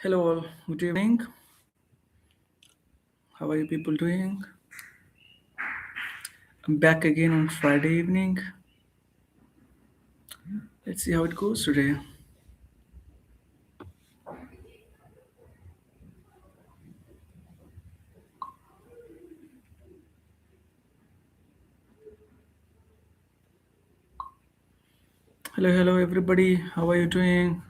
Hello all, good evening. How are you people doing? I'm back again on Friday evening. Let's see how it goes today. Hello everybody. How are you doing?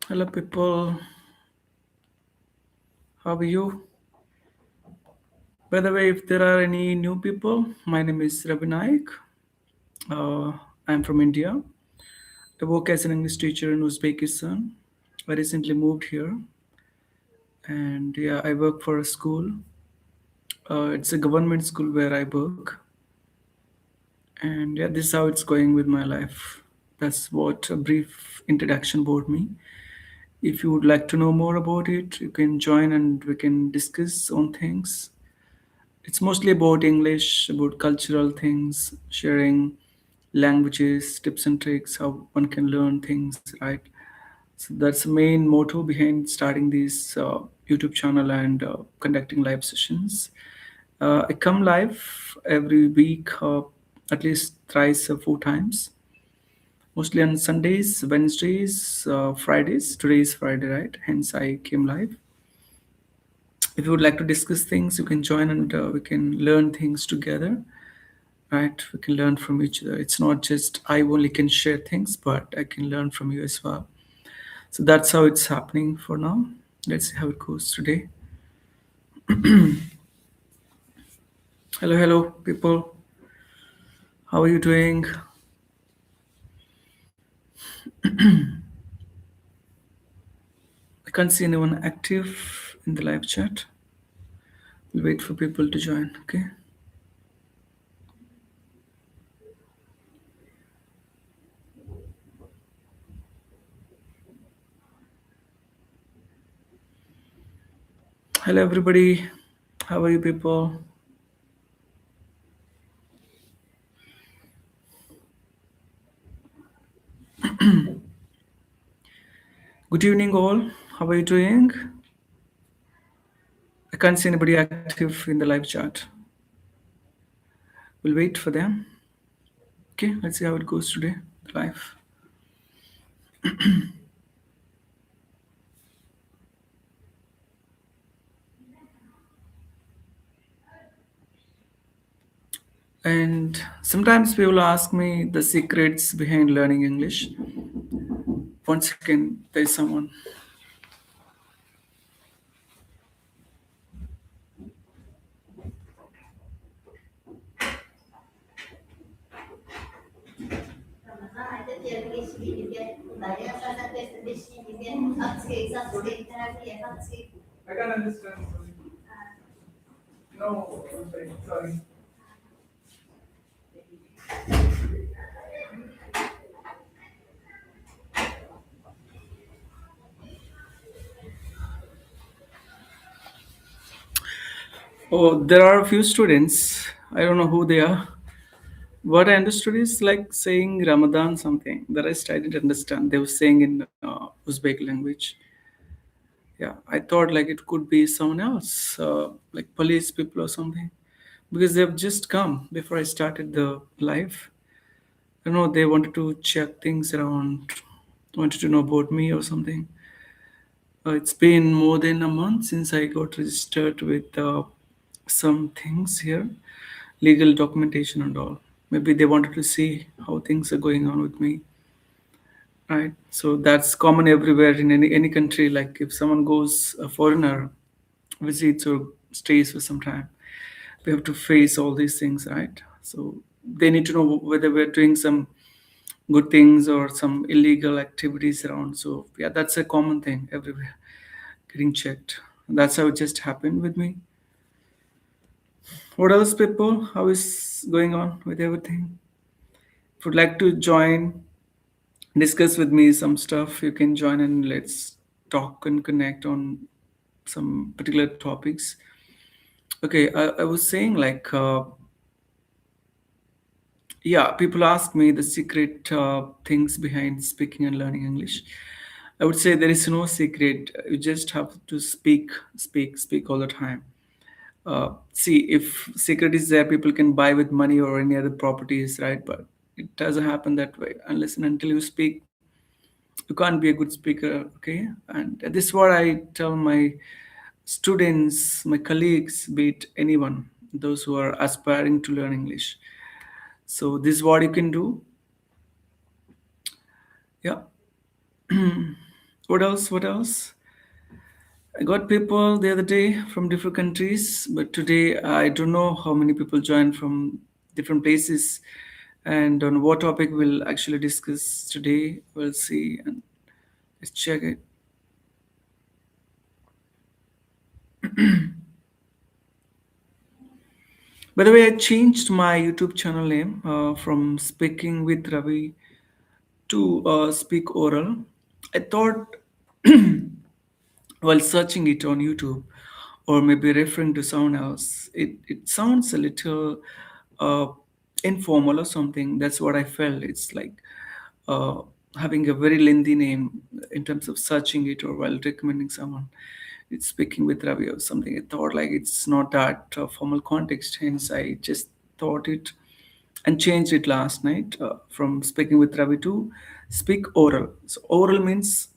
Hello people. How are you? By the way, if there are any new people, my name is Ravi Naik. I'm from India. I work as an English teacher in Uzbekistan. I recently moved here, and yeah, I work for a school. It's a government school where I work, and yeah, this is how it's going with my life. That's what a brief introduction about me. If you would like to know more about it, you can join and we can discuss on things. It's mostly about English, about cultural things, sharing languages, tips and tricks, how one can learn things, right? So that's the main motto behind starting this YouTube channel and conducting live sessions. I come live every week, at least thrice or four times, mostly on Sundays, Wednesdays, Fridays. Today is Friday, right? Hence, I came live. If you would like to discuss things, you can join and we can learn things together, right? We can learn from each other. It's not just I only can share things, but I can learn from you as well. So that's how it's happening for now. Let's see how it goes today. Hello, people. How are you doing? I can't see anyone active in the live chat. We'll wait for people to join, okay? Hello, everybody. How are you, people? Good evening, all. How are you doing? I can't see anybody active in the live chat. We'll wait for them. Okay, let's see how it goes today, live. And sometimes people ask me the secrets behind learning English. One second, there's someone. I can understand. No, sorry. Oh, there are a few students. I don't know who they are. What I understood is like saying Ramadan something. The rest I didn't understand. They were saying in Uzbek language. Yeah, I thought like it could be someone else, like police people or something, because they've just come before I started the live. I don't know they wanted to check things around, wanted to know about me or something. It's been more than a month since I got registered with some things here, legal documentation and all. Maybe they wanted to see how things are going on with me, right? So that's common everywhere in any country. Like if someone goes, a foreigner visits or stays for some time, we have to face all these things, right? So they need to know whether we're doing some good things or some illegal activities around. So yeah, that's a common thing everywhere, getting checked. That's how it just happened with me. What else, people? How is going on with everything? If you'd like to join, discuss with me some stuff, you can join and let's talk and connect on some particular topics. Okay, I was saying like, yeah, people ask me the secret things behind speaking and learning English. I would say there is no secret. You just have to speak all the time. See, if secret is there, people can buy with money or any other properties, right? But it doesn't happen that way unless and until you speak. You can't be a good speaker, okay? And this is what I tell my students, my colleagues, be it anyone, those who are aspiring to learn English. So this is what you can do. Yeah. What else? What else? I got people the other day from different countries, but today I don't know how many people joined from different places and on what topic we'll actually discuss today. We'll see and let's check it. By the way, I changed my YouTube channel name from Speaking with Ravi to Speak Oral. I thought while searching it on YouTube or maybe referring to someone else, it sounds a little uh, informal or something. That's what I felt. It's like uh, having a very lengthy name in terms of searching it or while recommending someone. It's speaking with Ravi or something. I thought like it's not that formal context. Hence, I just thought it and changed it last night from speaking with Ravi to speak oral. So oral means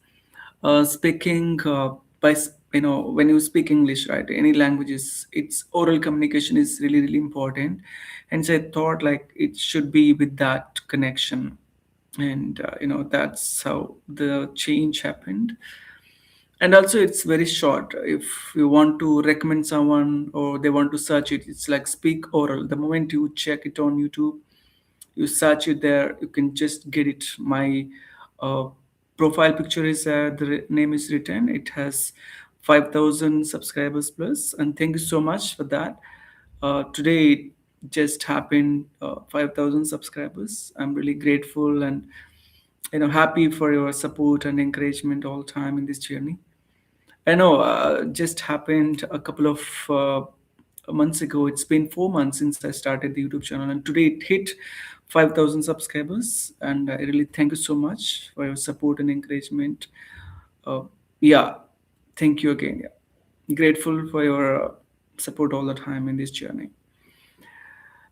speaking when you speak English, right? Any languages, its oral communication is really really important. Hence, I thought like it should be with that connection, and that's how the change happened. And also it's very short. If you want to recommend someone or they want to search it, it's like speak oral. The moment you check it on YouTube, you search it there, you can just get it. My uh, profile picture is the name is written. It has 5,000 subscribers plus, and thank you so much for that. Today it just happened, 5,000 subscribers. I'm really grateful and happy for your support and encouragement all time in this journey. I know, just happened a couple of months ago. It's been 4 months since I started the YouTube channel, and today it hit 5,000 subscribers. And I really thank you so much for your support and encouragement. Uh, yeah, thank you again. Yeah, grateful for your support all the time in this journey.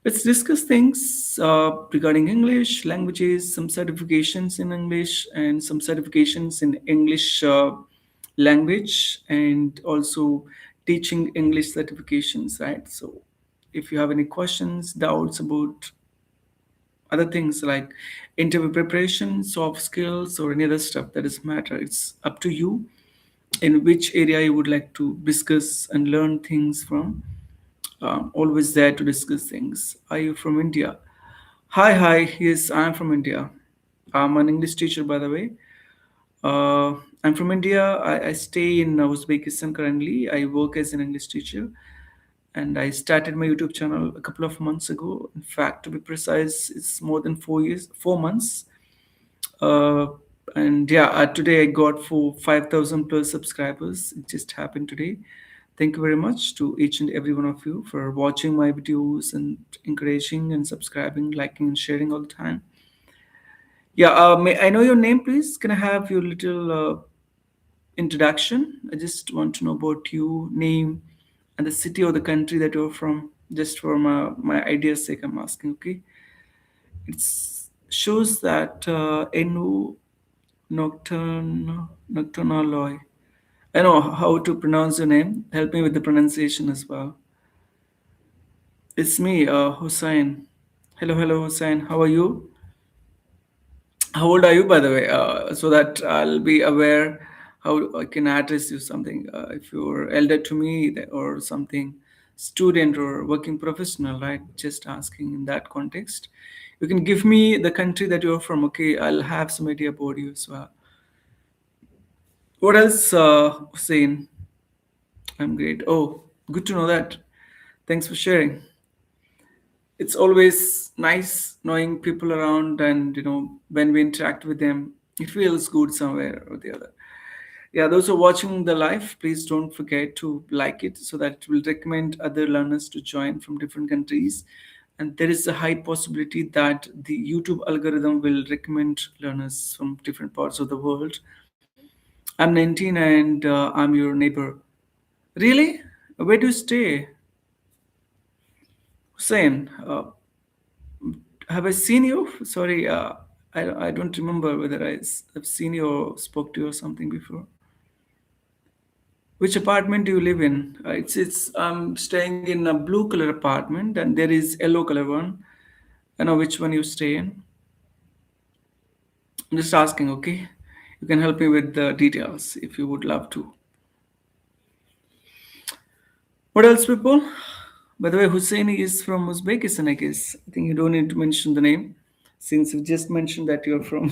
Let's discuss things regarding English, languages, some certifications in English, and some certifications in English language, and also teaching English certifications, right? So, if you have any questions, doubts about other things like interview preparation, soft skills, or any other stuff that does matter, it's up to you in which area you would like to discuss and learn things from. Always there to discuss things. Are you from India? Hi, hi. Yes, I'm from India. I'm an English teacher, by the way. I'm from India. I stay in Uzbekistan currently. I work as an English teacher, and I started my YouTube channel a couple of months ago. In fact, to be precise, it's more than 4 years, 4 months. Uh, and yeah, today I got for 5,000 plus subscribers. It just happened today. Thank you very much to each and every one of you for watching my videos and encouraging and subscribing, liking and sharing all the time. Yeah, may I know your name, please? Can I have your little introduction? I just want to know about you, name, and the city or the country that you're from. Just for my idea's sake, I'm asking. Okay, it shows that NU Nocturnaloy. I know how to pronounce your name. Help me with the pronunciation as well. It's me, Hussein. Hello, hello, Hussein. How are you? How old are you, by the way? So that I'll be aware how I can address you something. If you're elder to me or something, student or working professional, right? Just asking in that context. You can give me the country that you're from. Okay, I'll have some idea about you as well. What else, Hussein? I'm great. Oh, good to know that. Thanks for sharing. It's always nice knowing people around, and when we interact with them, it feels good somewhere or the other. Yeah, those who are watching the live, please don't forget to like it so that it will recommend other learners to join from different countries. And there is a high possibility that the YouTube algorithm will recommend learners from different parts of the world. I'm 19 and I'm your neighbor. Really? Where do you stay? Hussein, have I seen you? Sorry, I don't remember whether have seen you or spoke to you or something before. Which apartment do you live in? It's I'm staying in a blue color apartment, and there is yellow color one. I know which one you stay in. I'm just asking, okay? You can help me with the details if you would love to. What else, people? By the way, Husseini is from Uzbekistan, I guess. I think you don't need to mention the name since you just mentioned that you're from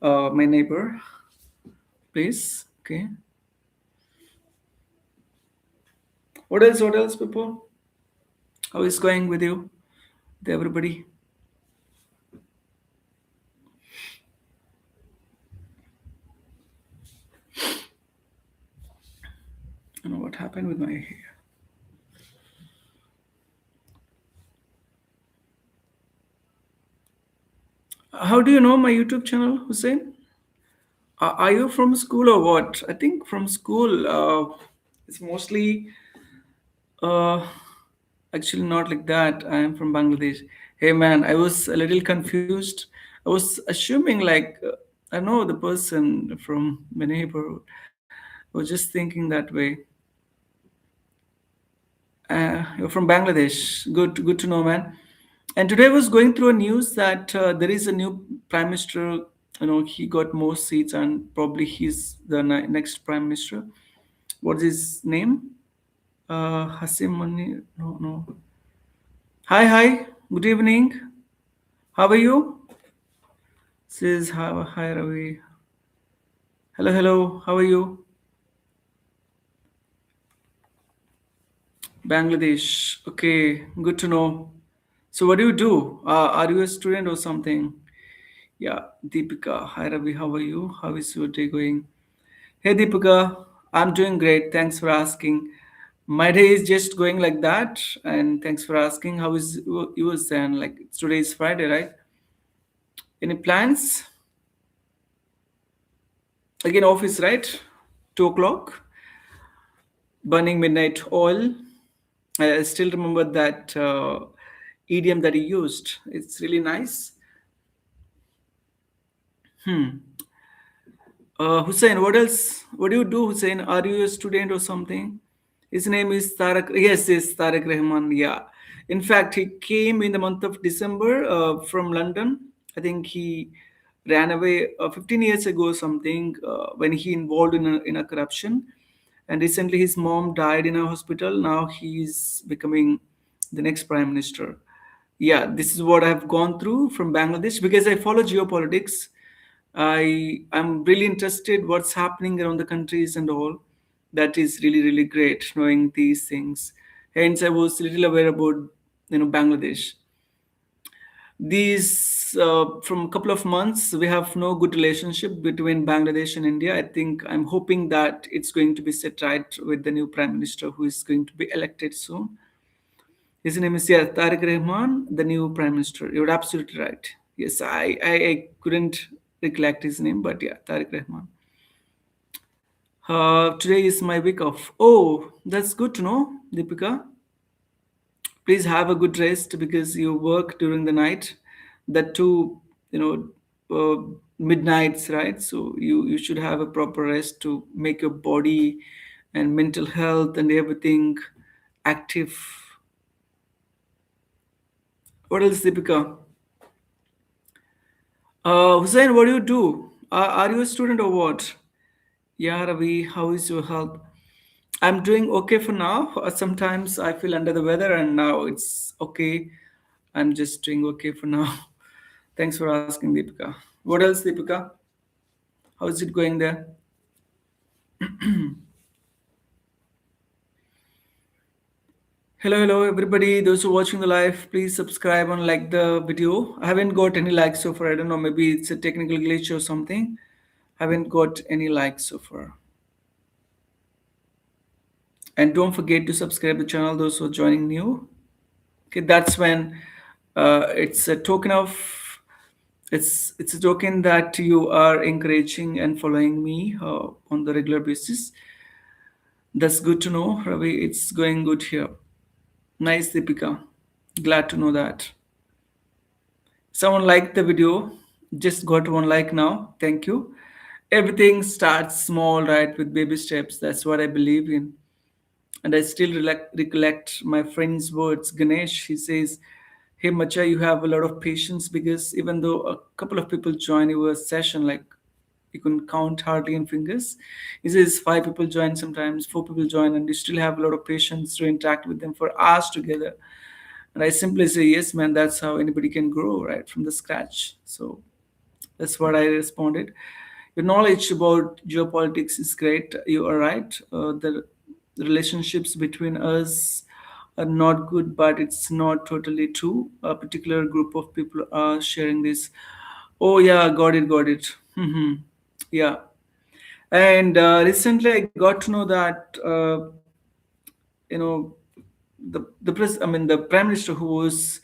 my neighbor place. Okay. What else? What else, people? How is going with you? With everybody? I don't know what happened with my hair. How do you know my YouTube channel, Hussein? Are you from school or what? I think from school. It's mostly uh, actually not like that. I am from Bangladesh. Hey man, I was a little confused. I was assuming like I know the person from my neighborhood. I was just thinking that way. You're from Bangladesh. Good to know, man. And today I was going through a news that there is a new prime minister. He got more seats, and probably he's the next prime minister. What's his name? Hasim Mani? No, no. Hi, hi. Good evening. How are you? Says hi, Ravi. Hello, hello. How are you? Bangladesh. Okay, good to know. So, what do you do? Are you a student or something? Yeah, Deepika. Hi, Ravi. How are you? How is your day going? Hey, Deepika. I'm doing great. Thanks for asking. My day is just going like that, and thanks for asking. How is yours then? Like today is Friday, right? Any plans? Again, office, right? 2 o'clock. Burning midnight oil. I still remember that idiom that he used. It's really nice. Hussein, what else? What do you do, Hussein? Are you a student or something? His name is Tarak. Yes, Tarak Rahman. Yeah. In fact, he came in the month of December from London. I think he ran away 15 years ago, or something, when he involved in a corruption. And recently, his mom died in a hospital. Now he's becoming the next prime minister. Yeah, this is what I've gone through from Bangladesh because I follow geopolitics. I'm really interested what's happening around the countries and all. That is really great knowing these things. Hence, I was little aware about Bangladesh. These from a couple of months we have no good relationship between Bangladesh and India. I think I'm hoping that it's going to be set right with the new prime minister who is going to be elected soon. His name is, yeah, Tariq Rahman, the new prime minister. You're absolutely right. Yes, I couldn't recollect his name, but yeah, Tariq Rahman. Today is my week off. Oh, that's good to know, Deepika. Please have a good rest because you work during the night. That too, midnights, right? So you should have a proper rest to make your body and mental health and everything active. What else, Deepika? Hussein, what do you do? Are you a student or what? Yeah, Ravi, how is your health? I'm doing okay for now. Sometimes I feel under the weather, and now it's okay. I'm just doing okay for now. Thanks for asking, Deepika. What else, Deepika? How is it going there? Hello, everybody. Those who are watching the live, please subscribe and like the video. I haven't got any likes so far. I don't know, maybe it's a technical glitch or something. Haven't got any likes so far. And don't forget to subscribe the channel. Those who are joining new. Okay, that's when it's a token of it's a token that you are encouraging and following me on the regular basis. That's good to know, Ravi. It's going good here. Nice, Deepika. Glad to know that. Someone liked the video. Just got one like now. Thank you. Everything starts small, right, with baby steps. That's what I believe in. And I still recollect my friend's words. Ganesh, he says, "Hey, Macha, you have a lot of patience because even though a couple of people join your session, like you can count hardly in fingers. He says five people join sometimes, four people join, and you still have a lot of patience to interact with them for hours together." And I simply say, yes, man, that's how anybody can grow, right, from the scratch. So that's what I responded. Your knowledge about geopolitics is great. You are right. The relationships between us are not good, but it's not totally true. A particular group of people are sharing this. Oh, yeah, got it, got it. Yeah. And recently I got to know that, you know, the prime minister who was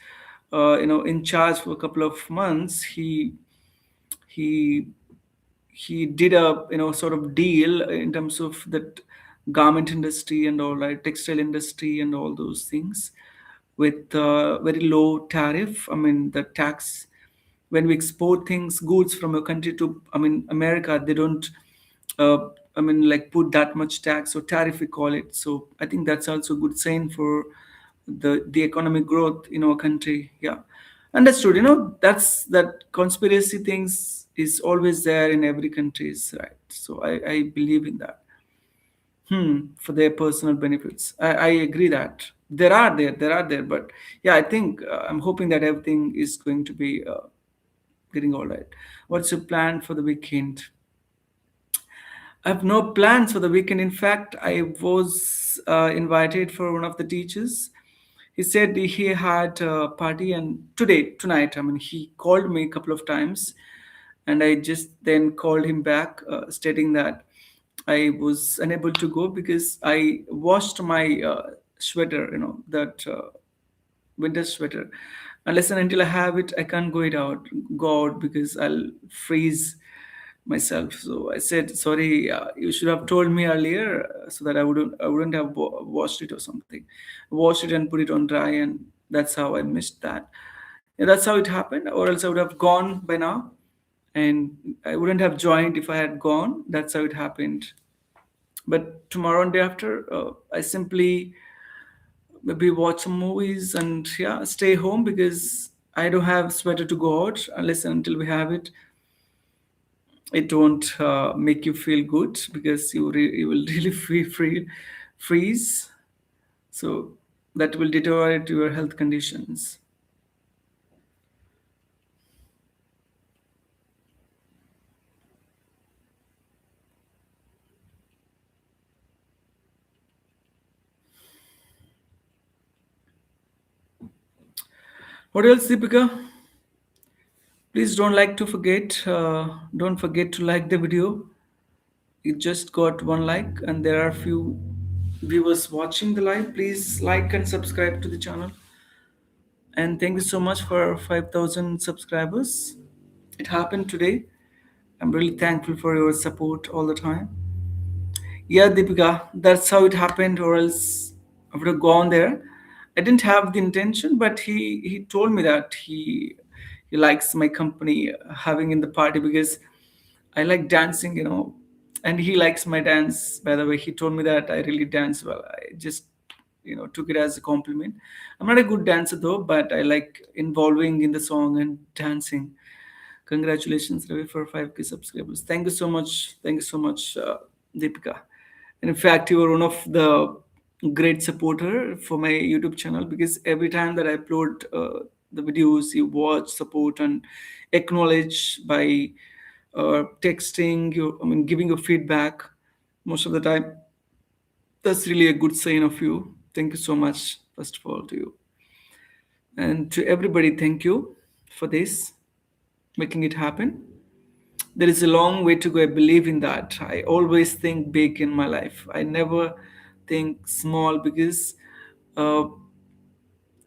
in charge for a couple of months, he he did a sort of deal in terms of that garment industry and all, right, textile industry and all those things, with very low tariff. I mean, the tax when we export things, goods from a country to, I mean, America, they don't, uh, I mean, like put that much tax or tariff, we call it. So I think that's also a good sign for the economic growth in our country. Yeah, understood. That's that conspiracy things is always there in every countries, right? So I believe in that. For their personal benefits. I agree that there are there, but yeah, I think I'm hoping that everything is going to be getting all right. What's your plan for the weekend? I have no plans for the weekend. In fact, I was invited for one of the teachers. He said he had a party, and tonight, I mean, he called me a couple of times, and I just then called him back, stating that I was unable to go because I washed my sweater, that winter sweater. Unless and until I have it, I can't go out because I'll freeze myself. So I said, sorry, you should have told me earlier so that I wouldn't have washed it or something. Wash it and put it on dry, and that's how I missed that. Yeah, that's how it happened, or else I would have gone by now, and I wouldn't have joined if I had gone. That's how it happened. But tomorrow and day after, I simply maybe watch some movies and yeah, stay home because I don't have sweater to go out unless and until we have it. It won't make you feel good because you will really freeze. So that will deteriorate your health conditions. What else, Deepika? Please don't forget to like the video. It just got one like, and there are few viewers watching the live. Please like and subscribe to the channel. And thank you so much for 5,000 subscribers. It happened today. I'm really thankful for your support all the time. Yeah, Deepika, that's how it happened, or else I would have gone there. I didn't have the intention, but he told me that he likes my company having in the party because I like dancing, and he likes my dance. By the way, he told me that I really dance well. I just took it as a compliment. I'm not a good dancer though, but I like involving in the song and dancing. Congratulations, Ravi, for 5K subscribers. Thank you so much. Thank you so much, Deepika. And in fact, you are one of the great supporter for my YouTube channel because every time that I upload the videos, you watch, support, and acknowledge by texting, giving your feedback most of the time. That's really a good sign of you. Thank you so much. first of all, to you. And to everybody, thank you for this, making it happen. There is a long way to go. I believe in that. I always think big in my life. I never think small because uh,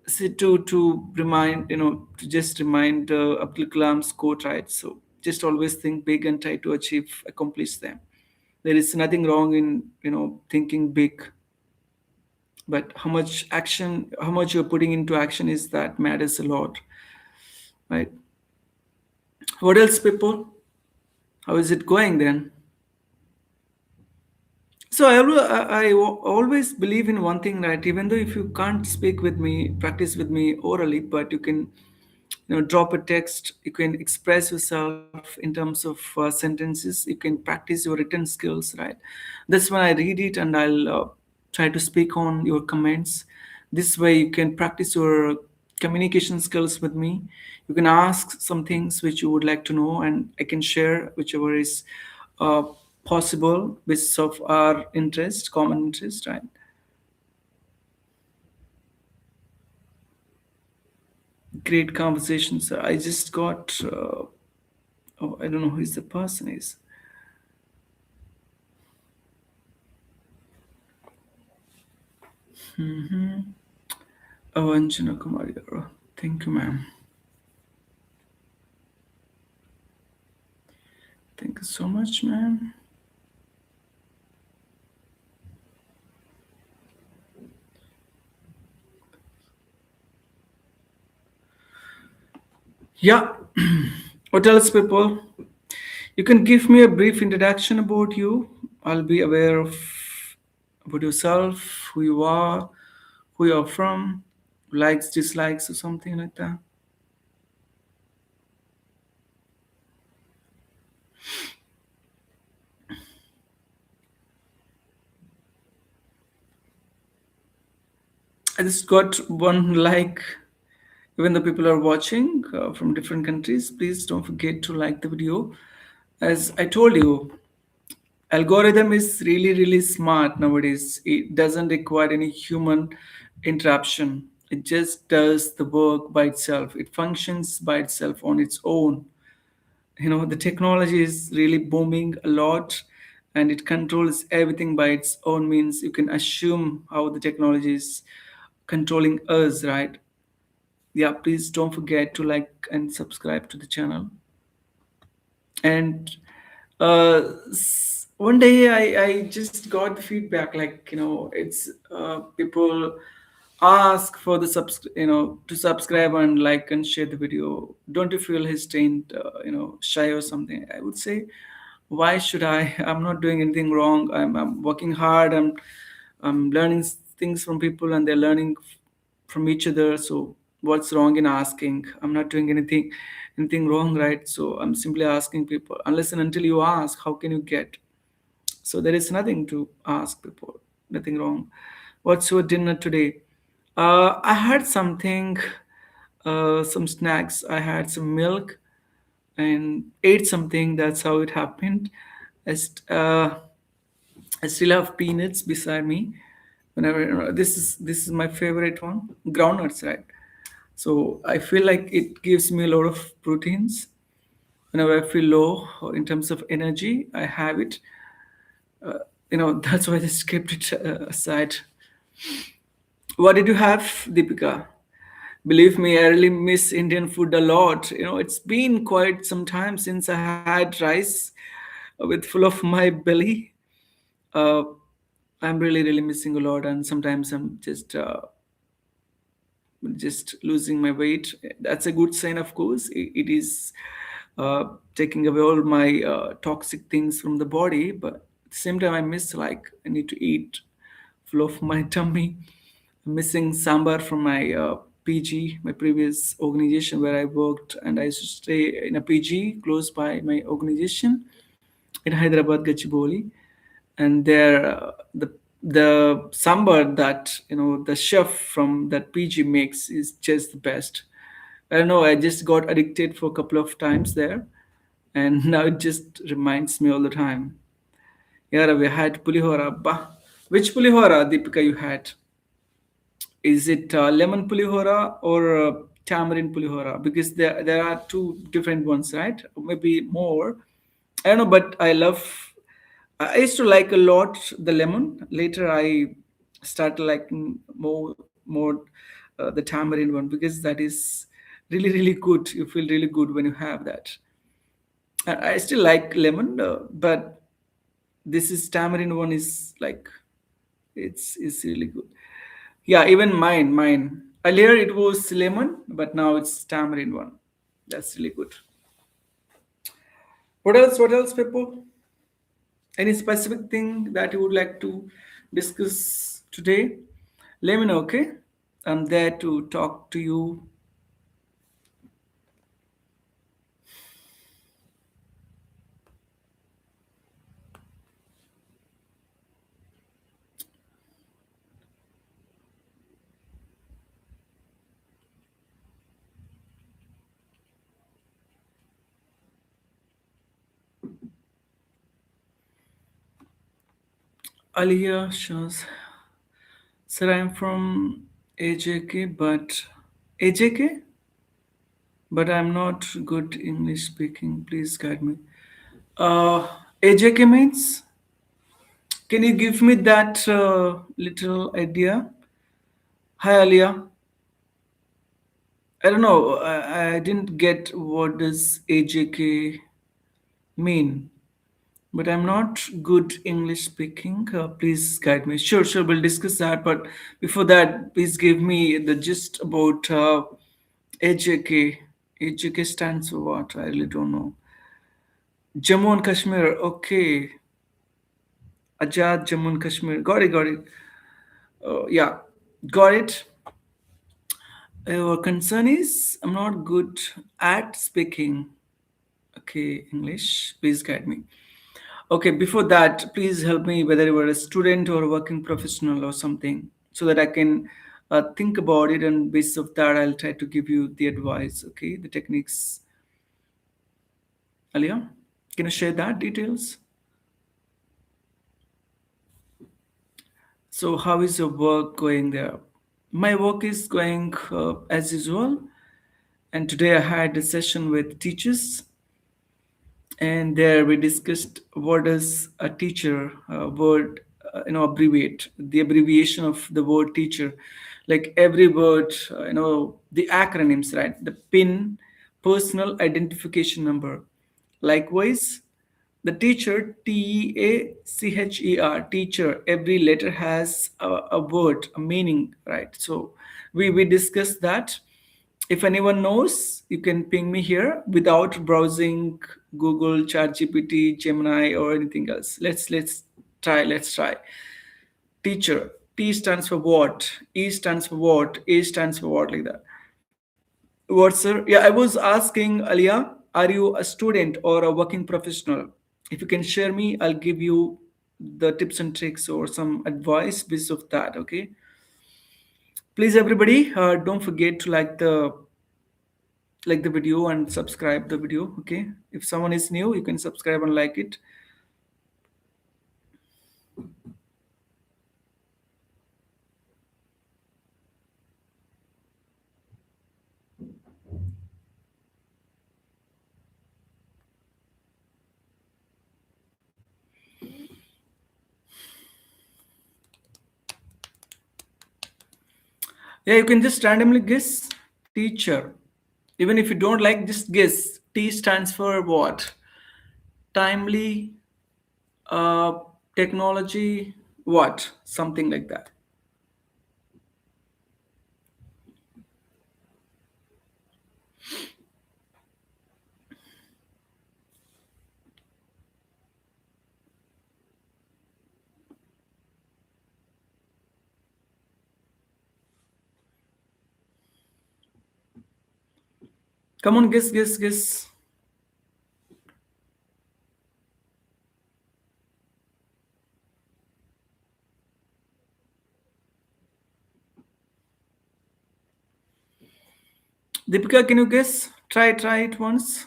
see, to remind, to just remind Abdul Kalam's quote, right? So just always think big and try to achieve, accomplish them. There is nothing wrong in thinking big, but how much you're putting into action is that matters a lot, right? What else, people? How is it going then? So always believe in one thing, right? Even though if you can't speak with me, practice with me orally, but you can, drop a text. You can express yourself in terms of sentences. You can practice your written skills, right? That's when I read it and I'll try to speak on your comments. This way, you can practice your communication skills with me. You can ask some things which you would like to know, and I can share whichever is uh, possible, which of our interest, common interest, right? Great conversations. I just got. Oh, I don't know who is the person is. Oh, Anjana Kumari. Thank you, ma'am. Thank you so much, ma'am. Yeah. What else, people? You can give me a brief introduction about you. I'll be aware of about yourself, who you are, who you're from, likes, dislikes, or something like that. I just got one like. Even the people are watching from different countries, please don't forget to like the video. As I told you, algorithm is really smart nowadays. It doesn't require any human interruption. It just does the work by itself. It functions by itself on its own. The technology is really booming a lot, and it controls everything by its own means. You can assume how the technology is controlling us, right? Yeah, please don't forget to like and subscribe to the channel. And one day I just got the feedback, like, it's people ask for the to subscribe and like and share the video. Don't you feel hesitant, shy or something? I would say, why should I? I'm not doing anything wrong. I'm working hard. I'm learning things from people, and they're learning from each other. So what's wrong in asking? I'm not doing anything wrong, right? So I'm simply asking people. Unless and until you ask, how can you get? So there is nothing to ask people. Nothing wrong. What's your dinner today? I had something, some snacks. I had some milk and ate something. That's how it happened. I, st- uh, I still have peanuts beside me. Whenever this is my favorite one, groundnuts, right? So I feel like it gives me a lot of proteins. Whenever I feel low in terms of energy, I have it. That's why I just kept it aside. What did you have, Deepika? Believe me, I really miss Indian food a lot. It's been quite some time since I had rice with full of my belly. Uh, I'm really missing a lot, and sometimes I'm just losing my weight. That's a good sign, of course. It is taking away all my toxic things from the body, but at the same time, I miss, like, I need to eat full of my tummy. I'm missing sambar from my PG, my previous organization where I worked, and I used to stay in a PG close by my organization in Hyderabad, Gachibowli. And there, the sambar that the chef from that PG makes is just the best. I don't know. I just got addicted for a couple of times there, and now it just reminds me all the time. Yeah, we had pulihora. Bah. Which pulihora, Deepika, you had? Is it lemon pulihora or tamarind pulihora? Because there are two different ones, right? Maybe more. I don't know, but I used to like a lot the lemon. Later, I started liking more the tamarind one because that is really really good. You feel really good when you have that. I still like lemon, but this is tamarind one is like it's really good. Yeah, even mine. Earlier it was lemon, but now it's tamarind one. That's really good. What else? What else, Peppo? Any specific thing that you would like to discuss today? Let me know, okay? I'm there to talk to you. Aliyah Shahs. Sir, I'm from AJK, but AJK? But I'm not good English speaking. Please guide me. Uh, AJK means? Can you give me that little idea? Hi, Alia. I don't know. I didn't get what does AJK mean, but I'm not good English speaking. Please guide me. Sure, sure. We'll discuss that. But before that, please give me the gist about AJK. AJK stands for what? I really don't know. Jammu and Kashmir. Okay. Ajad Jammu and Kashmir. Got it. Got it. Yeah. Got it. Your concern is I'm not good at speaking. Okay, English. Please guide me. Okay, before that, please help me whether you are a student or a working professional or something, so that I can think about it and based of that I'll try to give you the advice. Okay, the techniques. Alia, can you share that details? So, how is your work going there? My work is going as usual, and today I had a session with teachers and there we discussed what does a teacher word abbreviate the abbreviation of the word teacher, like every word, the acronyms, right? The pin, personal identification number. Likewise, the teacher, teacher, teacher, every letter has a word, a meaning, right? So we discussed that. If anyone knows, you can ping me here without browsing Google, ChatGPT, Gemini, or anything else. Let's try. Let's try. Teacher. T stands for what? E stands for what? A stands for what? Like that. What, sir? Yeah, I was asking Alia, are you a student or a working professional? If you can share me, I'll give you the tips and tricks or some advice based of that. Okay. Please, everybody, don't forget to like the video and subscribe the video. Okay, if someone is new, you can subscribe and like it. Yeah, you can just randomly guess teacher. Even if you don't like, just guess. T stands for what? Timely, uh, technology, what? Something like that. Come on, guess, guess, guess. Deepika, can you guess? Try it once.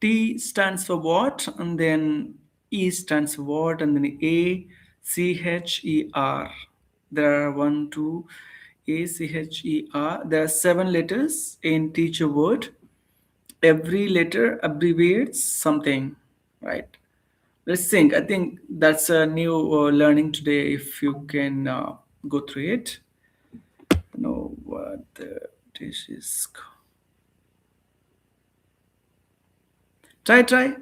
T stands for what, and then E stands for what, and then A, C, H, E, R. There are one, two. ACHER. There are seven letters in teacher word. Every letter abbreviates something, right? Let's think. I think that's a new learning today. If you can go through it, know what the dish is. Try.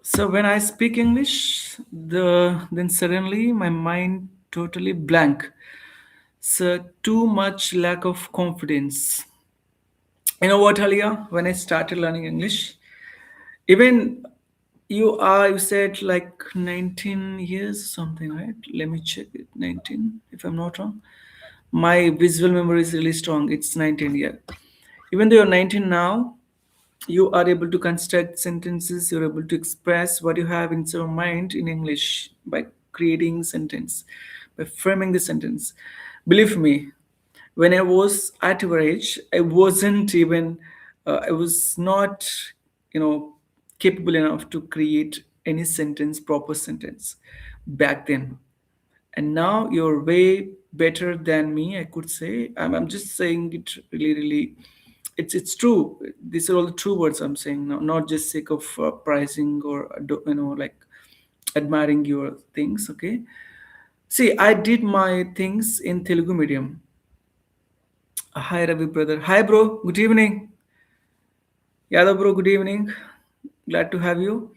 So when I speak English, then suddenly my mind totally blank. So too much lack of confidence. You know what, Alia? When I started learning English, even you said like 19 years something, right? Let me check it. 19, if I'm not wrong. My visual memory is really strong. It's 19 year. Even though you're 19 now, you are able to construct sentences. You're able to express what you have in your mind in English by creating sentence, by framing the sentence. Believe me, when I was at your age, I wasn't even, I was not, you know, capable enough to create any sentence, proper sentence back then. And now you're way better than me, I could say. I'm just saying it really, it's true. These are all the true words I'm saying now, not just sake of pricing or, like admiring your things, okay? See, I did my things in Telugu medium. Hi, Ravi brother. Hi, bro. Good evening. Yadav bro, good evening. Glad to have you.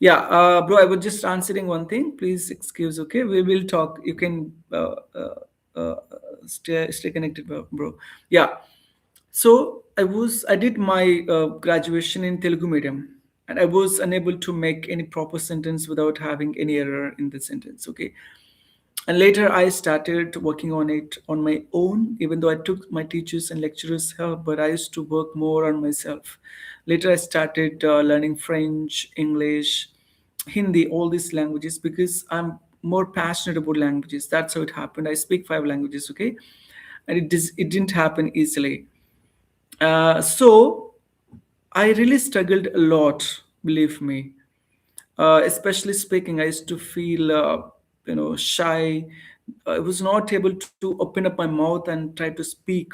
Yeah, bro, I was just answering one thing. Please excuse, okay? We will talk. You can stay connected, bro. Yeah. So I did my graduation in Telugu medium, and I was unable to make any proper sentence without having any error in the sentence. Okay, and later I started working on it on my own, even though I took my teachers and lecturers' help, but I used to work more on myself. Later I started learning French, English, Hindi, all these languages because I'm more passionate about languages. That's how it happened. I speak five languages, okay? And it didn't happen easily. So I really struggled a lot, believe me. Especially speaking, I used to feel, shy. I was not able to open up my mouth and try to speak.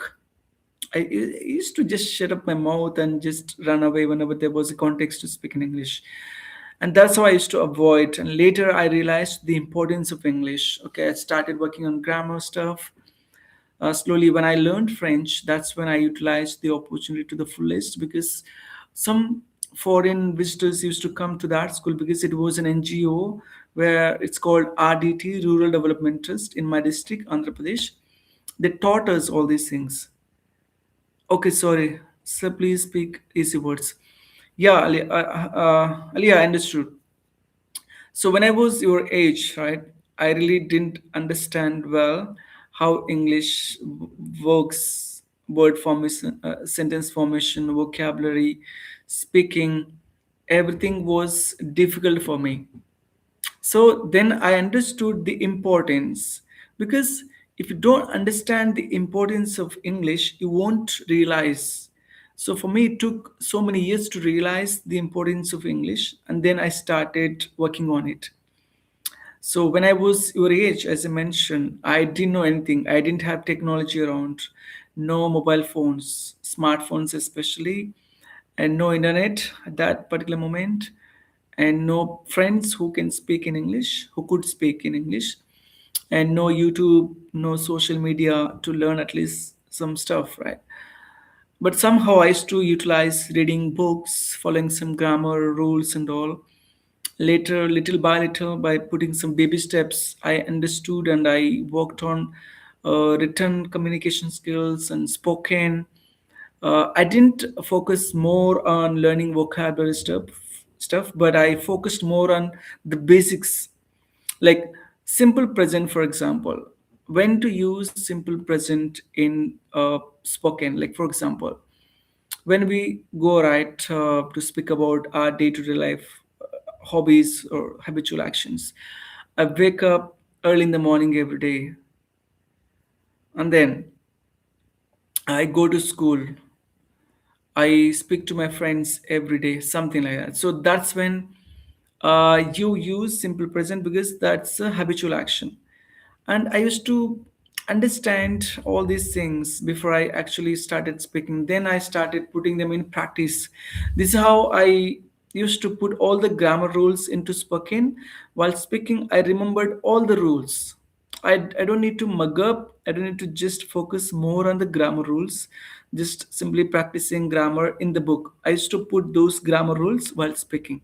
I used to just shut up my mouth and just run away whenever there was a context to speak in English. And that's how I used to avoid. And later I realized the importance of English. Okay, I started working on grammar stuff. Slowly, when I learned French, that's when I utilized the opportunity to the fullest because some foreign visitors used to come to that school because it was an NGO where it's called RDT, Rural Development Trust, in my district, Andhra Pradesh. They taught us all these things. Okay, sorry. Sir, please speak easy words. Yeah, Ali, I understood. So when I was your age, right, I really didn't understand well how English works, word formation, sentence formation, vocabulary, speaking. Everything was difficult for me. So then I understood the importance because if you don't understand the importance of English, you won't realize. So for me, it took so many years to realize the importance of English, and then I started working on it. So when I was your age, as I mentioned, I didn't know anything. I didn't have technology around, no mobile phones, smartphones especially, and no internet at that particular moment, and no friends who can speak in English, who could speak in English, and no YouTube, no social media to learn at least some stuff, right? But somehow I used to utilize reading books, following some grammar rules and all. Later, little by little, by putting some baby steps, I understood and I worked on written communication skills and spoken. I didn't focus more on learning vocabulary stuff, but I focused more on the basics, like simple present, for example. When to use simple present in spoken, like for example, when we go right to speak about our day-to-day life, hobbies or habitual actions. I wake up early in the morning every day, and then I go to school. I speak to my friends every day, something like that. So that's when you use simple present because that's a habitual action. And I used to understand all these things before I actually started speaking. Then I started putting them in practice. This is how I used to put all the grammar rules into spoken. While speaking, I remembered all the rules. I don't need to mug up. I don't need to just focus more on the grammar rules, just simply practicing grammar in the book. I used to put those grammar rules while speaking.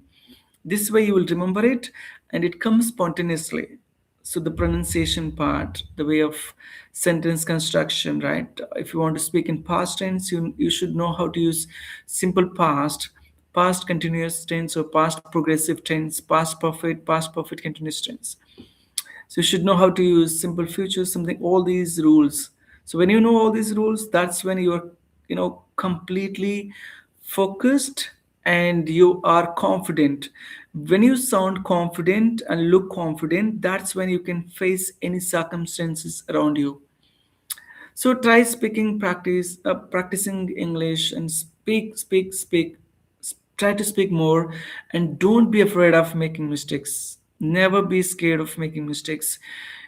This way you will remember it and it comes spontaneously. So the pronunciation part, the way of sentence construction, right? If you want to speak in past tense, you should know how to use simple past, past continuous tense or past progressive tense, past perfect continuous tense. So you should know how to use simple futures, something, all these rules. So when you know all these rules, that's when you're, completely focused and you are confident. When you sound confident and look confident, that's when you can face any circumstances around you. So try practicing English and speak. Try to speak more and don't be afraid of making mistakes. Never be scared of making mistakes.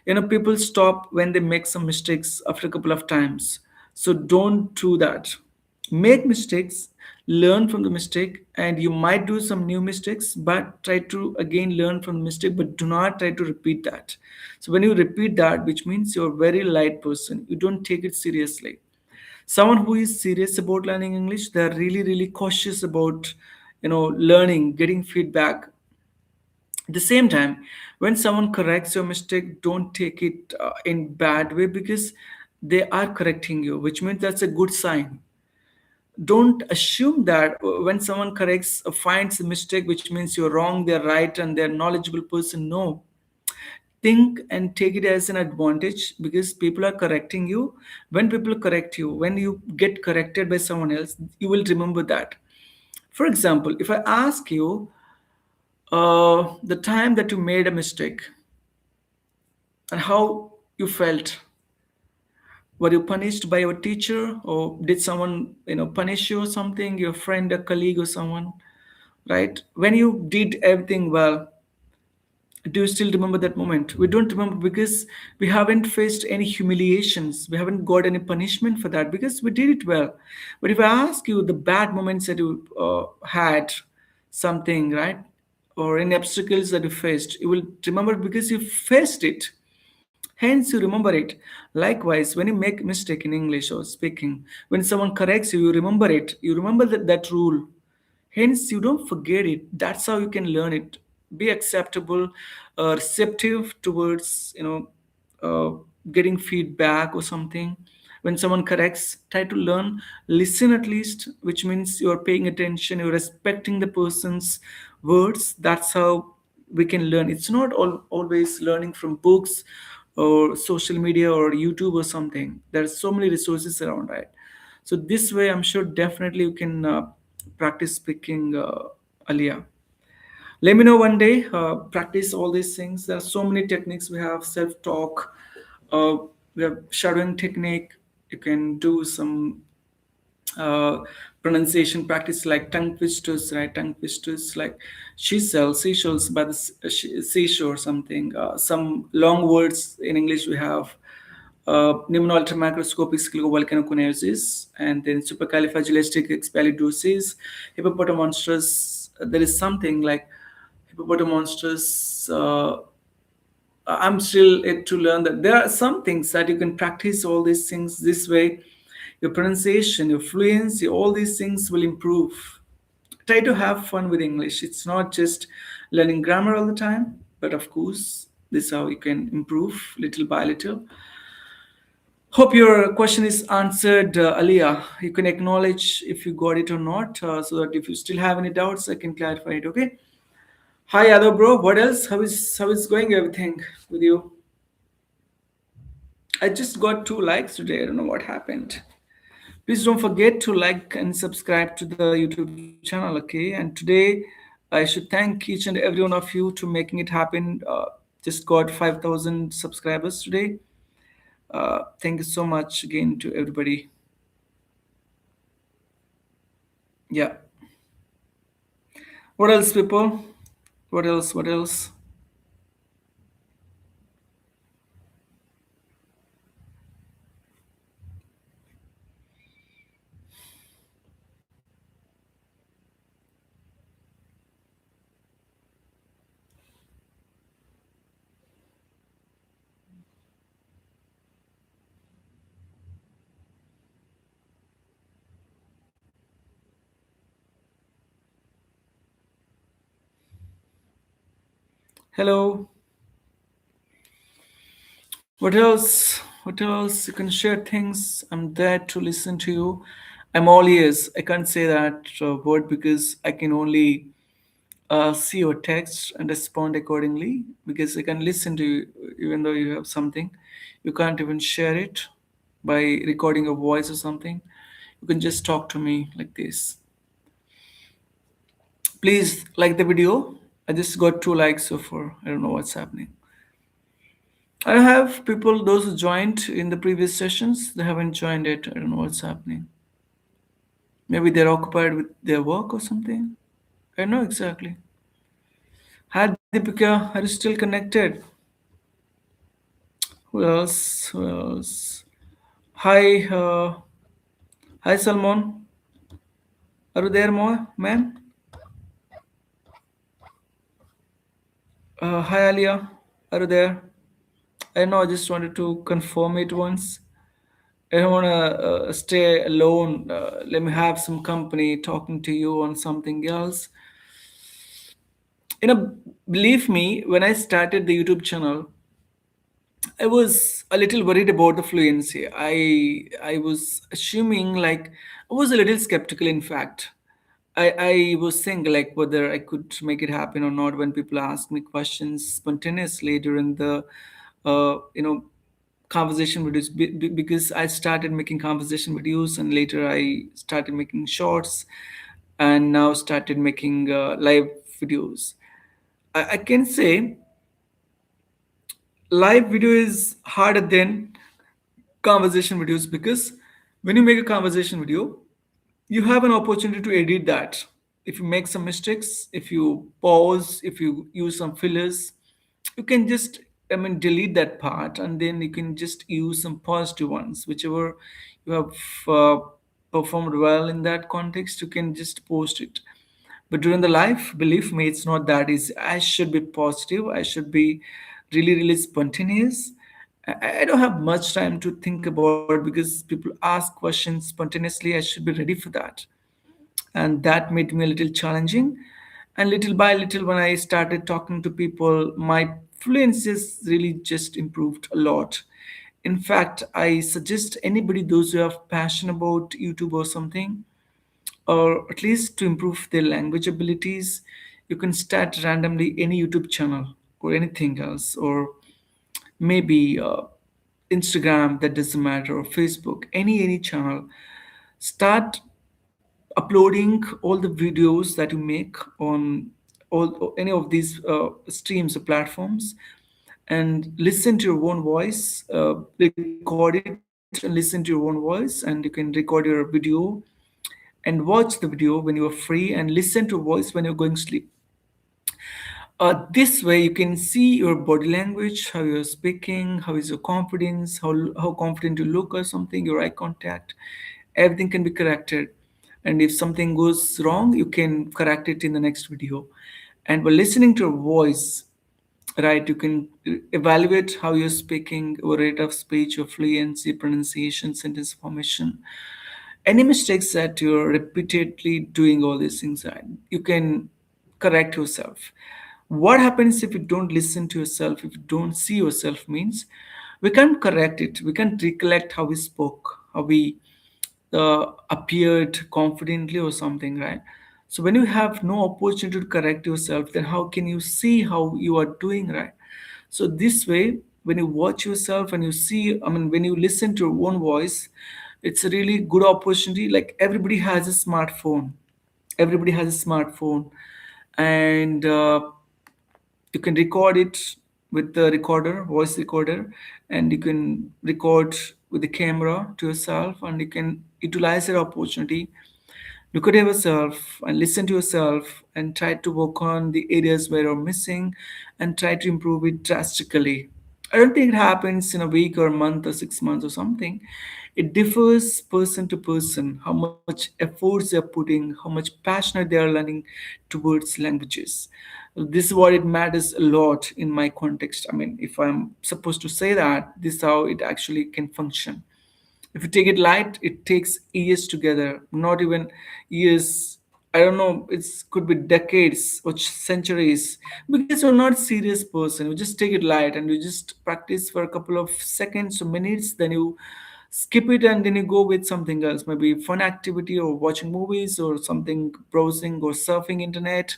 People stop when they make some mistakes after a couple of times. So don't do that. Make mistakes, learn from the mistake, and you might do some new mistakes, but try to again learn from the mistake, but do not try to repeat that. So when you repeat that, which means you're a very light person, you don't take it seriously. Someone who is serious about learning English, they're really, really cautious about learning, getting feedback. At the same time, when someone corrects your mistake, don't take it in bad way because they are correcting you, which means that's a good sign. Don't assume that when someone corrects finds a mistake, which means you're wrong, they're right, and they're knowledgeable person. No, think and take it as an advantage because people are correcting you. When people correct you, when you get corrected by someone else, you will remember that. For example, if I ask you the time that you made a mistake and how you felt, were you punished by your teacher or did someone punish you or something, your friend, a colleague, or someone, right? When you did everything well, do you still remember that moment? We don't remember because we haven't faced any humiliations, we haven't got any punishment for that because we did it well. But if I ask you the bad moments that you had, something, right, or any obstacles that you faced, you will remember because you faced it, hence you remember it. Likewise, when you make mistake in English or speaking, when someone corrects you, you remember it, you remember that rule. Hence, you don't forget it. That's how you can learn it. Be acceptable, receptive towards getting feedback or something. When someone corrects, try to learn, listen at least, which means you're paying attention, you're respecting the person's words. That's how we can learn. It's not always learning from books or social media or YouTube or something. There are so many resources around, right? So this way, I'm sure definitely you can practice speaking, Alia. Let me know one day. Practice all these things. There are so many techniques. We have self-talk. Uh, we have shadowing technique. You can do some uh, pronunciation practice like tongue twisters, right? Tongue twisters like seashells by the seashore, something. Some long words in English we have pneumaloaltermicroscopic volcanoconiosis, and then supercalifragilisticexpialidocious, hippopotamonstrous. There is something like hippopotamonstrous. I'm still yet to learn that there are some things that you can practice all these things this way. Your pronunciation, your fluency, all these things will improve. Try to have fun with English. It's not just learning grammar all the time, but of course, this is how you can improve little by little. Hope your question is answered, Aliyah. You can acknowledge if you got it or not, so that if you still have any doubts, I can clarify it. Okay. Hi, Yadav, bro. What else? How is going everything with you? I just got 2 likes today. I don't know what happened. Please don't forget to like and subscribe to the YouTube channel. Okay. And today, I should thank each and every one of you to making it happen. Just got 5,000 subscribers today. Thank you so much again to everybody. Yeah. What else, people? What else? What else? Hello. What else? What else? You can share things. I'm there to listen to you. I'm all ears. I can't say that word because I can only see your text and respond accordingly because I can listen to you even though you have something. You can't even share it by recording a voice or something. You can just talk to me like this. Please like the video. I just got 2 likes so far. I don't know what's happening. I have people, those who joined in the previous sessions, they haven't joined it. I don't know what's happening. Maybe they're occupied with their work or something. I know exactly. Hi Deepika, are you still connected? Who else? Who else? Hi, hi Salmon. Are you there, man? Hi Alia. Are you there? I know. I just wanted to confirm it once. I don't want to stay alone. Let me have some company talking to you on something else. Believe me, when I started the YouTube channel, I was a little worried about the fluency. I was assuming like I was a little skeptical. In fact, I was thinking like whether I could make it happen or not when people ask me questions spontaneously during the conversation videos because I started making conversation videos and later I started making shorts and now started making live videos. I can say live video is harder than conversation videos because when you make a conversation video, you have an opportunity to edit that. If you make some mistakes, if you pause, if you use some fillers, you can just, I mean, delete that part and then you can just use some positive ones, whichever you have uh, performed well in that context, you can just post it. But during the life, believe me, it's not that easy. I should be positive. I should be really, really spontaneous. I don't have much time to think about it because people ask questions spontaneously. I should be ready for that. And that made me a little challenging. And little by little, when I started talking to people, my fluency has really just improved a lot. In fact, I suggest anybody, those who have passion about YouTube or something, or at least to improve their language abilities, you can start randomly any YouTube channel or anything else, or maybe Instagram, that doesn't matter, or Facebook, any channel. Start uploading all the videos that you make on all any of these streams or platforms and listen to your own voice, record it and listen to your own voice, and you can record your video and watch the video when you are free and listen to your voice when you're going to sleep. This way, you can see your body language, how you're speaking, how is your confidence, how confident you look or something, your eye contact. Everything can be corrected. And if something goes wrong, you can correct it in the next video. And by listening to your voice, right, you can evaluate how you're speaking, your rate of speech, your fluency, pronunciation, sentence formation, any mistakes that you're repeatedly doing all these things, right, you can correct yourself. What happens if you don't listen to yourself, if you don't see yourself, means we can't correct it, we can't recollect how we spoke, how we appeared confidently or something, right? So when you have no opportunity to correct yourself, then how can you see how you are doing, right? So this way, when you watch yourself and you see, I mean, when you listen to your own voice, it's a really good opportunity. Like everybody has a smartphone, everybody has a smartphone, and you can record it with the recorder, voice recorder, and you can record with the camera to yourself, and you can utilize that opportunity Look at yourself and listen to yourself and try to work on the areas where you're missing and try to improve it drastically. I don't think it happens in a week or a month or 6 months or something. It differs person to person, how much efforts they're putting, how much passionate they are learning towards languages. This is what it matters a lot in my context. I mean, if I'm supposed to say that, this is how it actually can function. If you take it light, it takes years together, not even years. I don't know, it could be decades or centuries because you're not a serious person. You just take it light and you just practice for a couple of seconds or minutes, then you skip it and then you go with something else, maybe fun activity or watching movies or something, browsing or surfing internet,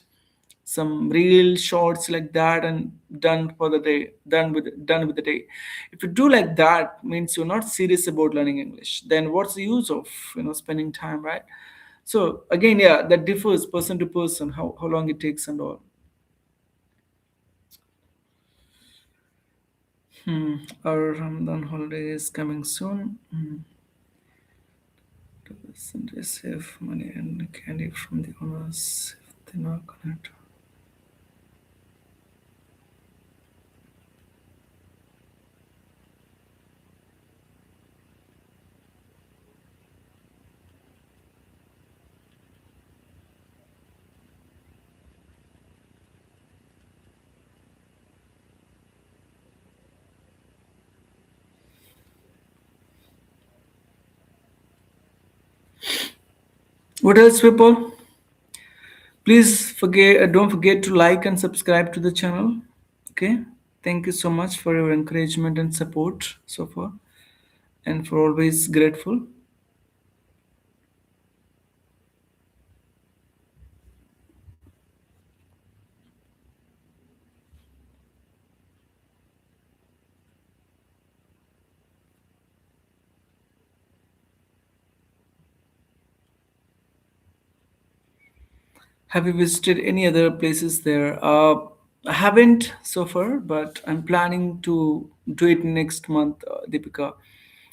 some real shorts like that, and done for the day, done with the day. If you do like that, means you're not serious about learning English. Then what's the use of spending time, right? So again, yeah, that differs person to person, how long it takes and all. Our Ramadan holiday is coming soon. Doesn't receive money and candy from the owners if they not connect. What else, people? Please don't forget to like and subscribe to the channel. Okay. Thank you so much for your encouragement and support so far, and for always grateful. Have you visited any other places there? I haven't so far, but I'm planning to do it next month, Deepika,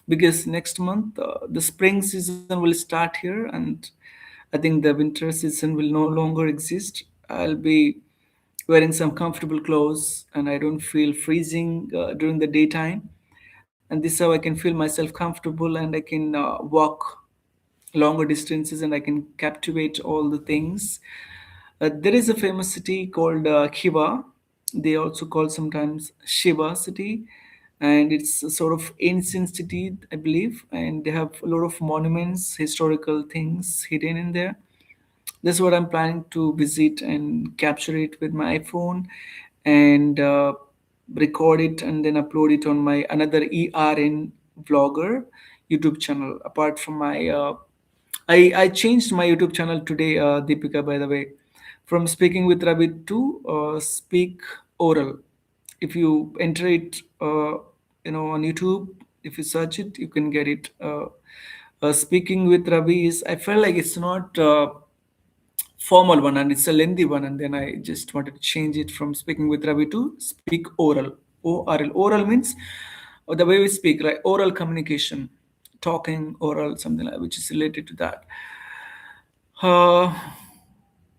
because next month the spring season will start here, and I think the winter season will no longer exist. I'll be wearing some comfortable clothes, and I don't feel freezing during the daytime. And this is how I can feel myself comfortable, and I can walk longer distances, and I can captivate all the things. There is a famous city called Khiva. They also call sometimes Shiva city, and it's a sort of ancient city, I believe. And they have a lot of monuments, historical things hidden in there. This is what I'm planning to visit and capture it with my iPhone, and record it and then upload it on my another ERN vlogger YouTube channel. Apart from my, I changed my YouTube channel today, Deepika. By the way, from Speaking with Ravi to Speak Oral. If you enter it, on YouTube, if you search it, you can get it. Speaking with Ravi is. I felt like it's not. Formal one and it's a lengthy one, and then I just wanted to change it from Speaking with Ravi to Speak Oral. ORL. Oral means the way we speak, right? Oral communication, talking, oral, something like which is related to that. uh,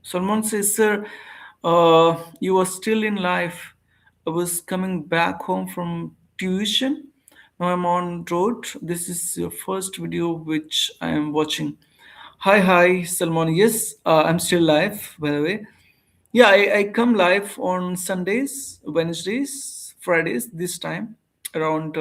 Salman says, sir, you are still in life. I was coming back home from tuition. Now I'm on road. This is your first video which I am watching. Hi, Salman. Yes, I'm still live, by the way. Yeah, I come live on Sundays, Wednesdays, Fridays, this time around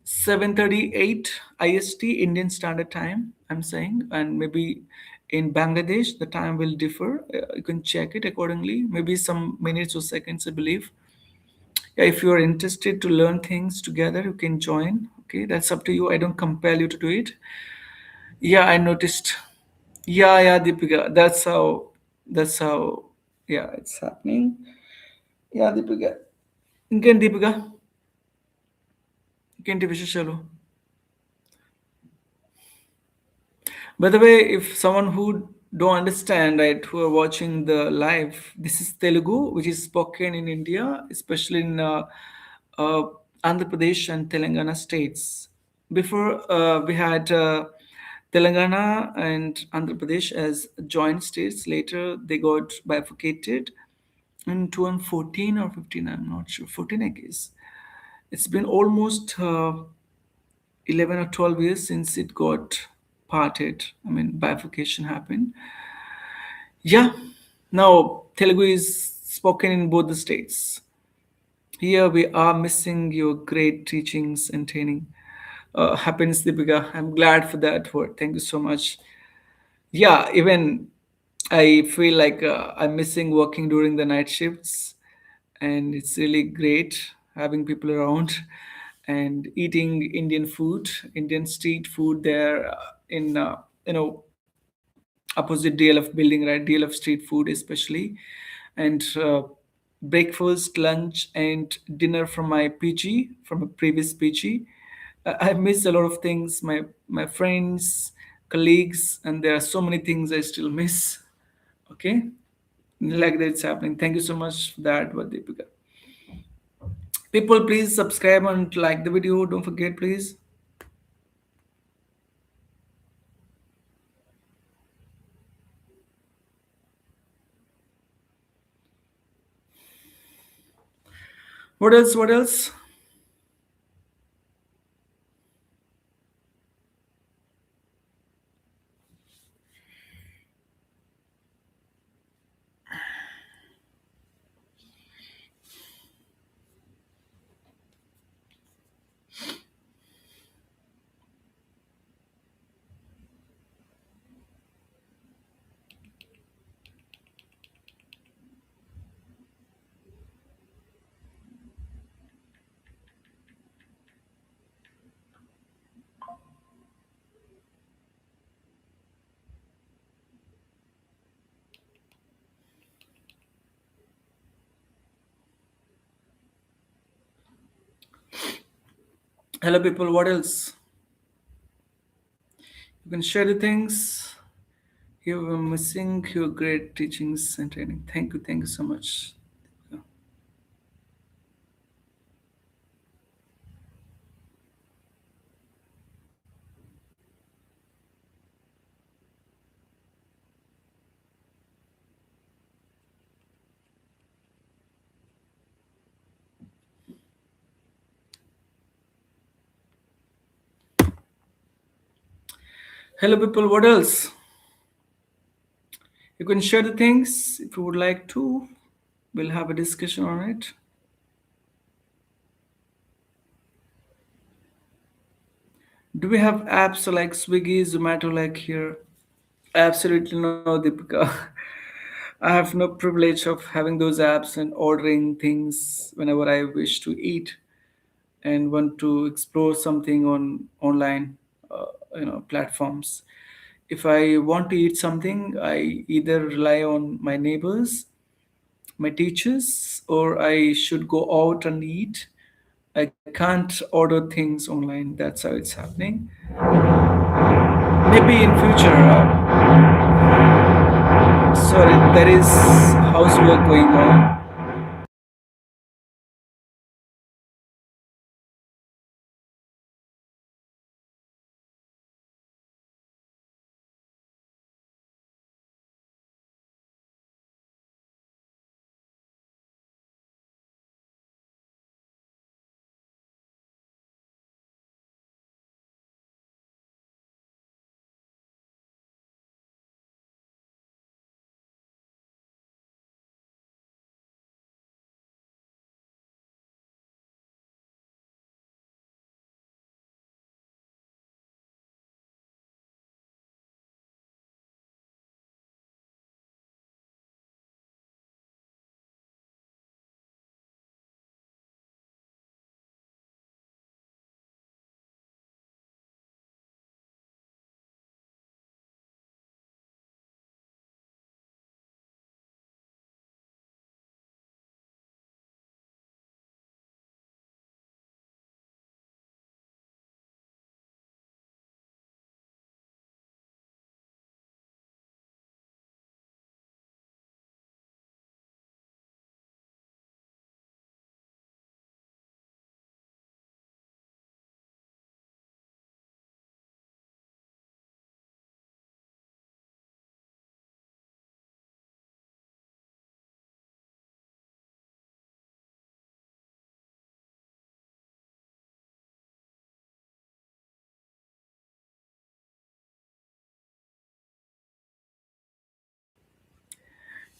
7:38 IST, Indian Standard Time, I'm saying. And maybe in Bangladesh, the time will differ. You can check it accordingly, maybe some minutes or seconds, I believe. Yeah, if you are interested to learn things together, you can join. Okay, that's up to you. I don't compel you to do it. Yeah, I noticed. Yeah, Deepika. That's how, yeah, it's happening. Yeah, Deepika. Again, Deepika. Again, Deepika. By the way, if someone who don't understand, right, who are watching the live, this is Telugu, which is spoken in India, especially in uh, Andhra Pradesh and Telangana states. Before we had Telangana and Andhra Pradesh as joint states. Later, they got bifurcated in 2014 or 15. I'm not sure. 14, I guess. It's been almost 11 or 12 years since it got parted. I mean, bifurcation happened. Yeah. Now, Telugu is spoken in both the states. Here we are missing your great teachings and training. Happens, Deepika. I'm glad for that word. Thank you so much. Yeah, even I feel like I'm missing working during the night shifts, and it's really great having people around and eating Indian food, Indian street food there in opposite DLF building, right? DLF street food especially, and breakfast, lunch, and dinner from my PG, from a previous PG. I miss a lot of things, my friends, colleagues, and there are so many things I still miss. Okay, like that it's happening. Thank you so much for that, Deepika. People, please subscribe and like the video. Don't forget, please. What else? What else? Hello, people. What else? You can share the things. You were missing your great teachings and training. Thank you. Thank you so much. Hello, people. What else? You can share the things if you would like to. We'll have a discussion on it. Do we have apps like Swiggy, Zomato like here? Absolutely no, Deepika. I have no privilege of having those apps and ordering things whenever I wish to eat and want to explore something on online, platforms. If I want to eat something, I either rely on my neighbors, my teachers, or I should go out and eat. I can't order things online. That's how it's happening. Maybe in future. Sorry, there is housework going on.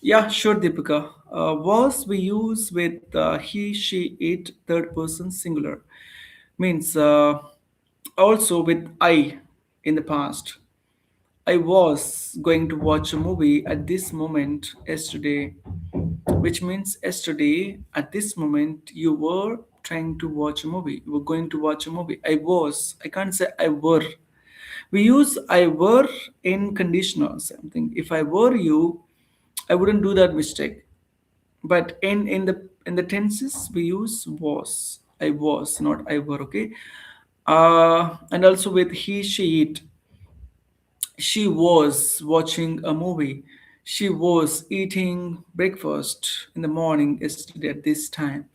Yeah, sure, Deepika. Was we use with he, she, it, third person singular. Means also with I in the past. I was going to watch a movie at this moment yesterday, which means yesterday at this moment you were trying to watch a movie. You were going to watch a movie. I was. I can't say I were. We use I were in conditional something. If I were you, I wouldn't do that mistake. But in the tenses we use was. I was, not I were. Okay. And also with he, she, it. She was watching a movie. She was eating breakfast in the morning yesterday at this time.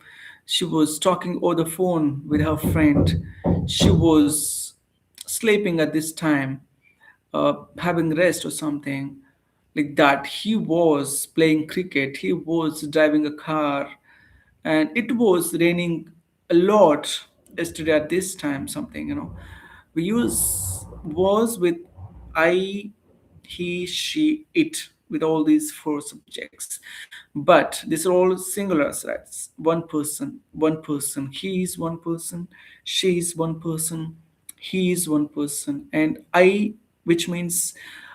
She was talking over the phone with her friend. She was sleeping at this time, having rest or something like that. He was playing cricket. He was driving a car, and it was raining a lot yesterday at this time. Something. We use was with I, he, she, it with all these four subjects. But these are all singular, right? One person. He is one person, she is one person, he is one person, and I, which means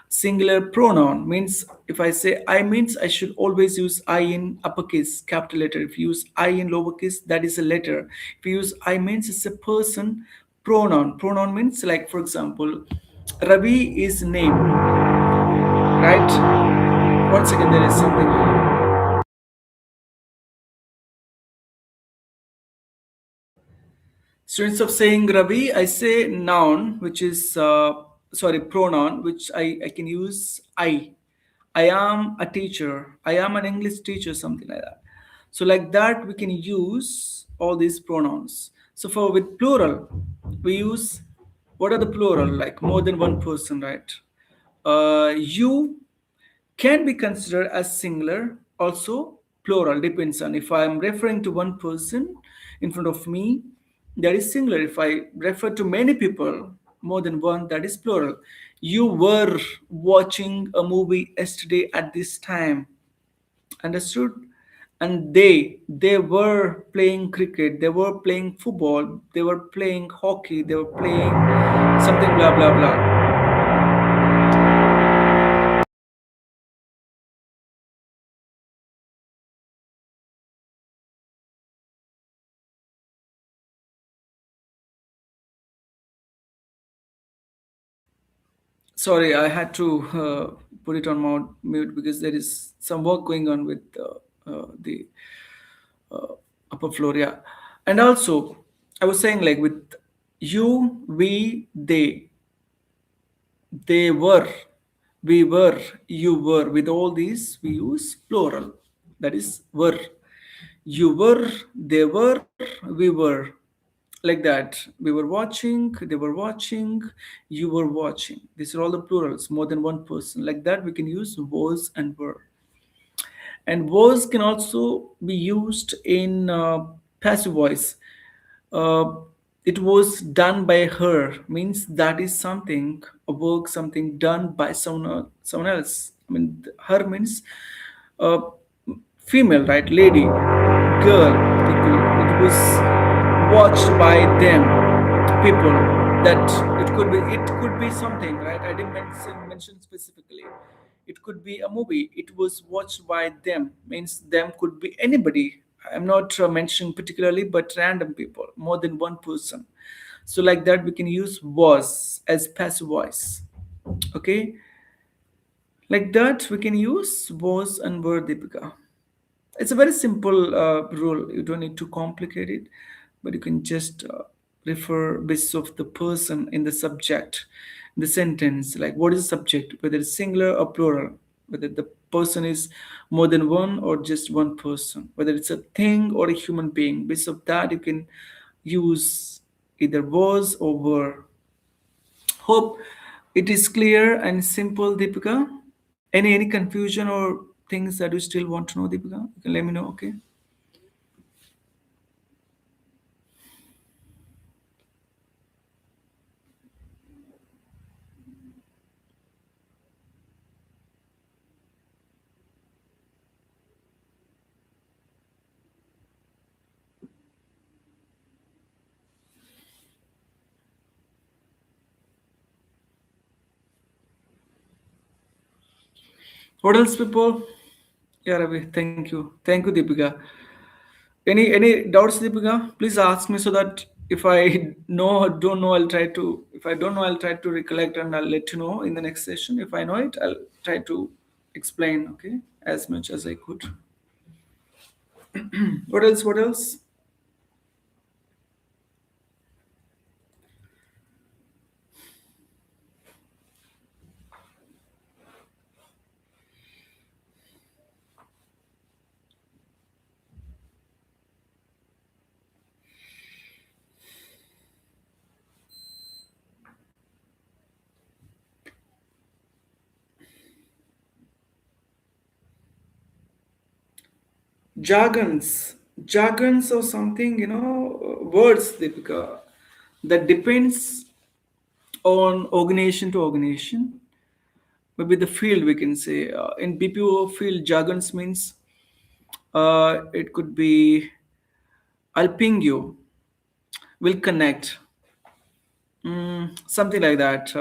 singular pronoun, means if I say I means I should always use I in uppercase, capital letter. If you use I in lowercase, that is a letter. If you use I means it's a person pronoun. Pronoun means like for example, Ravi is name, right? Once again, there is something. So instead of saying Ravi, I say noun, which is sorry, pronoun, which I can use I. I am a teacher. I am an English teacher, something like that. So like that, we can use all these pronouns. So for with plural, we use what are the plural? Like more than one person, right? You can be considered as singular, also plural, depends on if I am referring to one person in front of me, that is singular. If I refer to many people, more than one, that is plural. You were watching a movie yesterday at this time, understood? And they were playing cricket, they were playing football, they were playing hockey, they were playing something blah blah blah. Sorry, I had to put it on mute because there is some work going on with the upper floor. Yeah, and also I was saying like with you, we, they were, we were, you were. With all these, we use plural. That is were. You were, they were, we were. Like that. We were watching, they were watching, you were watching. These are all the plurals, more than one person. Like that, we can use was and were. And was can also be used in passive voice. uh, it was done by her means that is something, a work, something done by someone else. I mean her means uh, female, right? Lady, girl. It was watched by them, people. That it could be something, right? I didn't mention specifically. It could be a movie. It was watched by them means them could be anybody. I'm not mentioning particularly, but random people, more than one person. So like that, we can use was as passive voice. Okay, like that, we can use was and were, Deepika. It's a very simple rule. You don't need to complicate it, but you can just refer basis of the person in the subject, the sentence. Like what is the subject, whether it's singular or plural, whether the person is more than one or just one person, whether it's a thing or a human being. Basis of that, you can use either was or were. Hope it is clear and simple, Deepika. Any confusion or things that you still want to know, Deepika? You can let me know. Okay. What else, people? Yeah, Ravi. Thank you, Deepika. Any doubts, Deepika? Please ask me so that if I know or don't know, I'll try to. If I don't know, I'll try to recollect and I'll let you know in the next session. If I know it, I'll try to explain. Okay, as much as I could. What else? What else? Jargons or something. Words, Deepika. That depends on organization to organization. Maybe the field we can say in BPO field jargons means it could be I'll ping you, we'll connect, something like that.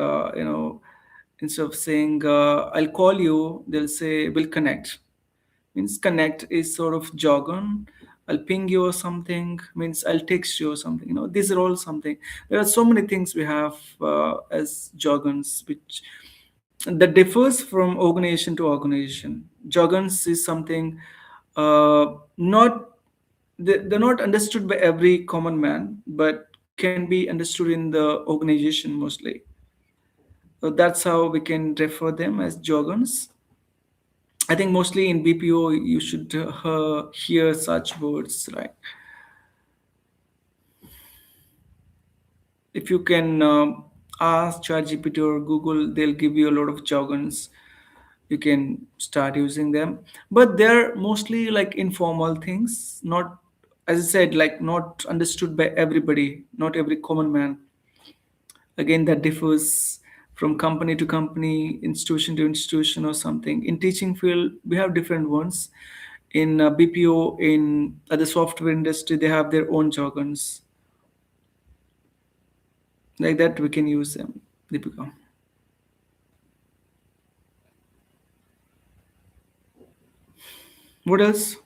Instead of saying I'll call you, they'll say we'll connect. Means connect is sort of jargon. I'll ping you or something means I'll text you or something. These are all something. There are so many things we have as jargons which that differs from organization to organization. Jargons is something not they're not understood by every common man, but can be understood in the organization mostly. So that's how we can refer them as jargons. I think mostly in BPO you should hear such words, right? If you can ask ChatGPT or Google, they'll give you a lot of jargons. You can start using them, but they're mostly like informal things, not, as I said, like not understood by everybody, not every common man. Again, that differs from company to company, institution to institution or something. In teaching field we have different ones. In BPO, in the software industry, they have their own jargons. Like that we can use them, Deepika. What else?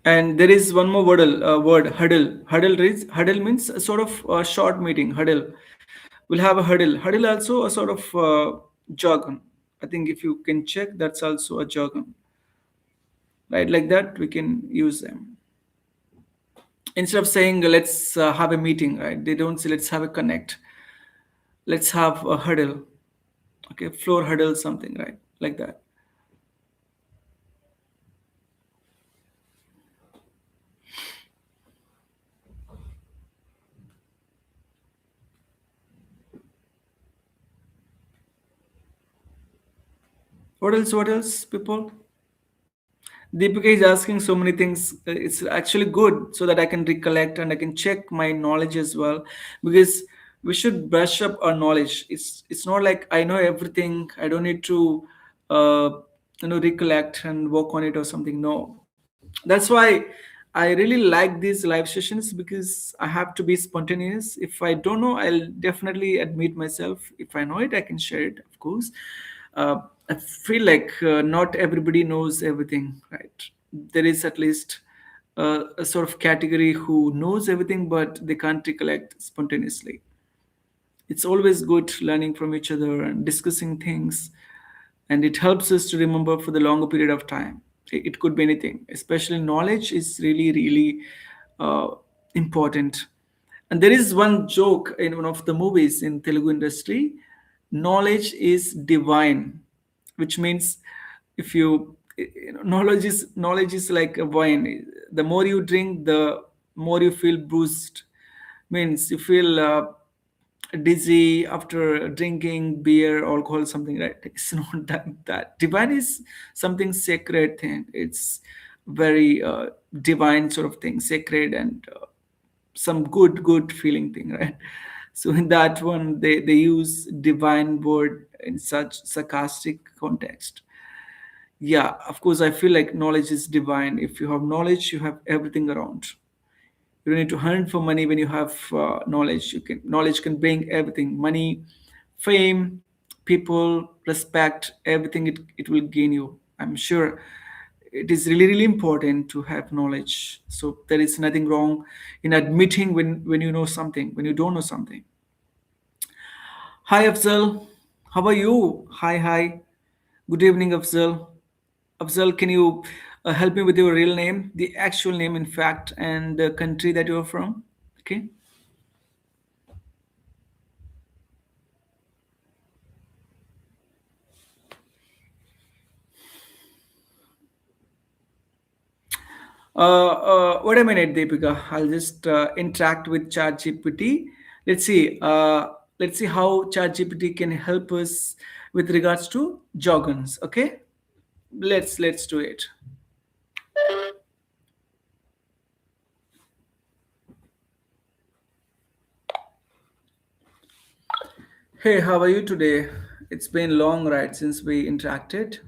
And there is one more word, huddle. Huddle means a sort of short meeting. Huddle. We'll have a huddle. Huddle also a sort of jargon. I think if you can check, that's also a jargon. Right, like that we can use them. Instead of saying let's have a meeting, right? They don't say let's have a connect. Let's have a huddle. Okay, floor huddle, something, right? Like that. What else? What else, people? Deepika is asking so many things. It's actually good so that I can recollect and I can check my knowledge as well, because we should brush up our knowledge. It's not like I know everything. I don't need to, uh, recollect and work on it or something. No, that's why I really like these live sessions, because I have to be spontaneous. If I don't know, I'll definitely admit myself. If I know it, I can share it, of course. I feel like not everybody knows everything, right? There is at least a sort of category who knows everything, but they can't recollect spontaneously. It's always good learning from each other and discussing things, and it helps us to remember for the longer period of time. It could be anything, especially knowledge is really, really uh, important. And there is one joke in one of the movies in Telugu industry: knowledge is divine, which means if knowledge is like a wine. The more you drink, the more you feel bruised. Means you feel dizzy after drinking beer, alcohol, something, right? It's not that divine is something sacred thing. It's very divine sort of thing, sacred, and some good feeling thing, right? So in that one, they use divine word in such sarcastic context. Yeah, of course, I feel like knowledge is divine. If you have knowledge, you have everything around. You don't need to hunt for money. When you have knowledge, knowledge can bring everything: money, fame, people, respect, everything it will gain you. I'm sure it is really, really important to have knowledge. So there is nothing wrong in admitting when you know something, when you don't know something. Hi, Afzal. How are you? Hi, hi. Good evening, Afzal. Afzal, can you help me with your real name, the actual name, in fact, and the country that you're from? Okay. Wait a minute, Deepika. I'll just interact with ChatGPT. Let's see. Let's see how ChatGPT can help us with regards to jargons. Okay. Let's do it. Hey, how are you today? It's been long, right, since we interacted.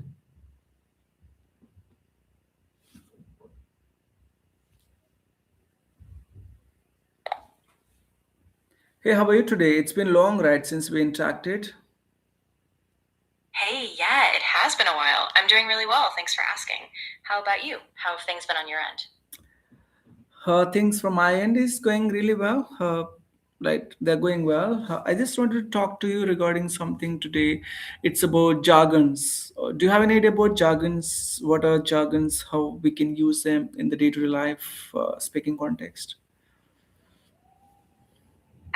Hey, how are you today? It's been long, right, since we interacted. Hey, yeah, it has been a while. I'm doing really well. Thanks for asking. How about you? How have things been on your end? Things from my end is going really well. Right, they're going well. I just wanted to talk to you regarding something today. It's about jargons. Do you have any idea about jargons? What are jargons? How we can use them in the day-to-day life speaking context?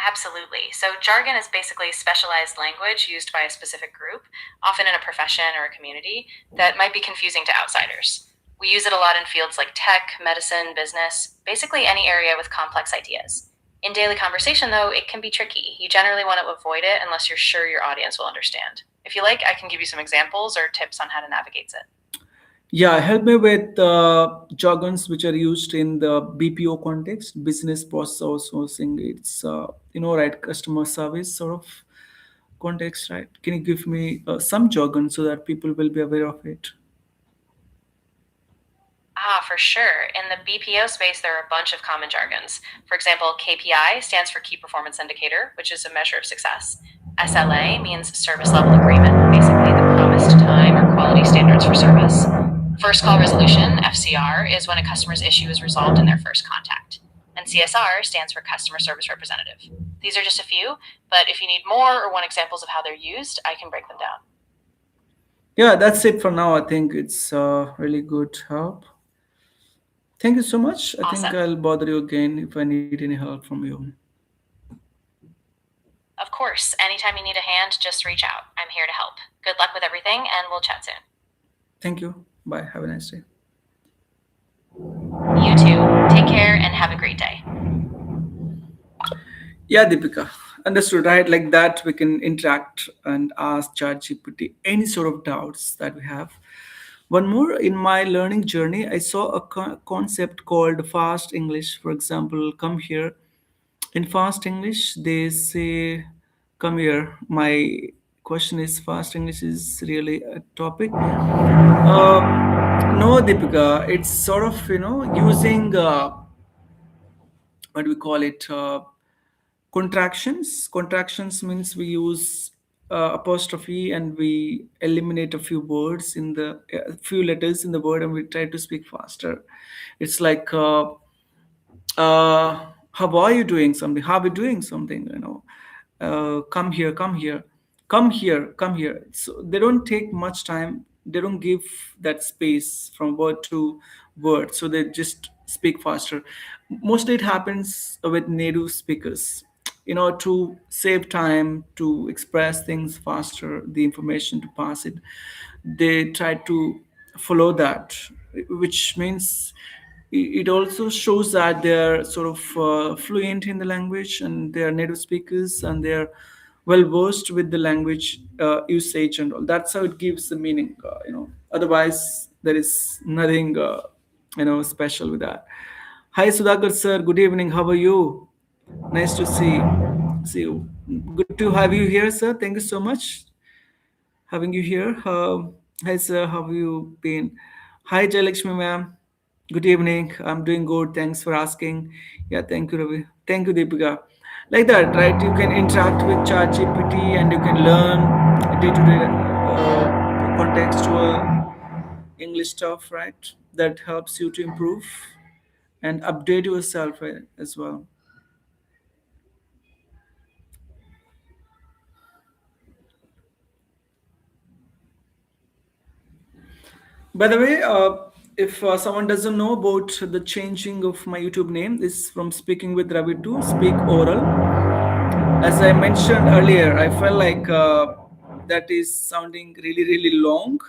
Absolutely. So, jargon is basically specialized language used by a specific group, often in a profession or a community, that might be confusing to outsiders. We use it a lot in fields like tech, medicine, business, basically any area with complex ideas. In daily conversation, though, it can be tricky. You generally want to avoid it unless you're sure your audience will understand. If you like, I can give you some examples or tips on how to navigate it. Yeah, help me with jargons which are used in the BPO context, business process outsourcing. It's right, customer service sort of context, right? Can you give me some jargon so that people will be aware of it? Ah, for sure. In the BPO space, there are a bunch of common jargons. For example, KPI stands for Key Performance Indicator, which is a measure of success. SLA means Service Level Agreement, basically the promised time or quality standards for service. First Call Resolution, FCR, is when a customer's issue is resolved in their first contact. And CSR stands for Customer Service Representative. These are just a few, but if you need more or want examples of how they're used, I can break them down. Yeah, that's it for now. I think it's really good help. Thank you so much. I think Awesome. I'll bother you again if I need any help from you. Of course, anytime you need a hand, just reach out. I'm here to help. Good luck with everything, and we'll chat soon. Thank you. Bye. Have a nice day. You too. Take care and have a great day. Yeah, Deepika. Understood, right? Like that, we can interact and ask ChatGPT any sort of doubts that we have. One more, in my learning journey, I saw a concept called fast English. For example, come here. In fast English, they say, come here. My question is, fast English is really a topic? No, Deepika. It's sort of, using, what do we call it? Contractions means we use apostrophe and we eliminate a few words in the a few letters in the word and we try to speak faster. It's like how are you doing something, how are we doing something, come here, come here, come here, come here. So they don't take much time, they don't give that space from word to word, so they just speak faster. Mostly it happens with native speakers, to save time, to express things faster, the information to pass it, they try to follow that, which means it also shows that they're sort of fluent in the language and they're native speakers and they're well versed with the language usage and all. That's how it gives the meaning. Otherwise, there is nothing special with that. Hi, Sudhakar sir. Good evening. How are you? Nice to see you. Good to have you here, sir. Thank you so much having you here. Hi, sir. How have you been? Hi, Jayalakshmi, ma'am. Good evening. I'm doing good. Thanks for asking. Yeah, thank you, Ravi. Thank you, Deepika. like that, right? You can interact with ChatGPT and you can learn day-to-day contextual English stuff, right? That helps you to improve and update yourself, right, as well. By the way, if someone doesn't know about the changing of my YouTube name, this is from Speaking with Ravi to Speak Oral. As I mentioned earlier, I felt like that is sounding really, really long,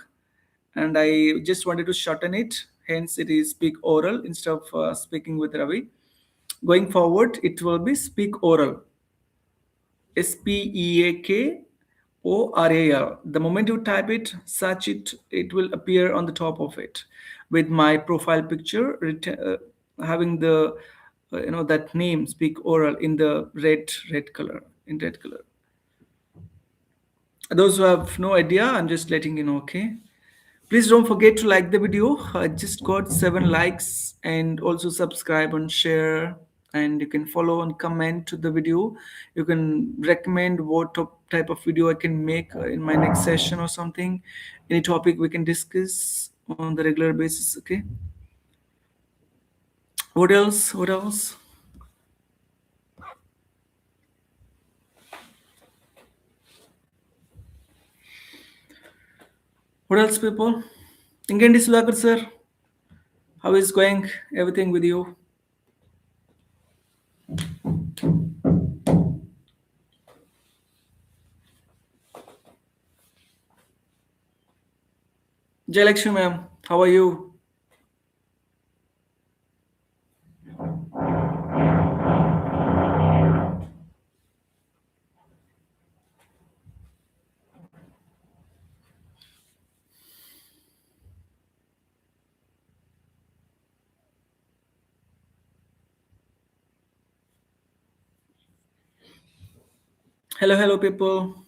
and I just wanted to shorten it. Hence, it is Speak Oral instead of Speaking with Ravi. Going forward, it will be Speak Oral. SpeakOral. The moment you type it, search it, it will appear on the top of it with my profile picture, having the that name Speak Oral in the red color in red color. Those who have no idea, I'm just letting you know. Okay. Please don't forget to like the video. I just got 7 likes, and also subscribe and share. And you can follow and comment to the video. You can recommend what type of video I can make in my next session or something. Any topic we can discuss on the regular basis. Okay. What else? What else? What else, people? Ingendi Sulakar sir, how is going? Everything with you? Jayalakshmi ma'am, how are you? Hello, hello, people.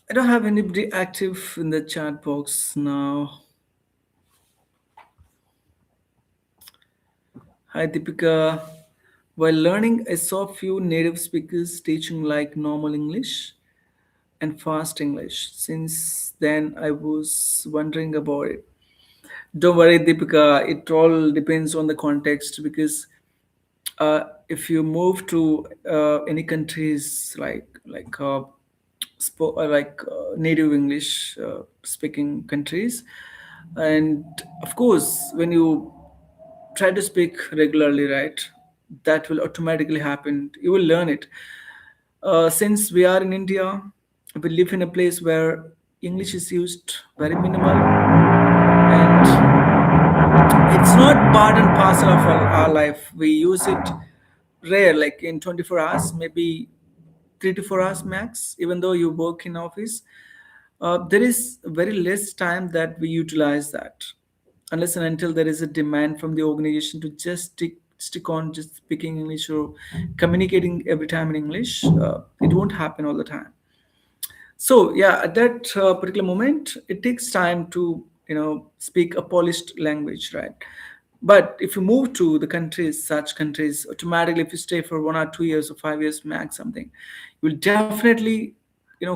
I don't have anybody active in the chat box now. Hi Deepika. While learning, I saw few native speakers teaching like normal English and fast English. Since then, I was wondering about it. Don't worry, Deepika. It all depends on the context because if you move to any countries native English speaking countries, and of course, when you try to speak regularly, right, that will automatically happen. You will learn it. Since we are in India, we live in a place where English is used very minimal, and it's not part and parcel of our life. We use it rare, like in 24 hours, maybe 3 to 4 hours max. Even though you work in office, there is very less time that we utilize that, unless and until there is a demand from the organization to just stick on just speaking English or communicating every time in English. It won't happen all the time. So yeah, at that particular moment, it takes time to speak a polished language, right? But if you move to the countries, such countries, automatically, if you stay for 1 or 2 years or 5 years max, something, you will definitely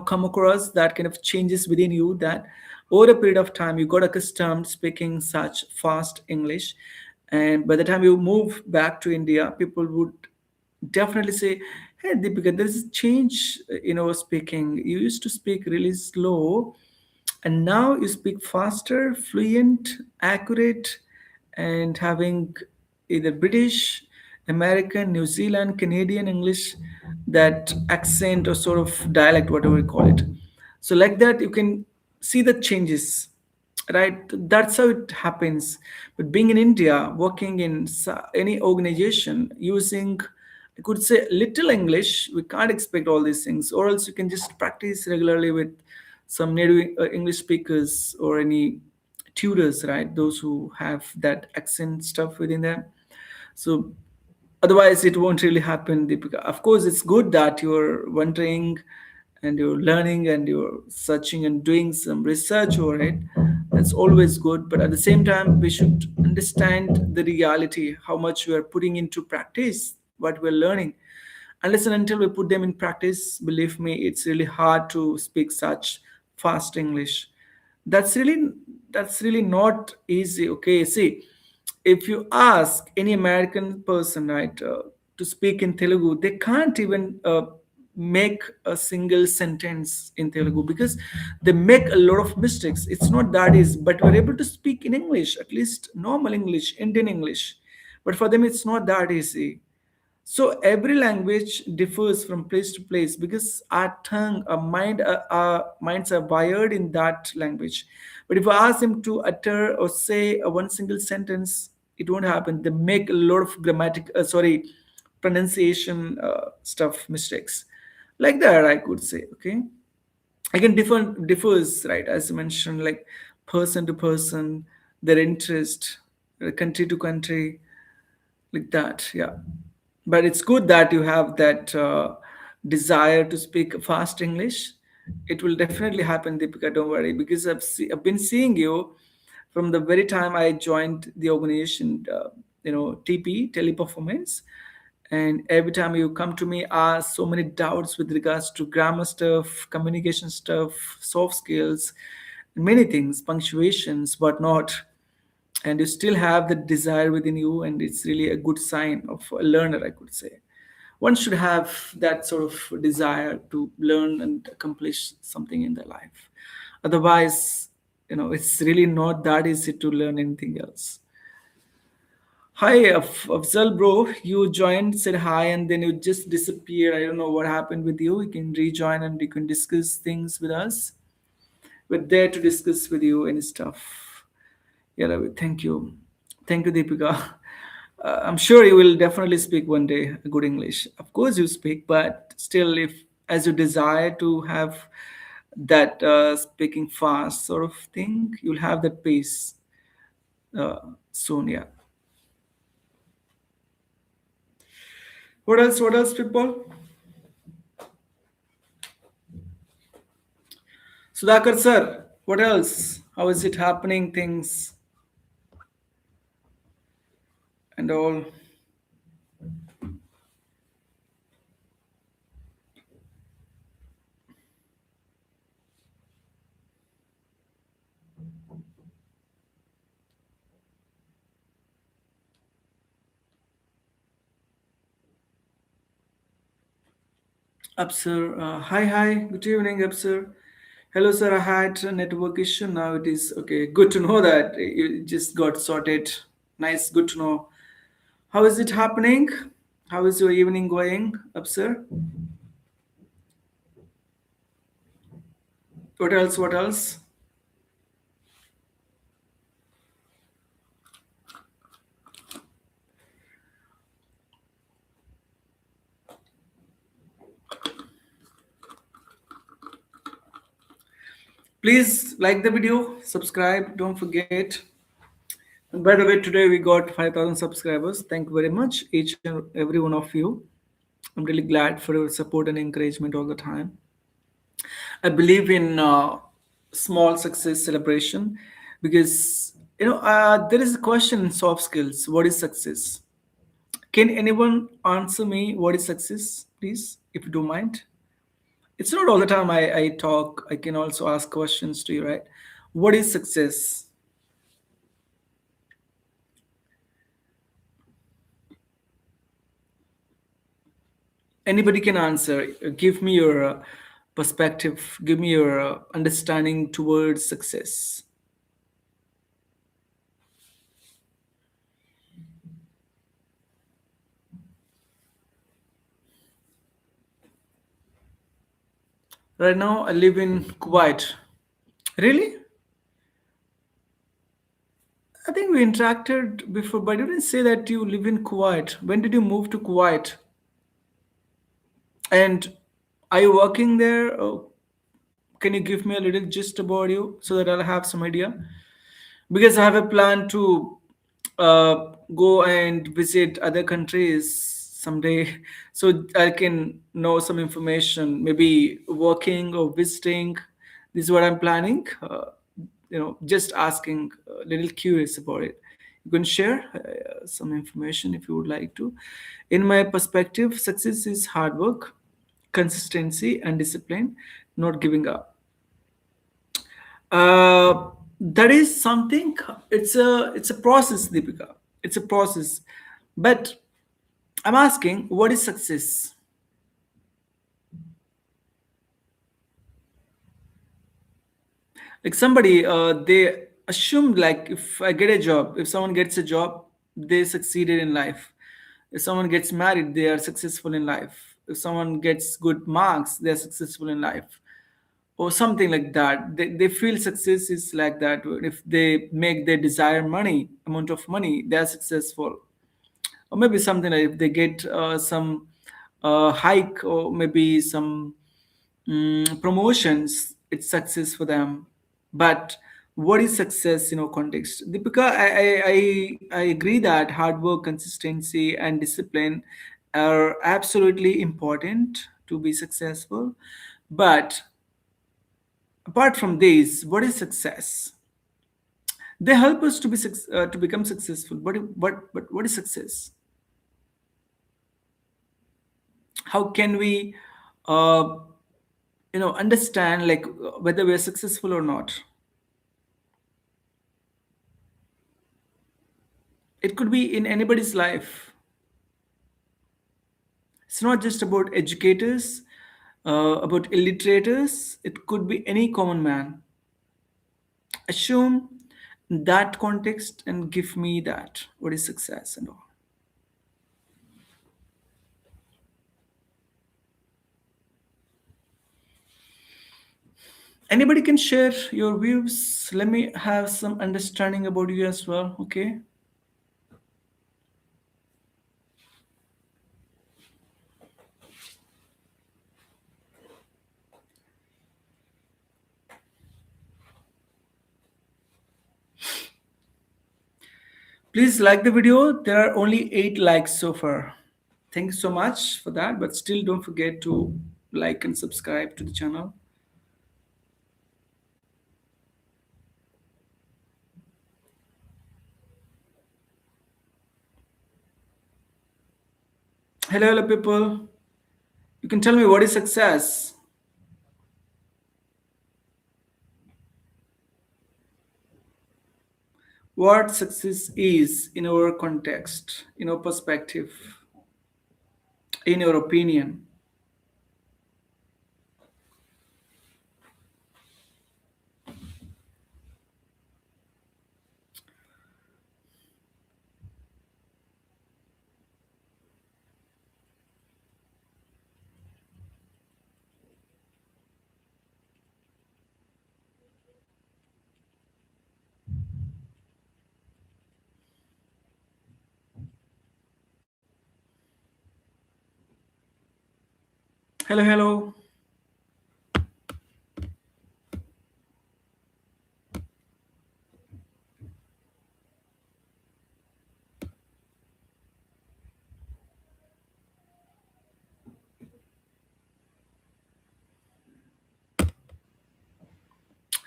come across that kind of changes within you. That over a period of time, you got accustomed speaking such fast English, and by the time you move back to India, people would definitely say, "Hey, Deepika, there is a change in our speaking. You used to speak really slow, and now you speak faster, fluent, accurate, and having either British, American, New Zealand, Canadian English, that accent or sort of dialect, whatever you call it." So, like that, you can see the changes, right? That's how it happens. But being in India, working in any organization using, I could say, little English, we can't expect all these things, or else you can just practice regularly with some native English speakers or any tutors, right? Those who have that accent stuff within them. So otherwise, it won't really happen, Deepika. Of course, it's good that you're wondering and you're learning and you're searching and doing some research over it, that's always good. But at the same time, we should understand the reality, how much we are putting into practice what we're learning. Unless and until we put them in practice, believe me, it's really hard to speak such fast English. That's really not easy. Okay, see, if you ask any American person, right, to speak in Telugu, they can't even make a single sentence in Telugu because they make a lot of mistakes. It's not that easy, but we're able to speak in English, at least normal English, Indian English. But for them, it's not that easy. So every language differs from place to place because our tongue, our minds are wired in that language. But if I ask them to utter or say a one single sentence, it won't happen. They make a lot of pronunciation stuff mistakes. Like that, I could say. Okay, again, differs, right? As you mentioned, like person to person, their interest, country to country, like that. Yeah, but it's good that you have that desire to speak fast English. It will definitely happen, Deepika, don't worry, because I've been seeing you from the very time I joined the organization, TP, Teleperformance. And every time you come to me, ask so many doubts with regards to grammar stuff, communication stuff, soft skills, many things, punctuations, whatnot, and you still have the desire within you, and it's really a good sign of a learner, I could say. One should have that sort of desire to learn and accomplish something in their life. Otherwise, it's really not that easy to learn anything else. Hi, Afzal, bro. You joined, said hi, and then you just disappeared. I don't know what happened with you. You can rejoin and you can discuss things with us. We're there to discuss with you any stuff. Yeah, Ravi, thank you. Thank you, Deepika. I'm sure you will definitely speak one day good English. Of course, you speak, but still, if as you desire to have that speaking fast sort of thing, you'll have that pace uh, soon. Yeah. What else? What else, people? Sudhakar sir, what else? How is it happening? Things and all. Sir. Hi, hi. Good evening, Sir. Hello, sir. I had a network issue. Now it is okay. Good to know that it just got sorted. Nice. Good to know. How is it happening? How is your evening going, Sir? What else? What else? Please like the video, subscribe. Don't forget. And by the way, today we got 5,000 subscribers. Thank you very much, each and every one of you. I'm really glad for your support and encouragement all the time. I believe in small success celebration because there is a question in soft skills. What is success? Can anyone answer me what is success, please, if you don't mind? It's not all the time I talk. I can also ask questions to you, right? What is success? Anybody can answer. Give me your perspective. Give me your understanding towards success. Right now, I live in Kuwait. Really? I think we interacted before, but you didn't say that you live in Kuwait. When did you move to Kuwait? And are you working there? Or can you give me a little gist about you so that I'll have some idea? Because I have a plan to go and visit other countries someday, so I can know some information, maybe working or visiting. This is what I'm planning. Just asking, a little curious about it. You can share some information if you would like to. In my perspective, success is hard work, consistency, and discipline, not giving up. That is something. It's a process, Deepika. It's a process. But I'm asking, what is success? Like somebody, they assumed like if I get a job, if someone gets a job, they succeeded in life. If someone gets married, they are successful in life. If someone gets good marks, they are successful in life, or something like that. They feel success is like that. If they make their desired money amount of money, they are successful. Or maybe something like if they get some hike, or maybe some promotions, it's success for them. But what is success in our context, Deepika? I agree that hard work, consistency, and discipline are absolutely important to be successful. But apart from these, what is success? They help us to to become successful. But what is success? How can we uh, understand like whether we're successful or not? It could be in anybody's life. It's not just about educators, about illiterators. It could be any common man. Assume that context and give me that. What is success and all? Anybody can share your views. Let me have some understanding about you as well. Okay. Please like the video. There are only 8 likes so far. Thank you so much for that. But still, don't forget to like and subscribe to the channel. Hello, hello, people. You can tell me what is success. What success is in our context, in our perspective, in your opinion. Hello, hello.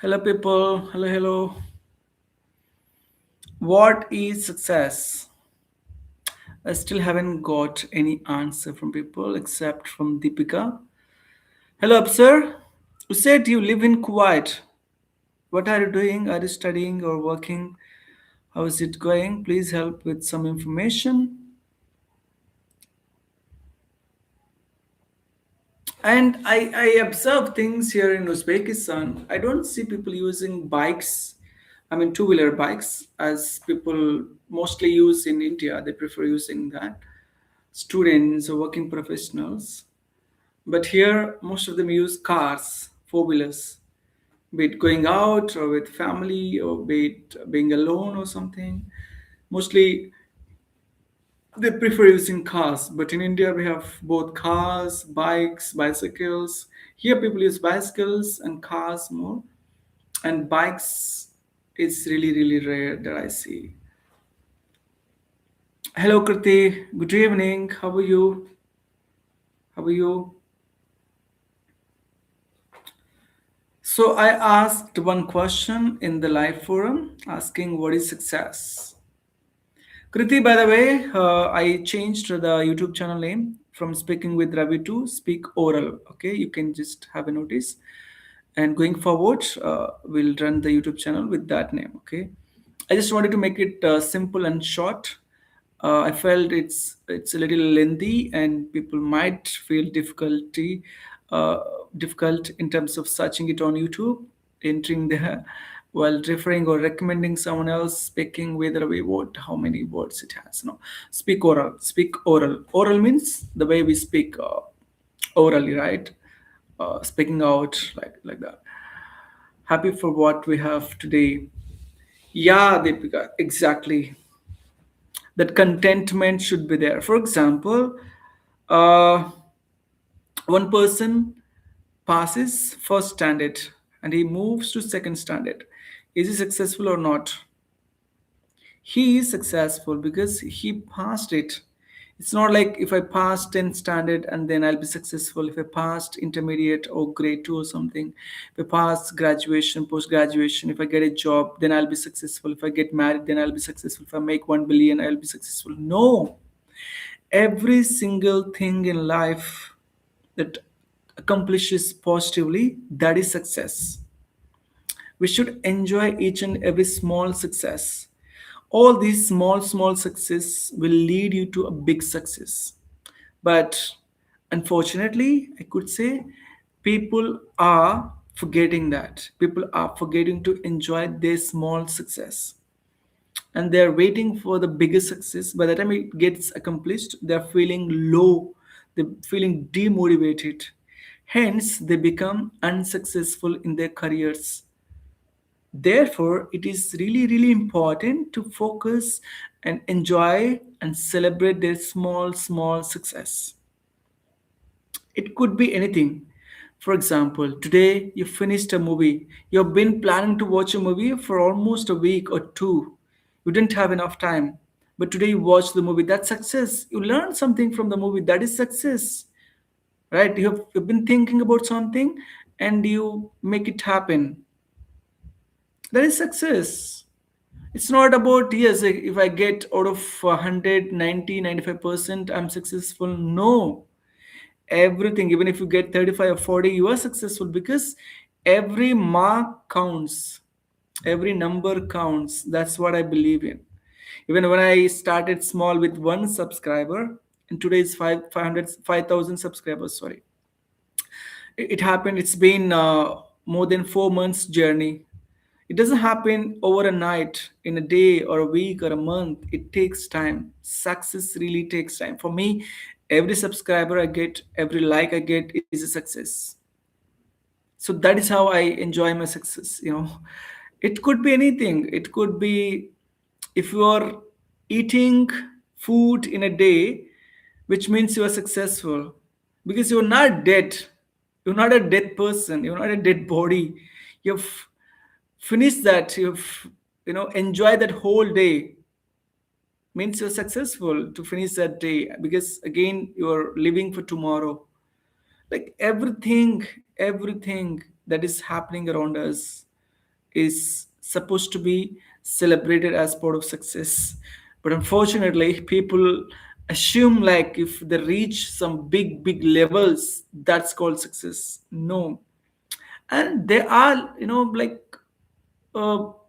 Hello, people. Hello, hello. What is success? I still haven't got any answer from people except from Deepika. Hello, sir. You said you live in Kuwait. What are you doing? Are you studying or working? How is it going? Please help with some information. And I observe things here in Uzbekistan. I don't see people using bikes, I mean, two-wheeler bikes, as people mostly use in India. They prefer using that. Students or working professionals. But here, most of them use cars, four-wheelers, be it going out or with family or be it being alone or something. Mostly they prefer using cars, but in India we have both cars, bikes, bicycles. Here people use bicycles and cars more, and bikes is really really rare that I see. Hello, Kriti. Good evening. How are you? How are you? So, I asked one question in the live forum asking what is success? Kriti, by the way, I changed the YouTube channel name from Speaking with Ravi to Speak Oral. Okay, you can just have a notice. And going forward, we'll run the YouTube channel with that name. Okay, I just wanted to make it simple and short. I felt it's a little lengthy and people might feel uh, difficult in terms of searching it on YouTube, entering there while referring or recommending someone else speaking whether we what how many words it has. No, speak oral. Speak oral. Oral means the way we speak orally, right? Speaking out like that. Happy for what we have today. Yeah, Deepika, exactly. That contentment should be there. For example, uh, one person passes first standard and he moves to second standard. Is he successful or not? He is successful because he passed it. It's not like if I pass 10th standard and then I'll be successful. If I passed intermediate or grade 2 or something, if I pass graduation, post graduation, if I get a job, then I'll be successful. If I get married, then I'll be successful. If I make 1 billion, I'll be successful. No, every single thing in life that accomplishes positively, that is success. We should enjoy each and every small success. All these small success will lead you to a big success. But unfortunately, I could say people are forgetting that. People are forgetting to enjoy their small success. And they're waiting for the biggest success. By the time it gets accomplished, they're feeling low, they're feeling demotivated. Hence, they become unsuccessful in their careers. Therefore, it is really important to focus and enjoy and celebrate their small success. It could be anything. For example, today you finished a movie. You've been planning to watch a movie for almost a week or two. You didn't have enough time. But today you watched the movie. That's success. You learned something from the movie. That is success. Right? You've been thinking about something and you make it happen. That is success. It's not about, yes, if I get out of 100, 95%, I'm successful. No, everything, even if you get 35 or 40, you are successful because every mark counts, every number counts. That's what I believe in. Even when I started small with one subscriber, and today is 500 5,000 subscribers, sorry, it happened. It's been more than 4 months journey. It doesn't happen over a night, in a day or a week or a month. It takes time. Success really takes time. For me, every subscriber I get, every like I get is a success. So that is how I enjoy my success. It could be anything. It could be if you are eating food in a day, which means you are successful because you're not dead. You're not a dead person. You're not a dead body. You've finished that. You've enjoy that whole day, means you're successful to finish that day because again you're living for tomorrow. Like everything that is happening around us is supposed to be celebrated as part of success. But unfortunately, people assume like if they reach some big levels, that's called success. No. And they are, like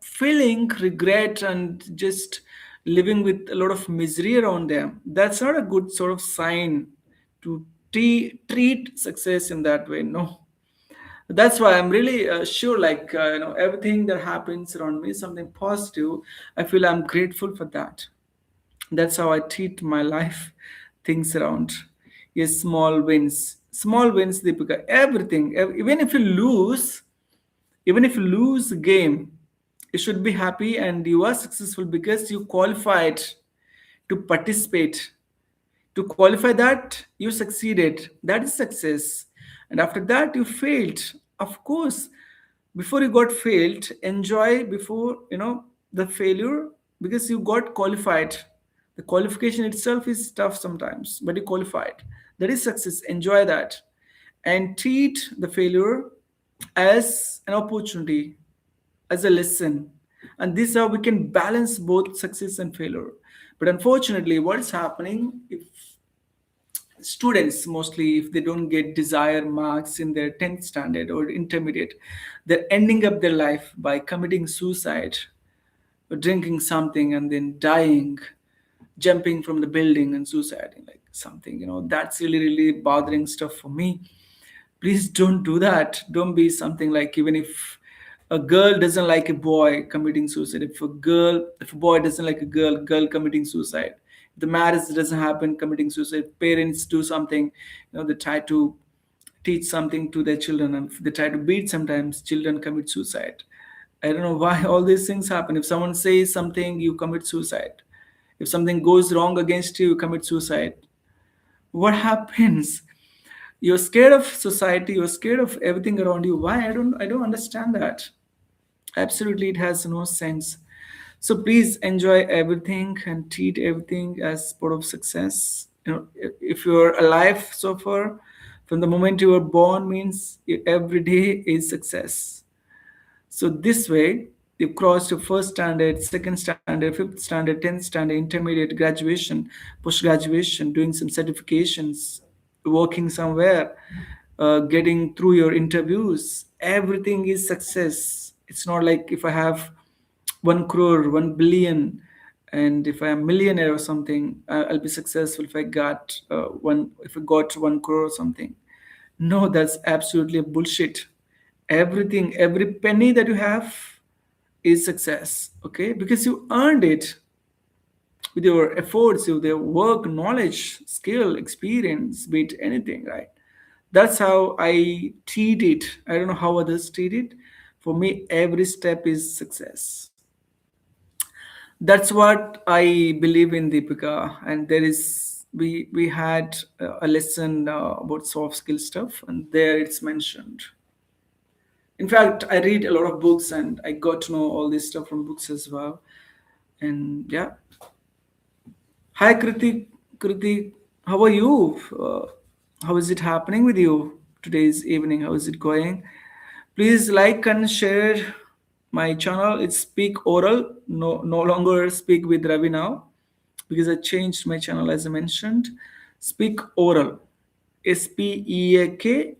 feeling regret and just living with a lot of misery around them. That's not a good sort of sign to treat success in that way. No, that's why I'm really sure, like everything that happens around me is something positive. I feel I'm grateful for that. That's how I treat my life, things around. Yes, small wins, Deepika. Everything, even if you lose, even if you lose the game, you should be happy and you are successful because you qualified to participate. To qualify that, you succeeded. That is success. And after that, you failed. Of course, before you got failed, enjoy before the failure because you got qualified The qualification itself is tough sometimes, but you qualified. That is success. Enjoy that. And treat the failure as an opportunity, as a lesson. And this is how we can balance both success and failure. But unfortunately, what's happening if students mostly, if they don't get desired marks in their 10th standard or intermediate, they're ending up their life by committing suicide or drinking something and then dying, jumping from the building and suiciding, like something, that's really, really bothering stuff for me. Please don't do that. Don't be something like, even if a girl doesn't like a boy committing suicide, if a boy doesn't like a girl committing suicide, if the marriage doesn't happen, committing suicide, parents do something, they try to teach something to their children, and if they try to beat, sometimes children commit suicide. I don't know why all these things happen. If someone says something, you commit suicide. If something goes wrong against you, you commit suicide. What happens? You're scared of society, you're scared of everything around you. Why? I don't understand that. Absolutely, it has no sense. So please enjoy everything and treat everything as part of success. If you're alive so far, from the moment you were born, means every day is success. So this way, you've crossed your first standard, second standard, fifth standard, 10th standard, intermediate, graduation, post graduation, doing some certifications, working somewhere, getting through your interviews. Everything is success. It's not like if I have 1 crore, 1 billion, and if I'm a millionaire or something, I'll be successful if I got if I got 1 crore or something. No, that's absolutely a bullshit. Every penny that you have is success, okay? Because you earned it with your efforts, with your work, knowledge, skill, experience, be it anything, right? That's how I treat it. I don't know how others treat it. For me, every step is success. That's what I believe in, Deepika. And there is we had a lesson about soft skill stuff, and there it's mentioned. In fact, I read a lot of books and I got to know all this stuff from books as well. And yeah. Hi, Kritik. Kritik, how are you? How is it happening with you today's evening? How is it going? Please like and share my channel. It's Speak Oral. No longer Speak with Ravi now, because I changed my channel as I mentioned. Speak Oral. SpeakOral.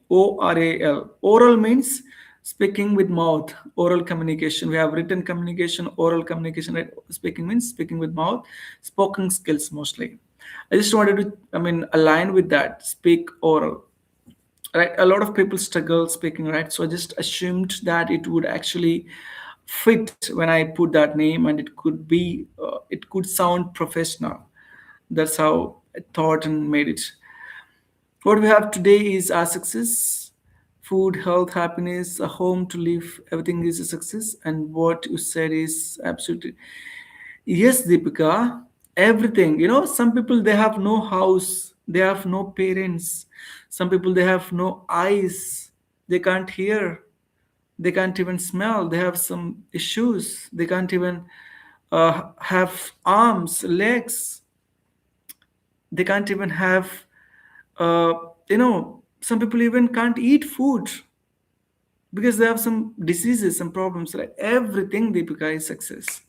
Oral means speaking with mouth, oral communication. We have written communication, oral communication. Right? Speaking means speaking with mouth, spoken skills mostly. I just wanted to, align with that. Speak oral. Right? A lot of people struggle speaking, right? So I just assumed that it would actually fit when I put that name, and it could sound professional. That's how I thought and made it. What we have today is our success: food, health, happiness, a home to live. Everything is a success. And what you said is absolutely yes, Deepika. Everything. Some people they have no house, they have no parents. Some people they have no eyes, they can't hear, they can't even smell. They have some issues. They can't even have arms, legs. They can't even have uh, some people even can't eat food because they have some diseases, some problems, right? Everything, Deepika, is success.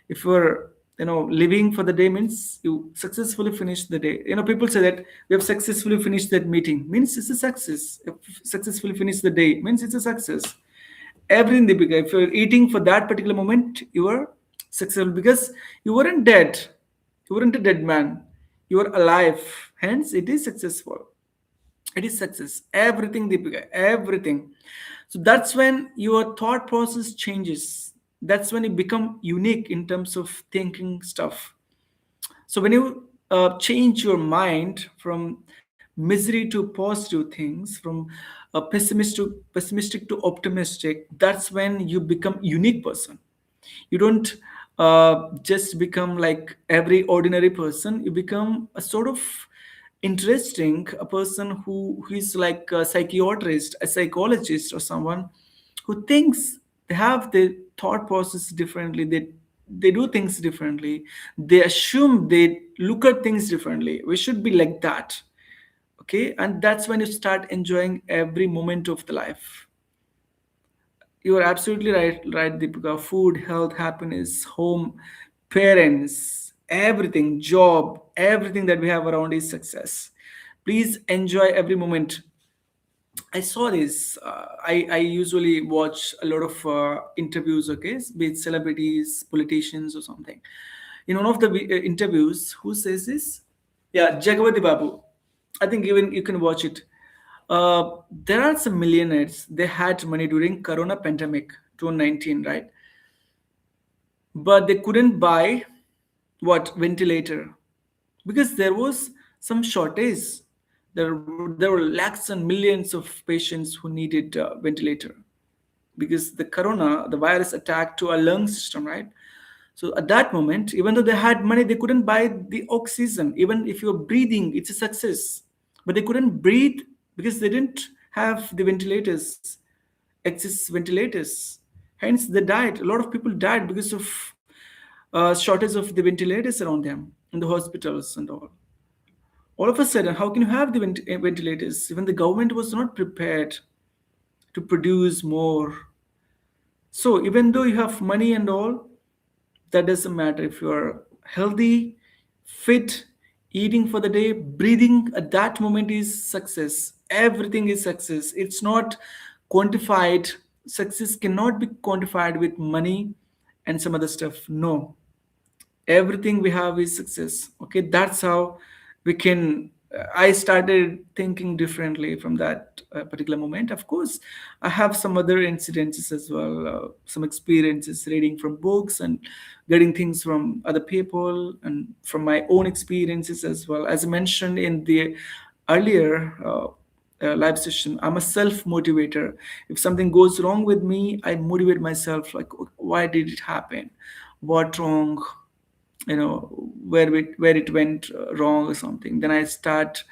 If you're living for the day, means you successfully finish the day. People say that we have successfully finished that meeting, means it's a success. If successfully finish the day, means it's a success. Everything, Deepika, if you're eating for that particular moment, you are successful because you weren't dead. You weren't a dead man. You are alive. Hence, it is successful. It is success. Everything, Deepika, everything. So that's when your thought process changes. That's when you become unique in terms of thinking stuff. So when you change your mind from misery to positive things, from pessimistic to optimistic, that's when you become unique person. You don't just become like every ordinary person. You become a sort of interesting, a person who is like a psychiatrist, a psychologist, or someone who thinks they have the thought process differently. They they do things differently. They assume, they look at things differently. We should be like that. Okay, and that's when you start enjoying every moment of the life. You are absolutely right, Deepika. Food, health, happiness, home, parents, everything, job, everything that we have around is success. Please enjoy every moment. I saw this. I usually watch a lot of interviews, okay, be it celebrities, politicians, or something. In one of the interviews, who says this? Yeah, Jagavati Babu. I think even you can watch it. There are some millionaires. They had money during Corona pandemic, 2019, right? But they couldn't buy what ventilator because there was some shortage. There were lakhs and millions of patients who needed ventilator because the corona, the virus attacked to our lung system, right? So at that moment, even though they had money, they couldn't buy the oxygen. Even if you're breathing, it's a success. But they couldn't breathe because they didn't have the ventilators, excess ventilators. Hence, they died. A lot of people died because of shortage of the ventilators around them in the hospitals and all of a sudden, how can you have the ventilators? Even the government was not prepared to produce more. So even though you have money and all, that doesn't matter. If you are healthy, fit, eating for the day, breathing at that moment is success. Everything is success. It's not quantified. Success cannot be quantified with money and some other stuff. No, everything we have is success. Okay, that's how we can. I started thinking differently from that particular moment. Of course, I have some other incidences as well, some experiences reading from books and getting things from other people and from my own experiences as well. As I mentioned in the earlier live session, I'm a self motivator. If something goes wrong with me, I motivate myself, like, why did it happen, what wrong, where it went wrong or something. Then I start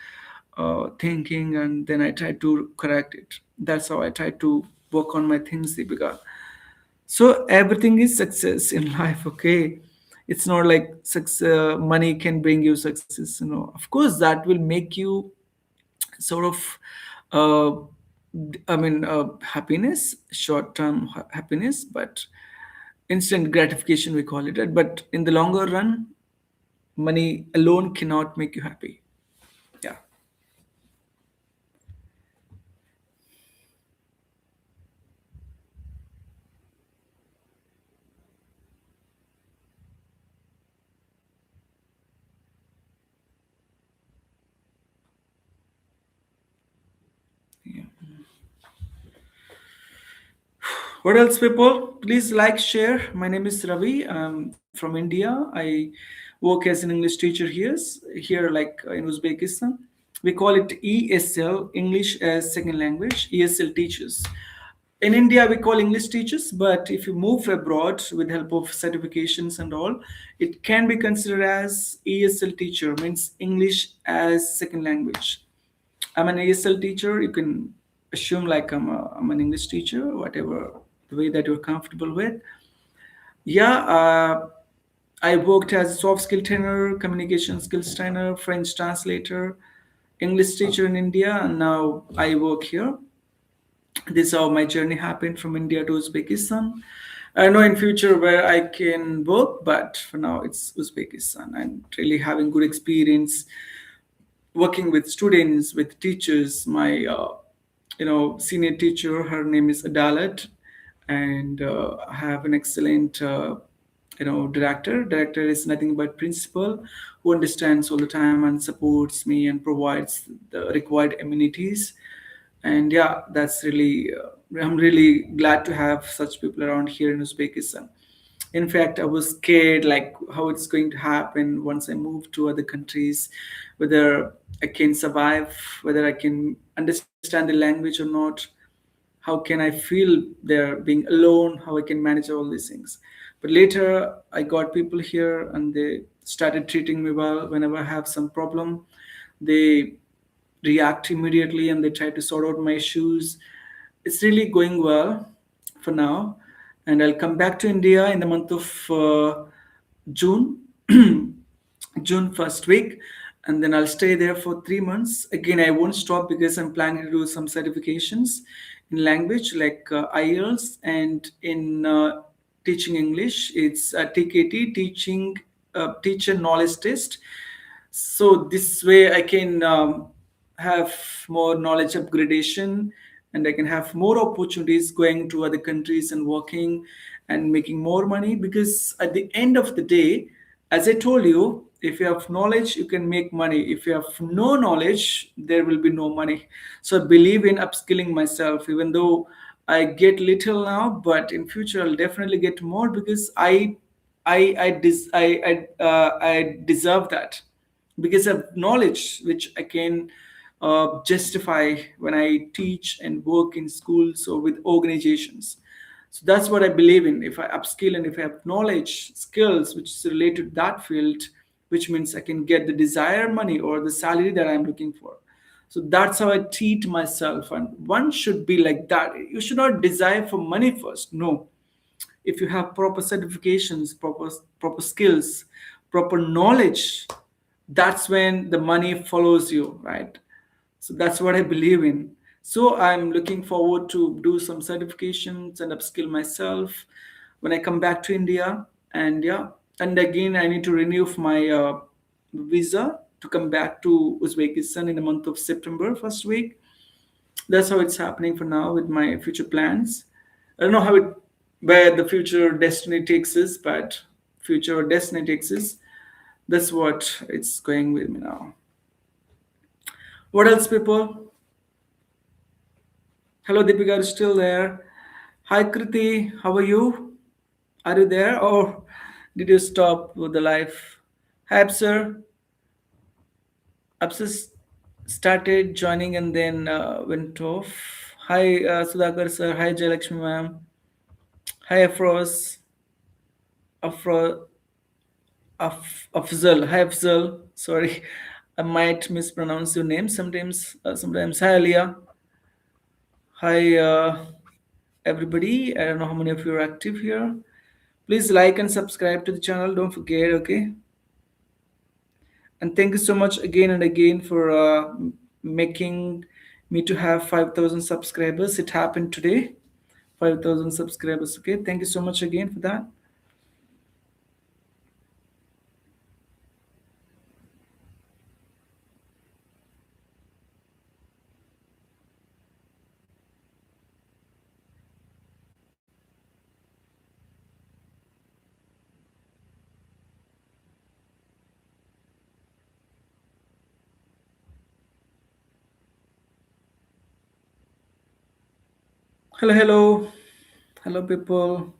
thinking, and then I try to correct it. That's how I try to work on my things, Deepika. So everything is success in life. Okay, it's not like money can bring you success. Of course that will make you sort of uh, happiness, short term happiness, but instant gratification we call it, right? But in the longer run, money alone cannot make you happy. Yeah. Yeah. What else, people? Please like, share. My name is Ravi. I'm from India. I work as an English teacher here, like in Uzbekistan. We call it ESL, English as Second Language, ESL teachers. In India, we call English teachers, but if you move abroad with help of certifications and all, it can be considered as ESL teacher, means English as Second Language. I'm an ASL teacher. You can assume like I'm an English teacher, whatever the way that you're comfortable with. Yeah, I worked as a soft skill trainer, communication skills trainer, French translator, English teacher in India, and now I work here. This is how my journey happened from India to Uzbekistan. I know in future where I can work, but for now it's Uzbekistan. I'm really having good experience working with students, with teachers. My senior teacher, her name is Adalat, and I have an excellent director. Director is nothing but principal who understands all the time and supports me and provides the required amenities. And yeah, that's really I'm really glad to have such people around here in Uzbekistan. In fact, I was scared like how it's going to happen once I move to other countries, whether I can survive, whether I can understand the language or not, how can I feel there being alone, how I can manage all these things. But later I got people here and they started treating me well. Whenever I have some problem, they react immediately and they try to sort out my issues. It's really going well for now. and I'll come back to India in the month of June, June first week, and then I'll stay there for 3 months. Again, I won't stop because I'm planning to do some certifications in language like IELTS, and in teaching English, it's TKT, teacher knowledge test. So this way I can have more knowledge upgradation, and I can have more opportunities going to other countries and working and making more money, because at the end of the day, as I told you, if you have knowledge you can make money. If you have no knowledge, there will be no money. So I believe in upskilling myself, even though I get little now, but in future I'll definitely get more, because I deserve that, because of knowledge which I can justify when I teach and work in schools or with organizations. So that's what I believe in. If I upskill and if I have knowledge, skills which is related to that field, which means I can get the desired money or the salary that I'm looking for. So that's how I treat myself. And one should be like that. You should not desire for money first. No, if you have proper certifications, proper skills, proper knowledge, that's when the money follows you, right? So that's what I believe in. So I'm looking forward to do some certifications and upskill myself when I come back to India. And yeah, and again I need to renew my visa to come back to Uzbekistan in the month of September first week. That's how it's happening for now with my future plans. I don't know how it, where the future destiny takes us, but future destiny takes us. That's what it's going with me now. What else, people? Hello, Deepika, are you still there? Hi, Kriti, how are you? Are you there, or did you stop with the live? Hi, Absar. Absar started joining and then went off. Hi, Sudhakar sir. Hi, Jayalakshmi ma'am. Hi, Afros. Afro, Afzal. Hi, Afzal. Sorry, I might mispronounce your name sometimes. Sometimes. Hi, Alia. Hi, everybody. I don't know how many of you are active here. Please like and subscribe to the channel. Don't forget, okay? And thank you so much again and again for making me to have 5,000 subscribers. It happened today. 5,000 subscribers, okay? Thank you so much again for that. Hello, hello. Hello, people.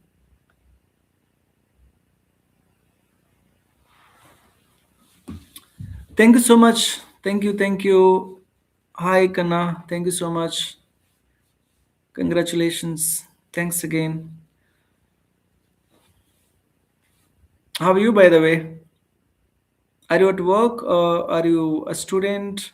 Thank you so much. Thank you, thank you. Hi, Kana. Thank you so much. Congratulations. Thanks again. How are you, by the way? Are you at work or are you a student?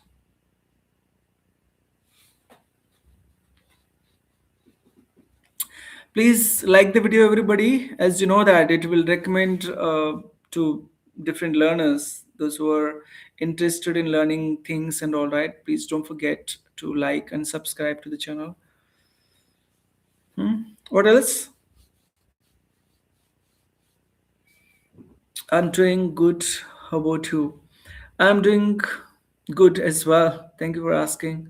Please like the video, everybody. As you know that it will recommend to different learners, those who are interested in learning things and all right. Please don't forget to like and subscribe to the channel. What else? I'm doing good. How about you? I'm doing good as well. Thank you for asking.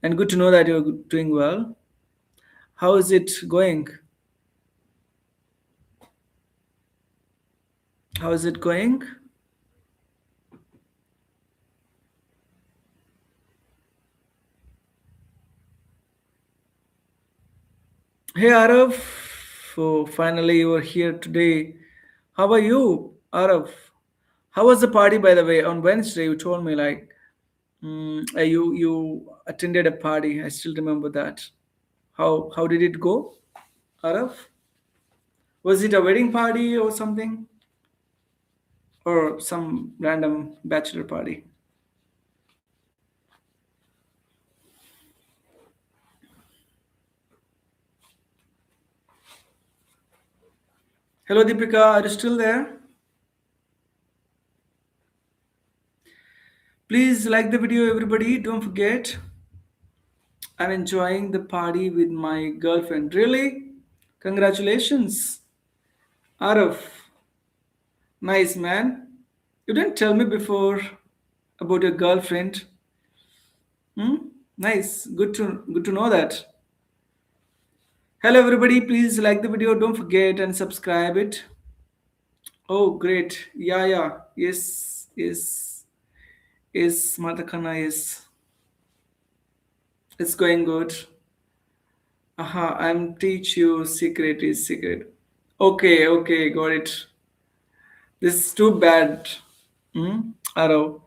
And good to know that you're doing well. How is it going? How is it going? Hey Arav, so finally you are here today. How are you, Arav? How was the party, by the way? On Wednesday, you told me like you attended a party. I still remember that. How did it go, Arav? Was it a wedding party or something, or some random bachelor party? Hello, Deepika. Are you still there? Please like the video, everybody. Don't forget, I'm enjoying the party with my girlfriend. Really? Congratulations, Arav. Nice, man. You didn't tell me before about your girlfriend. Hmm? Nice. Good to know that. Hello, everybody. Please like the video. Don't forget and subscribe it. Oh, great. Yeah, yeah. Yes, yes. Yes, Matakana, yes. It's going good. Aha, I'm teach you secret is secret. Okay, okay, got it. This is too bad. Hmm? Arrow.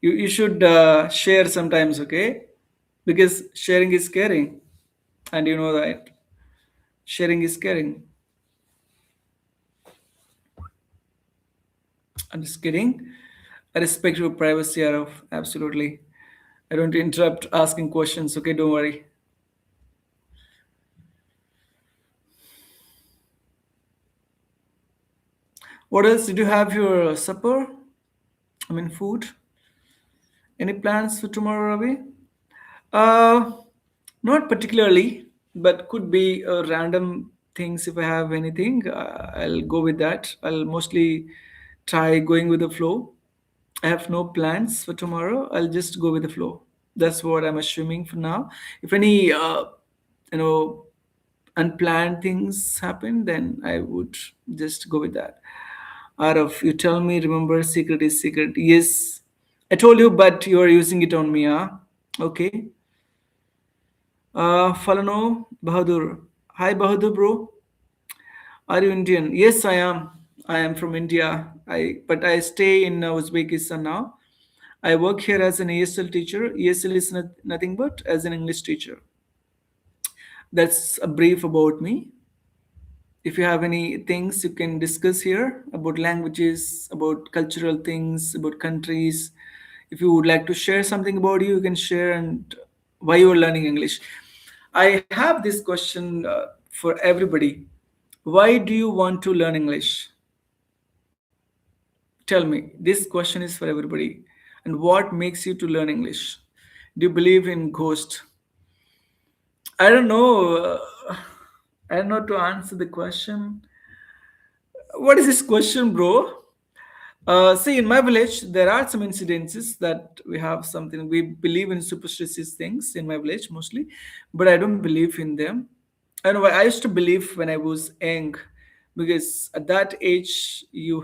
You should share sometimes, okay? Because sharing is caring. And you know that. Sharing is caring. I'm just kidding. I respect your privacy, Arrow. Absolutely. I don't interrupt asking questions, okay? Don't worry. What else? Did you have your supper? I mean, food? Any plans for tomorrow, Ravi? Uh, Not particularly, but could be random things. If I have anything, I'll go with that. I'll mostly try going with the flow. I have no plans for tomorrow. I'll just go with the flow. That's what I'm assuming for now. If any, you know, unplanned things happen, then I would just go with that. Arav, you tell me, remember, secret is secret. Yes, I told you, but you are using it on me, huh? Okay. Falano Bahadur. Hi, Bahadur, bro. Are you Indian? Yes, I am. I am from India. But I stay in Uzbekistan now. I work here as an ESL teacher. ESL is nothing but as an English teacher. That's a brief about me. If you have any things you can discuss here about languages, about cultural things, about countries, if you would like to share something about you can share, and why you are learning English. I have this question for everybody. Why do you want to learn English? Tell me. This question is for everybody. And what makes you to learn English? Do you believe in ghost? I don't know. I don't know to answer the question. What is this question, bro? See, in my village, there are some incidences that we have something. We believe in superstitious things in my village mostly, but I don't believe in them. I know I used to believe when I was young, because at that age you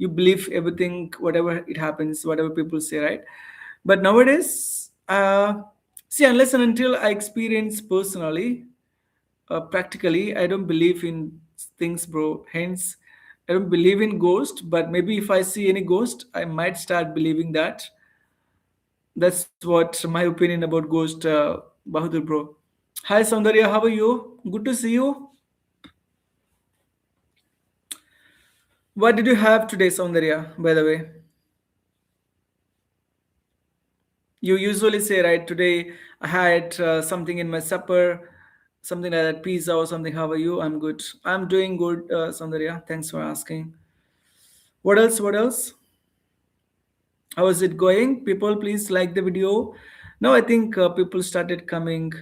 believe everything, whatever it happens, whatever people say, right? But nowadays, see, unless and until I experience personally, practically, I don't believe in things, bro. Hence, I don't believe in ghost. But maybe if I see any ghost, I might start believing that. That's what my opinion about ghost, Bahadur, bro. Hi, Saundarya. How are you? Good to see you. What did you have today, Saundarya? By the way, you usually say, right? Today I had something in my supper, something like that, pizza or something. How are you? I'm good. I'm doing good, Saundarya. Thanks for asking. What else? What else? How is it going? People, please like the video. Now I think people started coming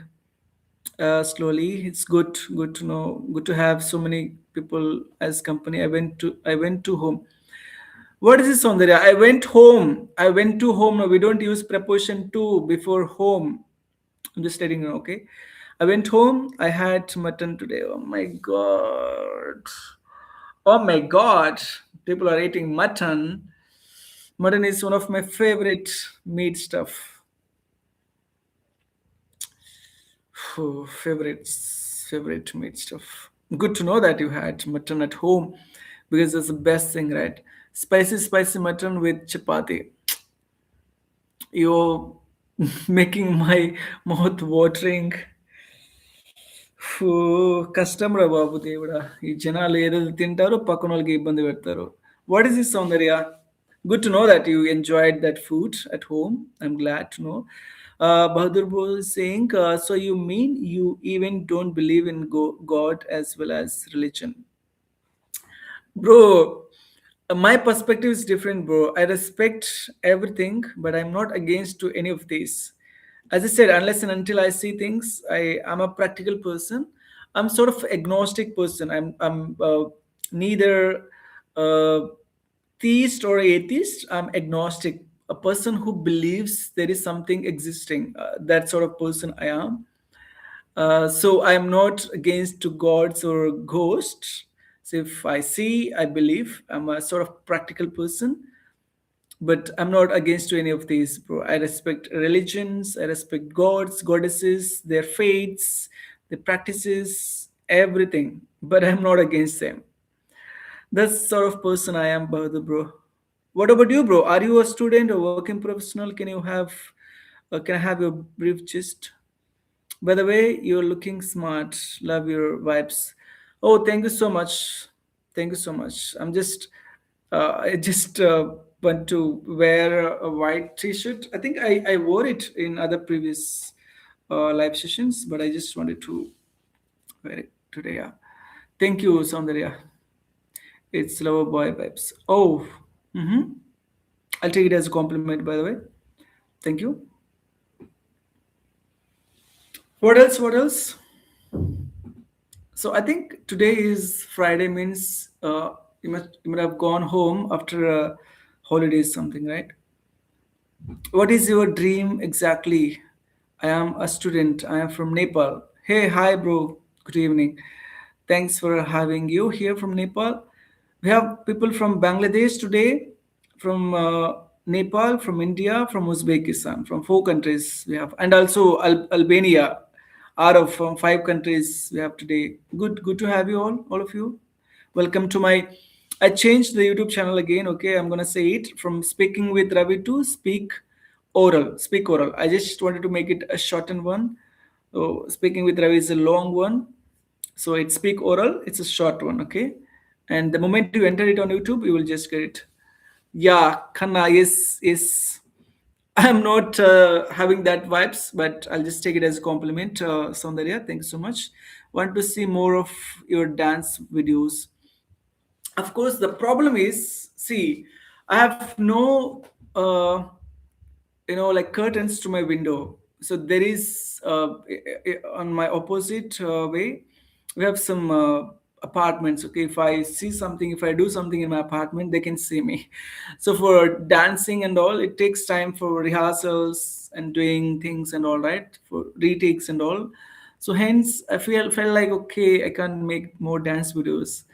slowly. It's good to know. Good to have so many people as company. I went to home. What is this on there? I went home. I went to home. No, we don't use preposition to before home. I'm just letting you know. Okay. I went home. I had mutton today. Oh my god. Oh my god. People are eating mutton. Mutton is one of my favorite meat stuff. Favorite meat stuff. Good to know that you had mutton at home, because that's the best thing, right? Spicy mutton with chapati. You're making my mouth watering. కష్టం రా బాబు దేవుడా. ఈ జనాలు ఏదేదో తింటారో పక్కన వాళ్ళకి ఇబ్బంది పెడతారు. What is this, Saundarya? Good to know that you enjoyed that food at home. I'm glad to know. Bahadur Bro is saying, so you mean you even don't believe in God as well as religion? Bro, my perspective is different, bro. I respect everything, but I'm not against to any of these. As I said, unless and until I see things, I'm a practical person. I'm sort of agnostic person. I'm neither uh, theist or atheist. I'm agnostic. A person who believes there is something existing. That sort of person I am. So I'm not against to gods or ghosts. So if I see, I believe. I'm a sort of practical person, but I'm not against to any of these, bro. I respect religions. I respect gods, goddesses, their faiths, their practices, everything. But I'm not against them. That's sort of person I am, brother, bro. What about you, bro? Are you a student or working professional? Can I have your brief gist? By the way, you're looking smart. Love your vibes. Oh, thank you so much. Thank you so much. I just want to wear a white t-shirt. I think I wore it in other previous live sessions, but I just wanted to wear it today. Yeah. Thank you, Soundarya. It's lover boy vibes. Oh, mm-hmm. I'll take it as a compliment, by the way. Thank you. What else? What else? So I think today is Friday means you might have gone home after holidays something, right? What is your dream exactly? I am a student. I am from Nepal. Hey, hi, bro. Good evening. Thanks for having you here from Nepal. We have people from Bangladesh today, from Nepal, from India, from Uzbekistan, from 4 countries we have, and also Albania. Out of from 5 countries we have today. Good to have you all of you. Welcome to my. I changed the YouTube channel again. Okay, I'm gonna say it from speaking with Ravi to speak oral. I just wanted to make it a shortened one. So speaking with Ravi is a long one. So it's speak oral. It's a short one. Okay, and the moment you enter it on YouTube, you will just get it. Yeah, Khanna, yes. I'm not having that vibes, but I'll just take it as a compliment. Soundarya, thank you so much. Want to see more of your dance videos. Of course, the problem is, see, I have no, like curtains to my window. So there is on my opposite way, we have some apartments. Okay, if I see something, if I do something in my apartment, they can see me. So for dancing and all, it takes time for rehearsals and doing things and all, right, for retakes and all. So hence I felt like, okay, I can't make more dance videos.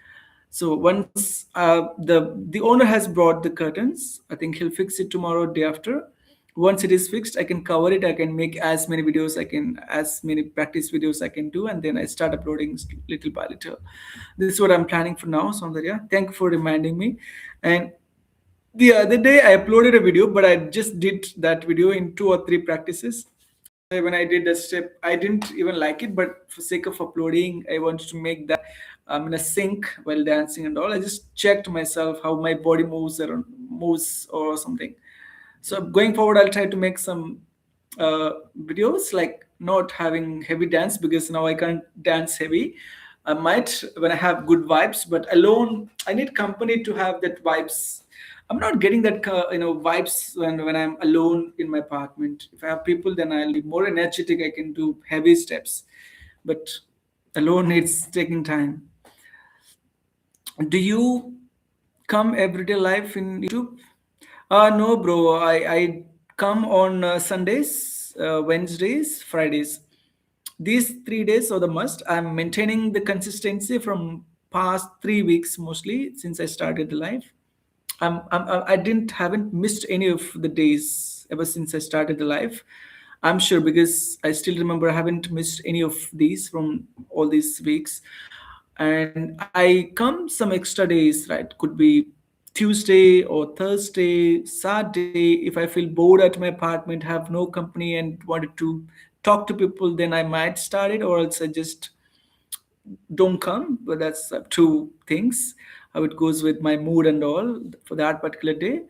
So once the owner has brought the curtains, I think he'll fix it tomorrow, day after. Once it is fixed, I can cover it. I can make as many videos I can, as many practice videos I can do, and then I start uploading little by little. This is what I'm planning for now, Soundarya. Thank you for reminding me. And the other day I uploaded a video, but I just did that video in 2 or 3 practices. When I did the step, I didn't even like it, but for sake of uploading, I wanted to make that in a sync while dancing and all. I just checked myself how my body moves or something. So going forward, I'll try to make some videos like not having heavy dance, because now I can't dance heavy. I might when I have good vibes, but alone I need company to have that vibes. I'm not getting that vibes when I'm alone in my apartment. If I have people, then I'll be more energetic. I can do heavy steps, but alone it's taking time. Do you come everyday life in YouTube? No, bro. I come on Sundays, Wednesdays, Fridays. These 3 days are the must. I'm maintaining the consistency from past 3 weeks mostly since I started the life. I didn't haven't missed any of the days ever since I started the life. I'm sure because I still remember I haven't missed any of these from all these weeks. And I come some extra days, right? Could be Tuesday or Thursday, Saturday. If I feel bored at my apartment, have no company, and wanted to talk to people, then I might start it, or else I just don't come. But that's two things, how it goes with my mood and all for that particular day.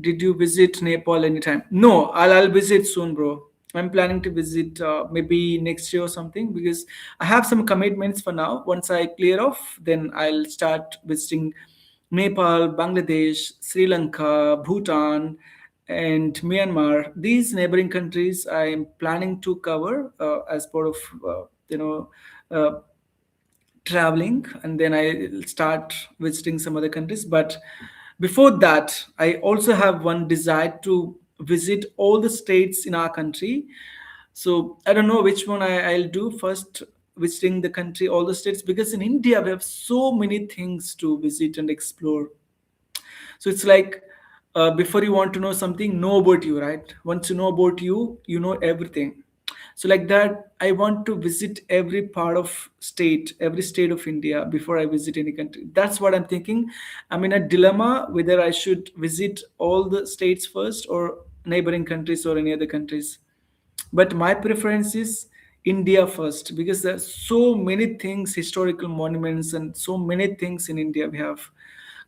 Did you visit Nepal anytime? No, I'll visit soon, bro. I'm planning to visit maybe next year or something, because I have some commitments for now. Once I clear off, then I'll start visiting Nepal, Bangladesh, Sri Lanka, Bhutan, and Myanmar. These neighboring countries I am planning to cover as part of uh, traveling, and then I'll start visiting some other countries. But before that, I also have one desire to visit all the states in our country. So I don't know which one I'll do first, visiting the country, all the states, because in India we have so many things to visit and explore. So it's like, before you want to know something, know about you, right? Once you know about you, you know everything. So like that, I want to visit every part of state, every state of India before I visit any country. That's what I'm thinking. I'm in a dilemma whether I should visit all the states first or neighboring countries or any other countries. But my preference is India first, because there's so many things, historical monuments, and so many things in India. We have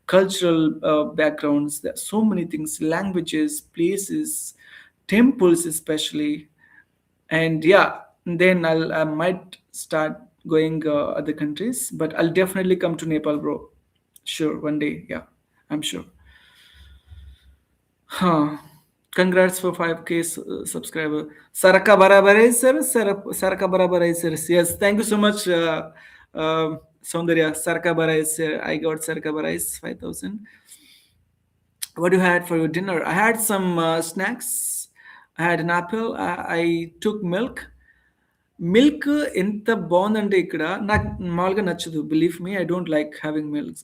cultural backgrounds. There are so many things, languages, places, temples, especially. And yeah, then I might start going other countries, but I'll definitely come to Nepal, bro. Sure, one day. Yeah, I'm sure. Huh. Congrats for 5K subscriber. Saraka barabar hai, sir. Saraka barabar hai, sir. Yes, thank you so much, Soundarya. Saraka barabar hai, sir. I got Saraka barabar hai, 5,000. What you had for your dinner? I had some snacks. I had an apple. I took milk. Milk ఎంత బాగుందంటే ఇక్కడ నాకు మామూలుగా నచ్చదు. Believe me, I don't like having milk,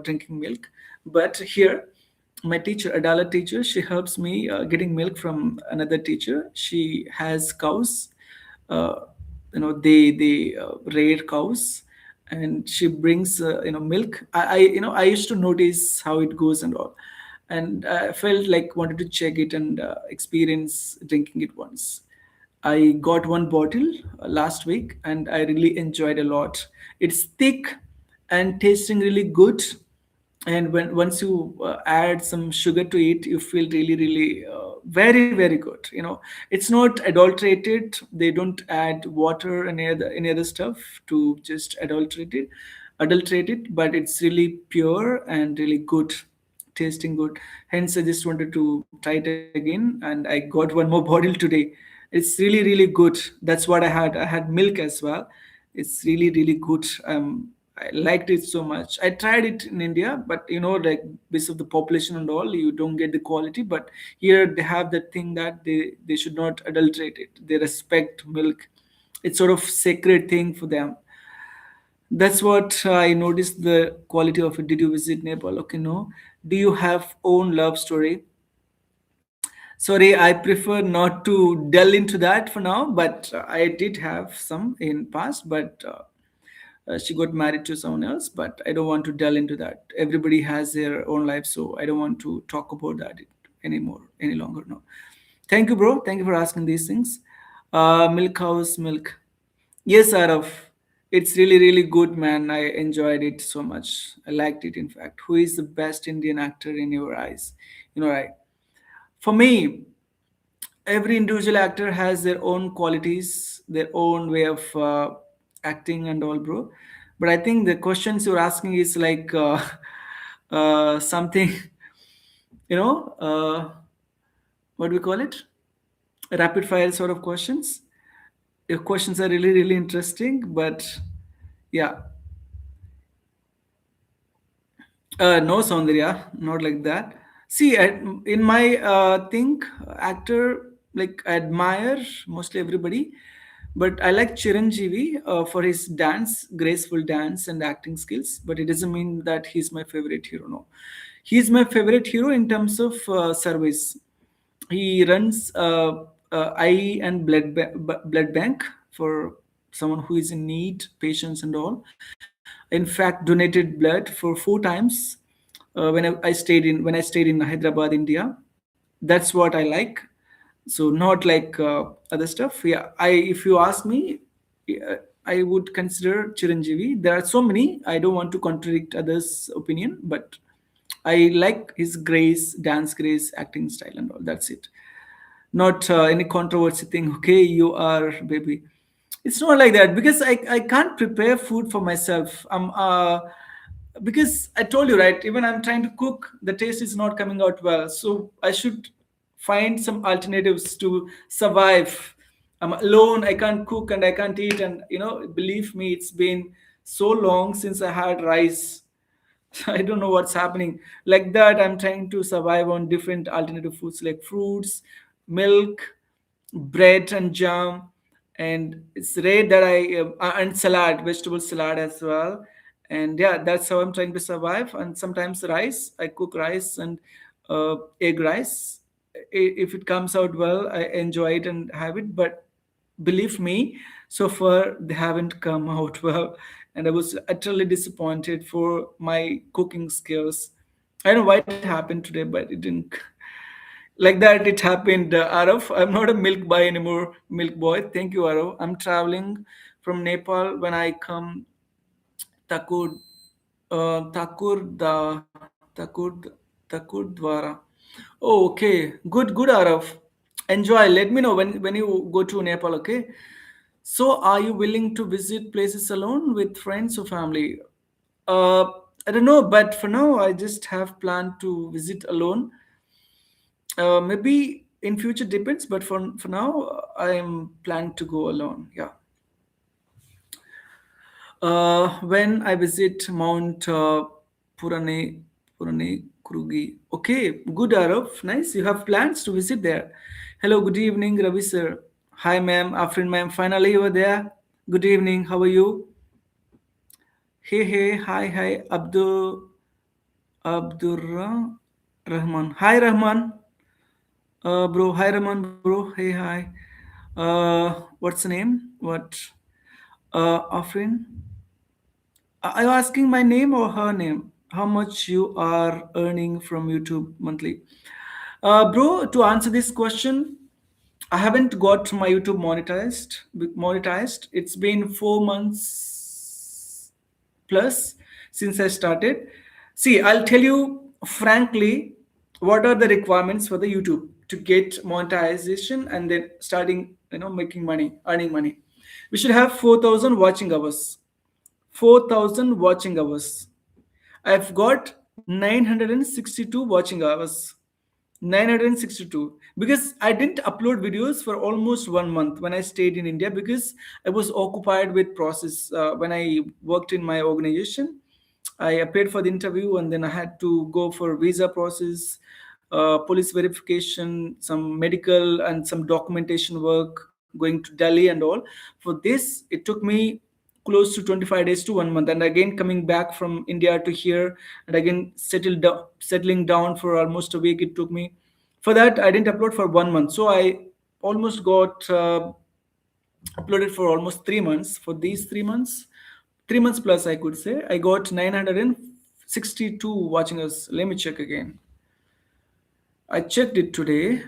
drinking milk. But here, my teacher, Adala teacher, she helps me getting milk from another teacher. She has cows. Uh, they rear cows, and she brings milk. I used to notice how it goes and all, and I felt like wanted to check it and experience drinking it once. I got one bottle last week and I really enjoyed a lot. It's thick and tasting really good. And when once you add some sugar to it, you feel really, really very, very good. It's not adulterated. They don't add water and any other stuff to just adulterate it, but it's really pure and really good, tasting good. Hence, I just wanted to try it again, and I got one more bottle today. It's really, really good. That's what I had. I had milk as well. It's really, really good. I liked it so much. I tried it in India, but like because of the population and all, you don't get the quality. But here they have that thing that they should not adulterate it. They respect milk. It's sort of sacred thing for them. That's what I noticed the quality of it. Did you visit Nepal? Okay, no. Do you have own love story? Sorry, I prefer not to delve into that for now, but I did have some in past, but she got married to someone else, but I don't want to delve into that. Everybody has their own life, so I don't want to talk about that anymore, any longer. No. Thank you, bro. Thank you for asking these things. Milk house milk. Yes, Arav. It's really, really good, man. I enjoyed it so much. I liked it, in fact. Who is the best Indian actor in your eyes? Right. For me, every individual actor has their own qualities, their own way of acting and all, bro. But I think the questions you're asking is like something, you know, uh, what do we call it? Rapid fire sort of questions. Your questions are really, really interesting, but yeah. No, Soundarya, not like that. See, in my thing, actor, like I admire mostly everybody, but I like Chiranjeevi for his dance, graceful dance and acting skills. But it doesn't mean that he's my favorite hero. No, he's my favorite hero in terms of service. He runs eye and blood bank for someone who is in need, patients and all. In fact, donated blood for 4 times when I stayed in Hyderabad, India. That's what I like. So not like other stuff. Yeah, I if you ask me, yeah, I would consider Chiranjeevi. There are so many. I don't want to contradict others' opinion, but I like his grace, dance grace, acting style, and all. That's it. not any controversy thing. Okay, you are baby. It's not like that because I can't prepare food for myself. Because I told you, right, even I'm trying to cook, the taste is not coming out well, so I should find some alternatives to survive. I'm alone, I can't cook and I can't eat, and believe me, it's been so long since I had rice. I don't know what's happening. Like that, I'm trying to survive on different alternative foods like fruits, milk, bread, and jam. And it's rare that and salad, vegetable salad as well. And yeah, that's how I'm trying to survive. And sometimes rice, I cook rice and egg rice. If it comes out well, I enjoy it and have it. But believe me, so far they haven't come out well, and I was utterly disappointed for my cooking skills. I don't know why it happened today, but it didn't. Like that, it happened. Arav, I'm not a milk boy anymore, milk boy. Thank you, Arav. I'm traveling from Nepal. When I come, Takur, Takur Dwara. Oh, okay. Good, good, Arav. Enjoy. Let me know when you go to Nepal, okay? So, are you willing to visit places alone with friends or family? Uh, I don't know, but for now, I just have planned to visit alone. Maybe in future depends, but for now, I am planning to go alone. Yeah. When I visit Mount Purane Purane Kurugi. Okay, good Arav. Nice. You have plans to visit there. Hello, good evening, Ravi sir. Hi, ma'am. Afrin, ma'am. Finally, you are there. Good evening. How are you? Hey, hey, hi, hi, Abdur Rahman. Hi, Rahman. Bro, hi, Rahman, bro. Hey, hi. What's the name? What? Afrin. Are you asking my name or her name? How much you are earning from YouTube monthly? Bro, to answer this question, I haven't got my YouTube monetized. Monetized. It's been 4 months plus since I started. See, I'll tell you frankly what are the requirements for the YouTube to get monetization and then starting, making money, earning money. We should have 4,000 watching hours. 4,000 watching hours. I've got 962 watching hours. 962 because I didn't upload videos for almost 1 month when I stayed in India because I was occupied with process when I worked in my organization. I appeared for the interview and then I had to go for visa process, police verification, some medical and some documentation work, going to Delhi and all. For this, it took me close to 25 days to 1 month, and again coming back from India to here, and again settling down for almost a week. It took me. For that, I didn't upload for 1 month, so I almost got uploaded for almost 3 months. For these 3 months, 3 months plus, I could say, I got 962 watching us. Let me check again. I checked it today.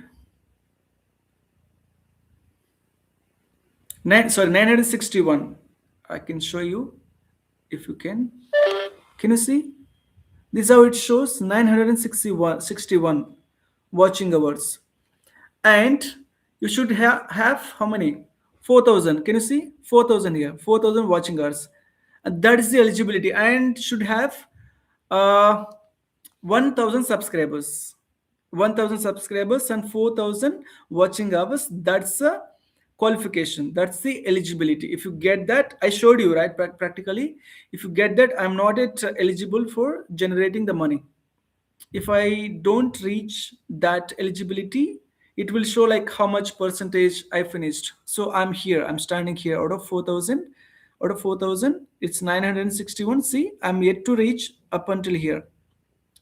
Sorry, 961. I can show you if you can. Can you see? This is how it shows 961 watching hours. And you should have how many? 4,000. Can you see? 4,000 here. 4,000 watching hours. And that is the eligibility. And should have uh, 1,000 subscribers. 1,000 subscribers and 4,000 watching hours. That's a qualification. That's the eligibility. If you get that, I showed you, right? Practically, if you get that, I'm not yet eligible for generating the money. If I don't reach that eligibility, it will show like how much percentage I finished. So I'm here, I'm standing here out of 4,000. Out of 4,000, it's 961. See, I'm yet to reach up until here.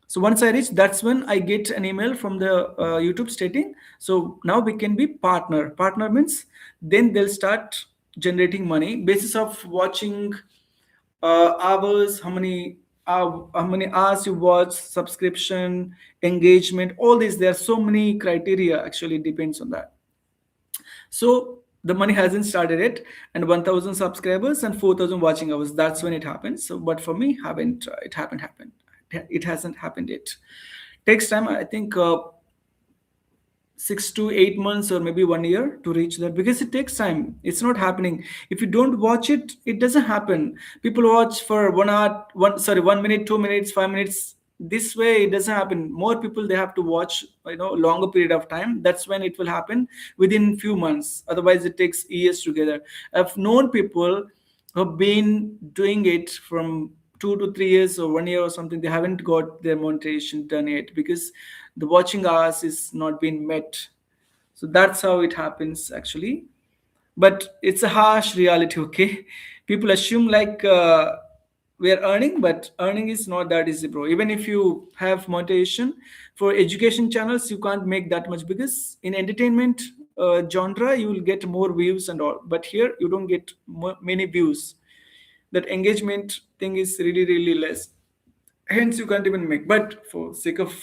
So once I reach, that's when I get an email from the YouTube stating, so now we can be partner. Partner means then they'll start generating money basis of watching hours, how many hours you watch, subscription, engagement, all these. There are so many criteria. Actually, it depends on that. So the money hasn't started yet, and 1,000 subscribers and 4,000 watching hours. That's when it happens. So, but for me, haven't it haven't happened. It hasn't happened yet. Takes time. I think 6 to 8 months or maybe 1 year to reach that, because it takes time. It's not happening. If you don't watch it, it doesn't happen. People watch for 1 hour, 1 minute, 2 minutes, 5 minutes. This way it doesn't happen. More people, they have to watch, longer period of time. That's when it will happen within few months. Otherwise it takes years together. I've known people who have been doing it from 2 to 3 years or 1 year or something. They haven't got their monetization done yet because the watching hours is not being met. So that's how it happens actually. But it's a harsh reality. Okay, people assume like we are earning, but earning is not that easy, bro. Even if you have monetization for education channels, you can't make that much, because in entertainment genre you will get more views and all, but here you don't get many views. That engagement thing is really really less, hence you can't even make. But for sake of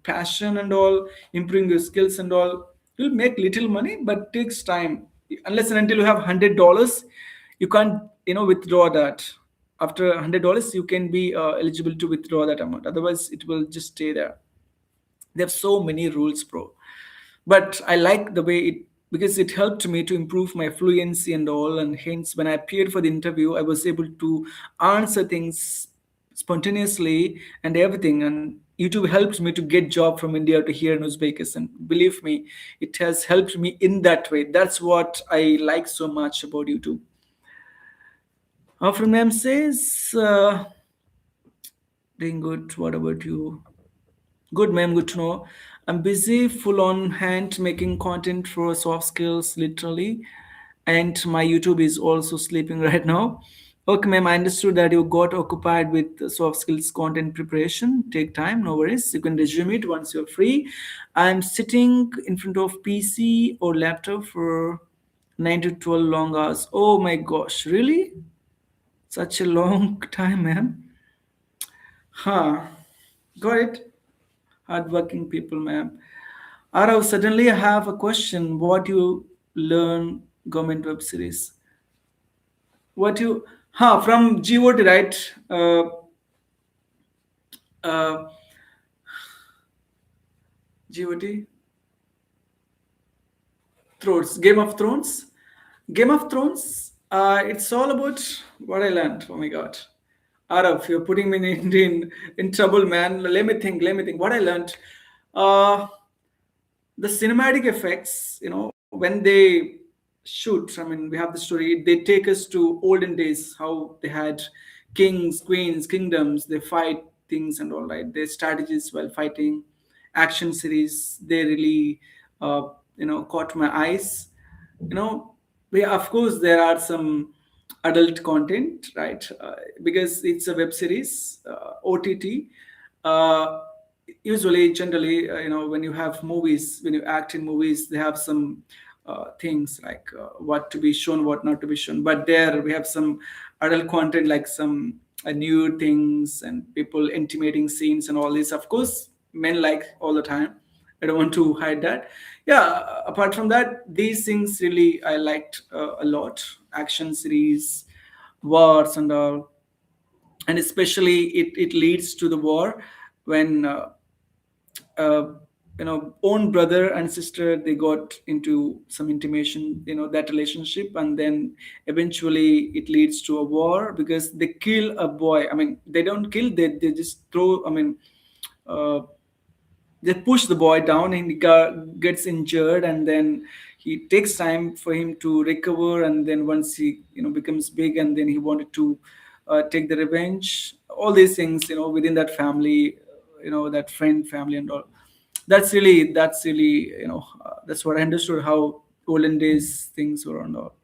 passion and all, improving your skills and all, you'll make little money, but takes time. Unless and until you have $100, you can't withdraw that. After $100 you can be eligible to withdraw that amount, otherwise it will just stay there. They have so many rules, bro. But I like the way it, because it helped me to improve my fluency and all, and hence when I appeared for the interview, I was able to answer things spontaneously and everything. And YouTube helped me to get job from India to here in Uzbekistan. Believe me, it has helped me in that way. That's what I like so much about YouTube. Our friend ma'am says, doing good. What about you? Good, ma'am. Good to know. I'm busy, full on hand making content for soft skills, literally. And my YouTube is also sleeping right now. Okay, ma'am. I understood that you got occupied with soft skills content preparation. Take time, no worries. You can resume it once you're free. I'm sitting in front of PC or laptop for 9 to 12 long hours. Oh my gosh, really? Such a long time, ma'am. Huh. Got it. Hardworking people, ma'am. Arav, suddenly I have a question. What you learn government web series? What you from GOT, right? Uh, GOT Thrones, Game of Thrones, Game of Thrones. It's all about what I learned. Oh my God, Arav, you're putting me in trouble, man. Let me think. Let me think. What I learned. Uh, the cinematic effects, when they shoot, I mean, we have the story, they take us to olden days, how they had kings, queens, kingdoms, they fight things and all, right? Their strategies while fighting. Action series, they really caught my eyes. We, of course, there are some adult content, right? Because it's a web series, OTT. Usually, generally, when you have movies, when you act in movies, they have some things like what to be shown, what not to be shown. But there we have some adult content, like some new things and people intimating scenes and all this. Of course, men like all the time. I don't want to hide that. Yeah. Apart from that, these things really I liked a lot. Action series, wars and all, and especially it leads to the war when uh, own brother and sister, they got into some intimation, that relationship, and then eventually it leads to a war because they kill a boy. I mean, they don't kill, they just throw, I mean, uh, they push the boy down and he gets injured, and then he takes time for him to recover, and then once he becomes big, and then he wanted to take the revenge, all these things, within that family, that friend family and all. That's really that's what I understood, how olden days things were and all.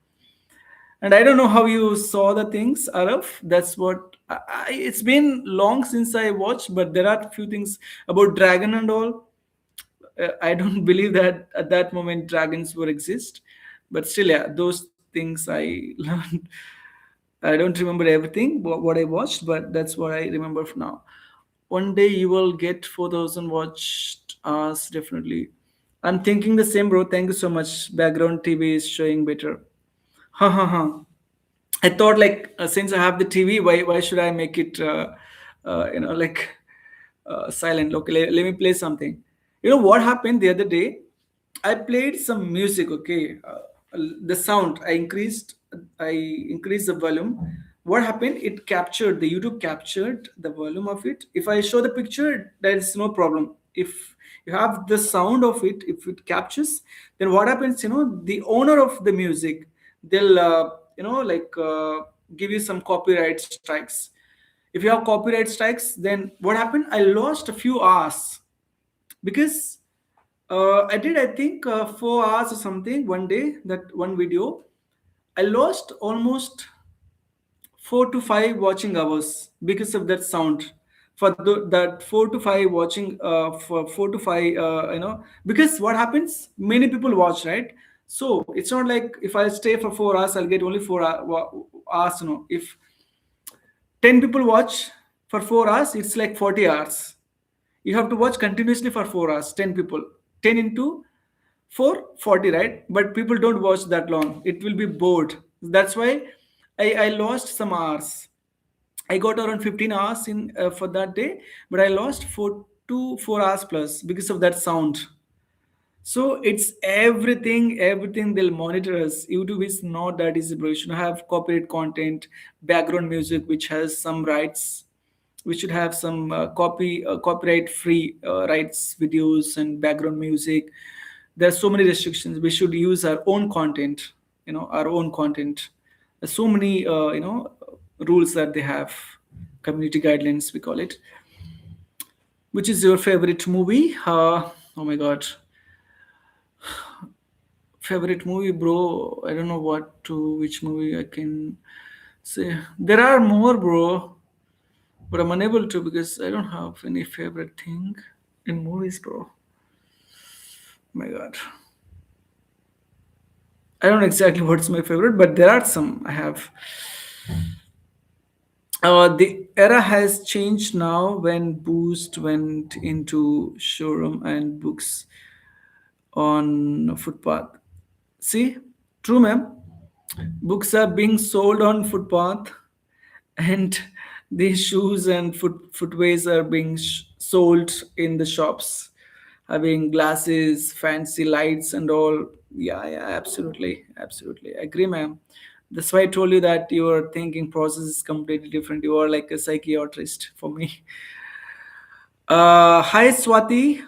And I don't know how you saw the things, Araf. That's what it's been long since I watched, but there are a few things about dragon and all. I don't believe that at that moment dragons would exist, but still, yeah, those things I learned. I don't remember everything what I watched, but that's what I remember for now. One day you will get 4,000 watched hours definitely. I'm thinking the same, bro. Thank you so much. Background TV is showing better. Ha ha ha. I thought like since I have the TV, why should I make it like silent? Okay, let me play something. You know what happened the other day? I played some music. Okay, the sound I increased the volume. What happened? It captured the YouTube captured the volume of it. If I show the picture, there is no problem. If you have the sound of it, if it captures, then what happens? The owner of the music, they'll give you some copyright strikes. If you have copyright strikes, then what happened? I lost a few hours because I did, I think, 4 hours or something one day, that one video. I lost almost 4 to 5 watching hours because of that sound. For that 4 to 5 watching, for 4 to 5, because what happens? Many people watch, right? So it's not like if I stay for 4 hours, I'll get only 4 hours. If 10 people watch for 4 hours, it's like 40 hours. You have to watch continuously for 4 hours. 10 people, 10 into 4, 40, right? But people don't watch that long. It will be bored. That's why I lost some hours. I got around 15 hours in for that day, but I lost 4 to 4 hours plus because of that sound. So it's everything they'll monitor us. YouTube is not that easy, bro. You should have copyright content, background music, which has some rights. We should have some copyright free rights videos and background music. There are so many restrictions. We should use our own content, our own content. There's so many, rules that they have, community guidelines, we call it. Which is your favorite movie? Oh my god, favorite movie, bro. I don't know which movie I can say. There are more, bro, but I'm unable to because I don't have any favorite thing in movies, bro. My god, I don't know exactly what's my favorite, but there are some I have. The era has changed now when Boost went into showroom and books on footpath. See, true, ma'am. Books are being sold on footpath, and these shoes and footwears are being sold in the shops, having glasses, fancy lights, and all. Yeah, yeah, absolutely, absolutely. Agree, ma'am. That's why I told you that your thinking process is completely different. You are like a psychiatrist for me. Hi, Swati.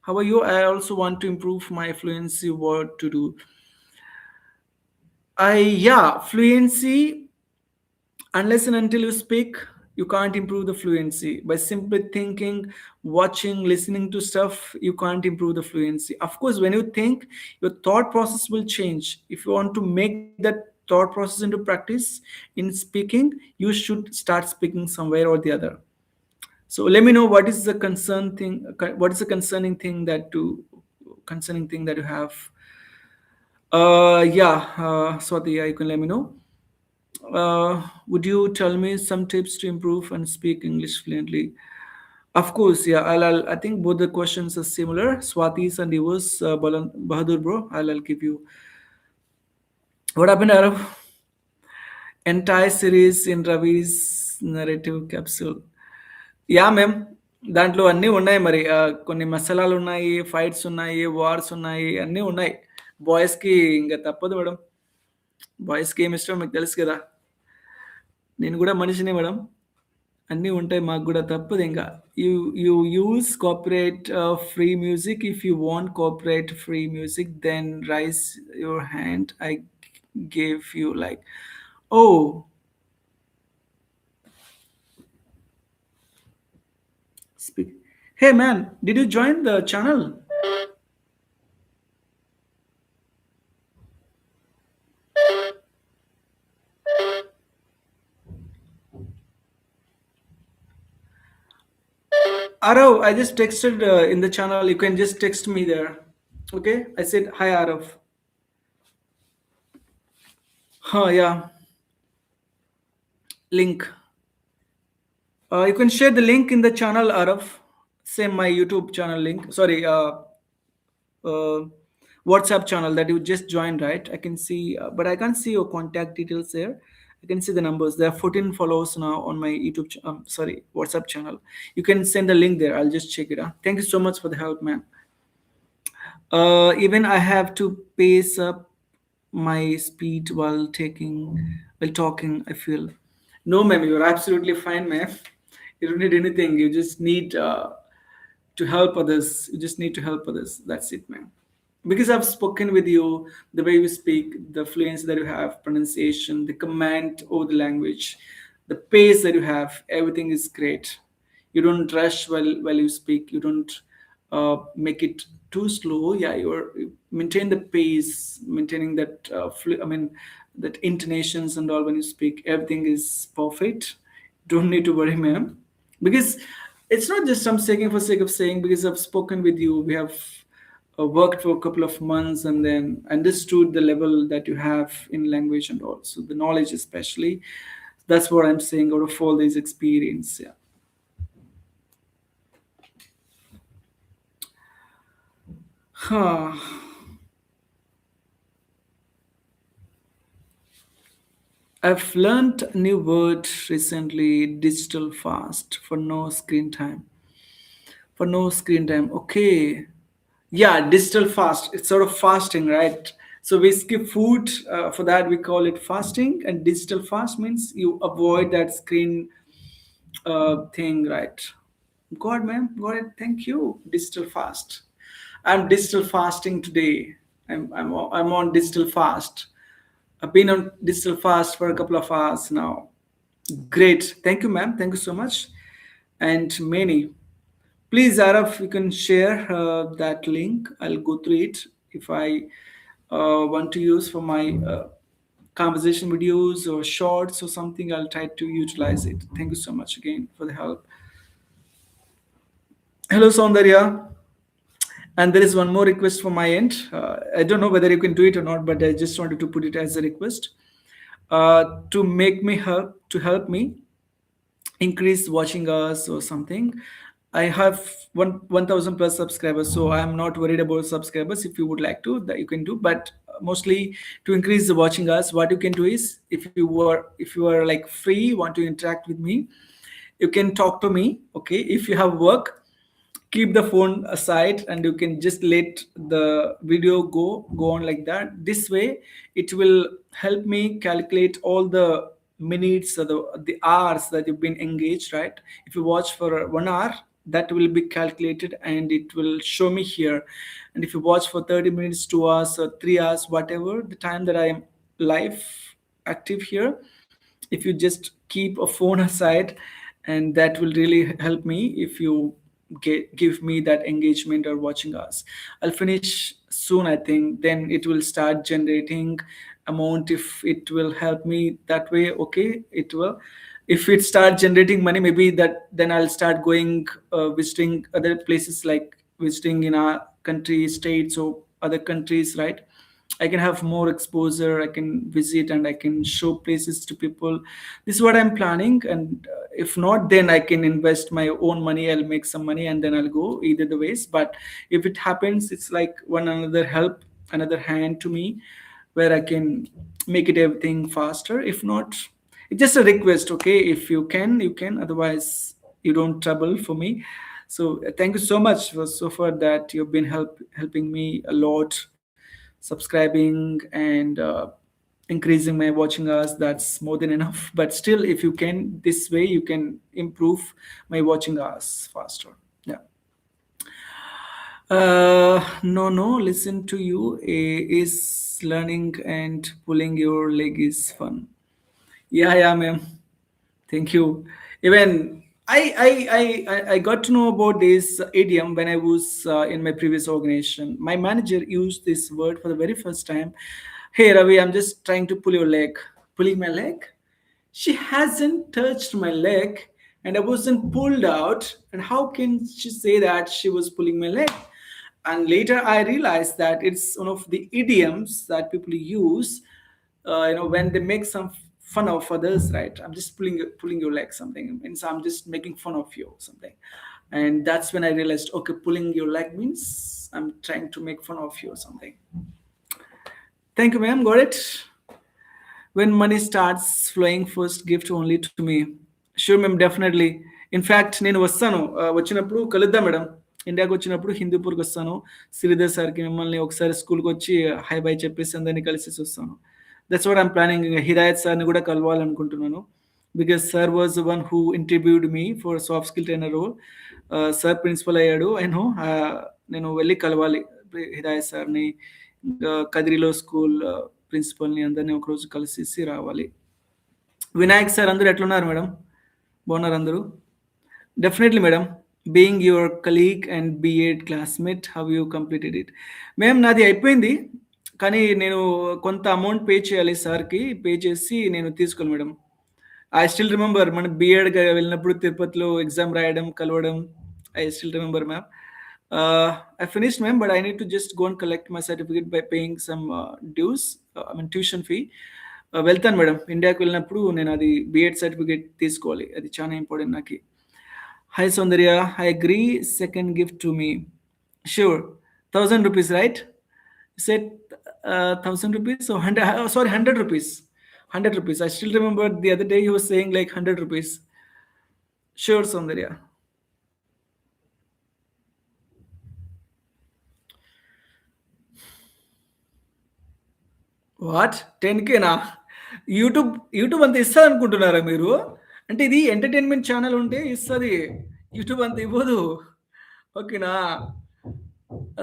How are you? I also want to improve my fluency. What to do? Yeah, fluency, unless and until you speak, you can't improve the fluency. By simply thinking, watching, listening to stuff, you can't improve the fluency. Of course, when you think, your thought process will change. If you want to make that thought process into practice in speaking, you should start speaking somewhere or the other. So let me know what is the concerning thing that you have. Yeah, Swati, you can let me know. Would you tell me some tips to improve and speak English fluently? Of course, yeah. I think both the questions are similar. Swati's and yours, Bahadur, bro. I'll give you. What happened, Arab? Entire series in Ravi's narrative capsule. Yeah ma'am. దాంట్లో అన్నీ ఉన్నాయి మరి. కొన్ని మసాలాలు ఉన్నాయి, fights ఉన్నాయి, wars ఉన్నాయి, అన్నీ ఉన్నాయి. బాయ్స్కి ఇంకా తప్పదు మేడం. బాయ్స్కి ఏమి ఇష్టం మీకు తెలుసు కదా. నేను కూడా మనిషినే మేడం. అన్నీ ఉంటాయి మాకు కూడా తప్పదు ఇంకా. You use copyright free music. If you want copyright free music then raise your hand. I gave you like, oh, speak. Hey man, did you join the channel? Arav, I just texted in the channel. You can just text me there. Okay? I said, hi, Arav. Huh, yeah. Link. You can share the link in the channel, Arav. Same my YouTube channel link. Sorry, uh, WhatsApp channel that you just joined, right? I can see, but I can't see your contact details there. I can see the numbers. There are 14 followers now on my sorry, WhatsApp channel. You can send the link there. I'll just check it out. Thank you so much for the help, man. Even I have to pace up my speed while talking. I feel. No, ma'am, you're absolutely fine, ma'am. You don't need anything. You just need to help others. You just need to help others. That's it, ma'am. Because I've spoken with you, the way you speak, the fluency that you have, pronunciation, the command over the language, the pace that you have, everything is great. You don't rush while you speak. You don't make it too slow. Yeah, you maintain the pace, maintaining that. I mean, that intonations and all when you speak, everything is perfect. Don't need to worry, ma'am, because it's not just I'm saying for sake of saying. Because I've spoken with you, we have worked for a couple of months and then understood the level that you have in language and also the knowledge especially. That's what I'm saying out of all these experience. Yeah. Huh. I've learned a new word recently, digital fast, for no screen time. For no screen time. Okay. Yeah, digital fast. It's sort of fasting, right? So we skip food. For that, we call it fasting. And digital fast means you avoid that screen thing, right? God, man, got it. Thank you. Digital fast. I'm digital fasting today. I'm on digital fast. I've been on digital fast for a couple of hours now. Great. Thank you, ma'am. Thank you so much. And many. Please, Araf, you can share that link. I'll go through it if I want to use for my conversation videos or shorts or something. I'll try to utilize it. Thank you so much again for the help. Hello, Saundarya. And there is one more request from my end. I don't know whether you can do it or not, but I just wanted to put it as a request to make me help me increase watching hours or something. I have 1,000 plus subscribers, so I am not worried about subscribers. If you would like to, that you can do. But mostly to increase the watching hours, what you can do is if you are like free, want to interact with me, you can talk to me. Okay, if you have work, keep the phone aside and you can just let the video go on like that. This way it will help me calculate all the minutes or the hours that you've been engaged, right? If you watch for 1 hour, that will be calculated and it will show me here. And if you watch for 30 minutes, 2 hours or 3 hours, whatever the time that I am live active here, if you just keep a phone aside, and that will really help me. If you give me that engagement or watching us, I'll finish soon, I think. Then it will start generating amount. If it will help me that way, okay, it will. If it start generating money, maybe that then I'll start going visiting other places, like visiting in our country, states, or other countries, right? I can have more exposure. I can visit and I can show places to people. This is what I'm planning. And if not, then I can invest my own money. I'll make some money and then I'll go either the ways. But if it happens, it's like one another help, another hand to me, where I can make it everything faster. If not, it's just a request. Okay, if you can, you can. Otherwise, you don't trouble for me. So thank you so much for so far that you've been helping me a lot, subscribing and increasing my watching hours. That's more than enough. But still, if you can, this way you can improve my watching hours faster. Yeah. No, no. Listen to you is learning and pulling your leg is fun. Yeah, yeah, ma'am. Thank you. Even I got to know about this idiom when I was in my previous organization. My manager used this word for the very first time. Hey, Ravi, I'm just trying to pull your leg. Pulling my leg? She hasn't touched my leg and I wasn't pulled out. And how can she say that she was pulling my leg? And later I realized that it's one of the idioms that people use, when they make some fun of others, right? I'm just pulling your leg, something means I'm just making fun of you, something. And that's when I realized, okay, pulling your leg means I'm trying to make fun of you or something. Thank you, ma'am. Got it. When money starts flowing, first gift only to me. Sure, ma'am, definitely. In fact, నేను వస్తాను వచ్చినప్పుడు కలుద్దాం madam. ఇండియాకి వచ్చినప్పుడు హిందూపూర్కి వస్తాను. శ్రీధర్ సార్కి మిమ్మల్ని ఒకసారి స్కూల్కి వచ్చి హై బై చెప్పేసి అందరినీ కలిసేసి వస్తాను. That's what I'm planning. Hidayat సార్ని కూడా కలవాలనుకుంటున్నాను. Because sir was one who interviewed me for soft skill trainer role. Sir principal అయ్యాడు. ఐ నో నేను వెళ్ళి కలవాలి హిదాయత్ సార్ని, ఇంకా కదిరిలో స్కూల్ ప్రిన్సిపల్ని అందరినీ ఒకరోజు కలిసేసి రావాలి. వినాయక్ సార్ అందరూ ఎట్లున్నారు మేడం? బాగున్నారు అందరూ? Definitely madam. Being your colleague and B Ed classmate, how you completed it? మేం నాది అయిపోయింది, కానీ నేను కొంత అమౌంట్ పే చేయాలి సార్కి. పే చేసి నేను తీసుకోను మేడం. ఐ స్టిల్ రిమెంబర్ మన బీఎడ్ వెళ్ళినప్పుడు తిరుపతిలో ఎగ్జామ్ రాయడం, కలవడం. I still remember ma'am. I finished ma'am, but I need to just go and collect my certificate by paying some dues, I mean tuition fee. వెళ్తాను madam. ఇండియాకి వెళ్ళినప్పుడు నేను అది బీఎడ్ సర్టిఫికేట్ తీసుకోవాలి. అది చాలా ఇంపార్టెంట్ నాకు. Hi Saundarya, I agree. Second gift to me. Sure. 1,000 rupees, right? You said 1,000 rupees? So 100, sorry, 100 rupees. 100 rupees. I still remember the other day you were saying like 100 rupees. Sure, Saundarya. What 10K నా? YouTube YouTube అంత ఇస్తుంది అనుకుంటున్నారా మీరు? అంటే ఇది entertainment channel ఉంటే ఇస్తుంది, YouTube అంత ఇవ్వదు. ఓకేనా?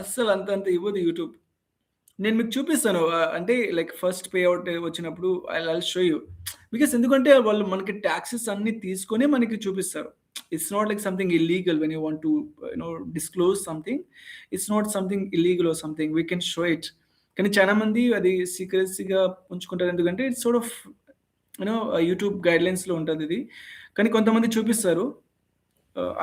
అస్సలు అంత ఇవ్వదు యూట్యూబ్. నేను మీకు చూపిస్తాను. అంటే లైక్ ఫస్ట్ పే అవుట్ వచ్చినప్పుడు ఐ షో యూ. బికాస్ ఎందుకంటే వాళ్ళు మనకి ట్యాక్సెస్ అన్ని తీసుకొని మనకి చూపిస్తారు. It's not like something illegal when you want to disclose something. It's not something illegal or something, we can show it. కానీ చాలా మంది అది సీక్రెసీగా ఉంచుకుంటారు, ఎందుకంటే ఇట్స్ సార్ట్ ఆఫ్ యూట్యూబ్ గైడ్లైన్స్లో ఉంటుంది ఇది. కానీ కొంతమంది చూపిస్తారు.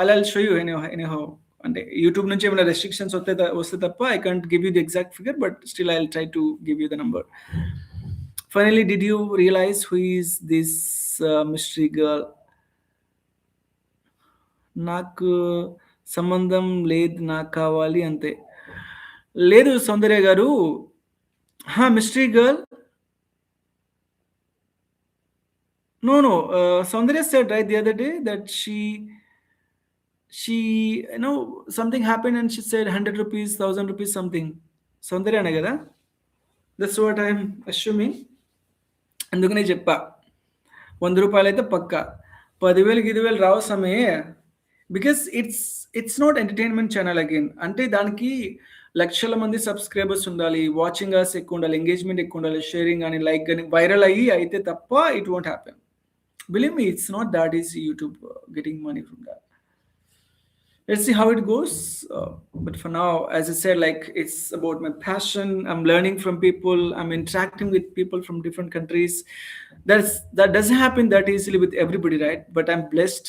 అలా షో యూ ఎనీహౌ. అంటే యూట్యూబ్ నుంచి ఏమైనా రెస్ట్రిక్షన్స్ వస్తే తప్ప I can't give you the exact figure, but still I will try to give you the number. Finally did you realise who is this mystery girl? నాకు సంబంధం లేదు, నాకు కావాలి అంతే. లేదు Soundarya garu. Mystery girl. No. Saundarya said right the other day that she something happened and she said 100 rupees, 1,000 rupees something. Saundarya ane kada? That's what I'm assuming. అందుకనే చెప్పా 100 రూపాయలు అయితే పక్కా. 10,000 20,000 రావు సమే. Because it's not entertainment channel again. అంటే దానికి లక్షల మంది సబ్స్క్రైబర్స్ ఉండాలి, వాచింగ్ అవర్స్ ఎక్కువ ఉండాలి, ఎంగేజ్మెంట్ ఎక్కువ ఉండాలి, షేరింగ్ కానీ లైక్ కానీ వైరల్ అయ్యి అయితే తప్ప it won't happen. Believe me, it's not that easy YouTube getting money from that. Let's see how it goes. But for now, as I said, like it's about my passion. I'm learning from people. I'm interacting with people from different countries. That doesn't happen that easily with everybody, right? But I'm blessed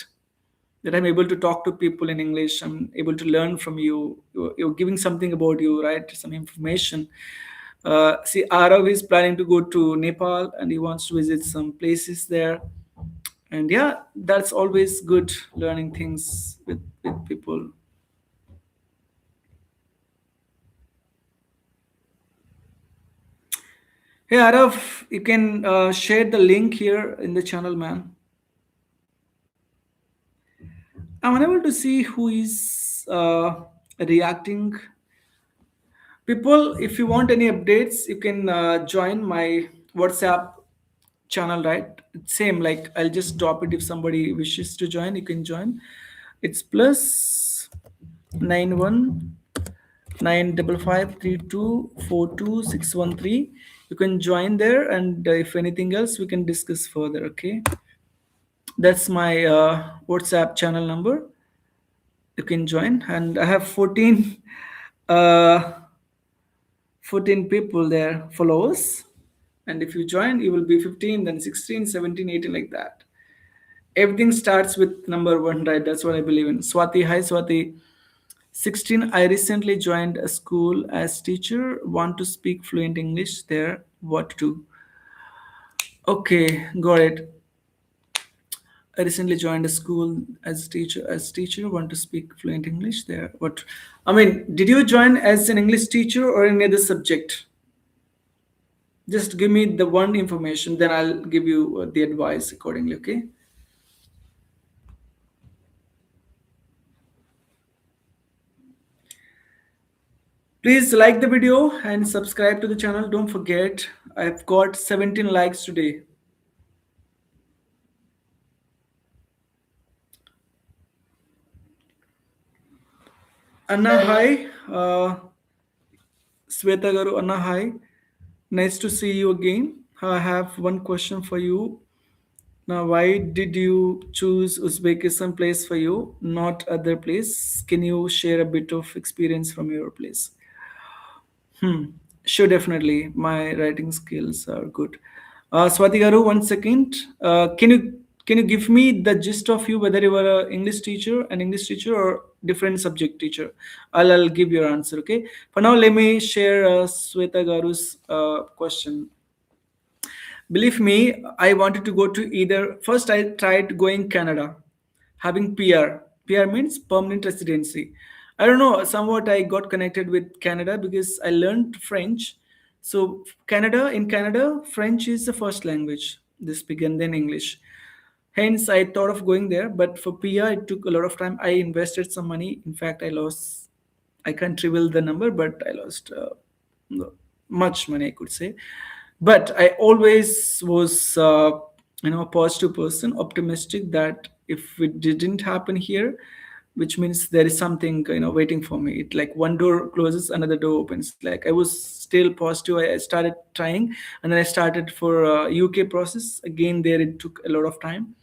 that I'm able to talk to people in English. I'm able to learn from you. You're giving something about you, right? Some information. See, Arav is planning to go to Nepal and he wants to visit some places there. And yeah, that's always good, learning things with people. Hey Arav, you can share the link here in the channel, man. I'm unable to see who is reacting. People, if you want any updates, you can join my WhatsApp channel, right? It's same, like I'll just drop it. If somebody wishes to join, you can join. It's plus 919553242613. You can join there, and if anything else we can discuss further. Okay, that's my WhatsApp channel number. You can join, and I have 14 people there, followers. And if you join, you will be 15, then 16, 17, 18, like that. Everything starts with number 1, right? That's what I believe in. Swati, hi Swati. 16, I recently joined a school as teacher. Want to speak fluent English there. What to do? Okay, got it. I recently joined a school as teacher. Want to speak fluent English there. What? I mean, did you join as an English teacher or any other subject? Just give me the one information, then I'll give you the advice accordingly, okay? Please like the video and subscribe to the channel. Don't forget, I've got 17 likes today. Anna, hi. Sweta Garu, Anna, hi. Nice to see you again. I have one question for you. Now, why did you choose Uzbekistan place for you, not other place? Can you share a bit of experience from your place? Hmm. Sure, definitely. My writing skills are good. Swati Garu, 1 second. Can you give me the gist of you, whether you were an English teacher, or different subject teacher? I'll give your answer. Okay. For now, let me share Sweta Garu's question. Believe me, I wanted to go to either. First, I tried going Canada, having PR. PR means permanent residency. I don't know. Somewhat I got connected with Canada because I learned French. So in Canada, French is the first language. They speak and then English. Hence, I thought of going there. But for PR, it took a lot of time. I invested some money. In fact, I lost. I can't reveal the number, but I lost no, much money, I could say. But I always was a positive person, optimistic that if it didn't happen here, which means there is something waiting for me. It like one door closes, another door opens. Like I was still positive. I started trying, and then I started for UK process again. There it took a lot of time,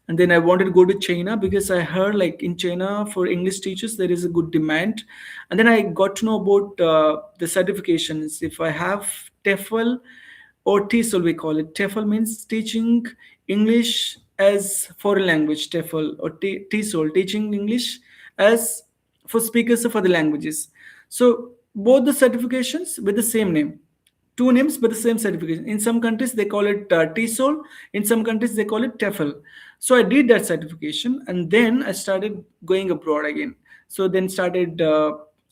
and then I wanted to go to China because I heard like in China for English teachers there is a good demand. And then I got to know about the certifications. If I have TEFL or TESOL, we call it. TEFL means teaching English as foreign language. TEFL or TESOL, teaching English as for speakers of other languages. So both the certifications with the same name, two names but the same certification. In some countries they call it TESOL, in some countries they call it TEFL. So I did that certification, and then I started going abroad again. So then started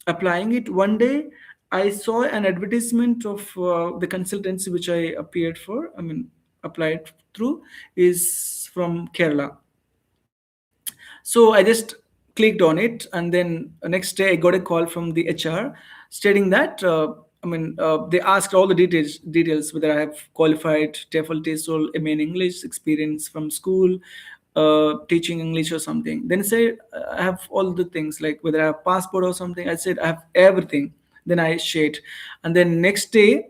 applying it. One day I saw an advertisement of the consultancy which I appeared for. I mean, applied through is from Kerala. So I just clicked on it, and then next day I got a call from the HR stating that they asked all the details whether I have qualified TEFL, TESOL, MA in English, experience from school, teaching English or something. Then say I have all the things like whether I have passport or something. I said I have everything. Then I shared, and then next day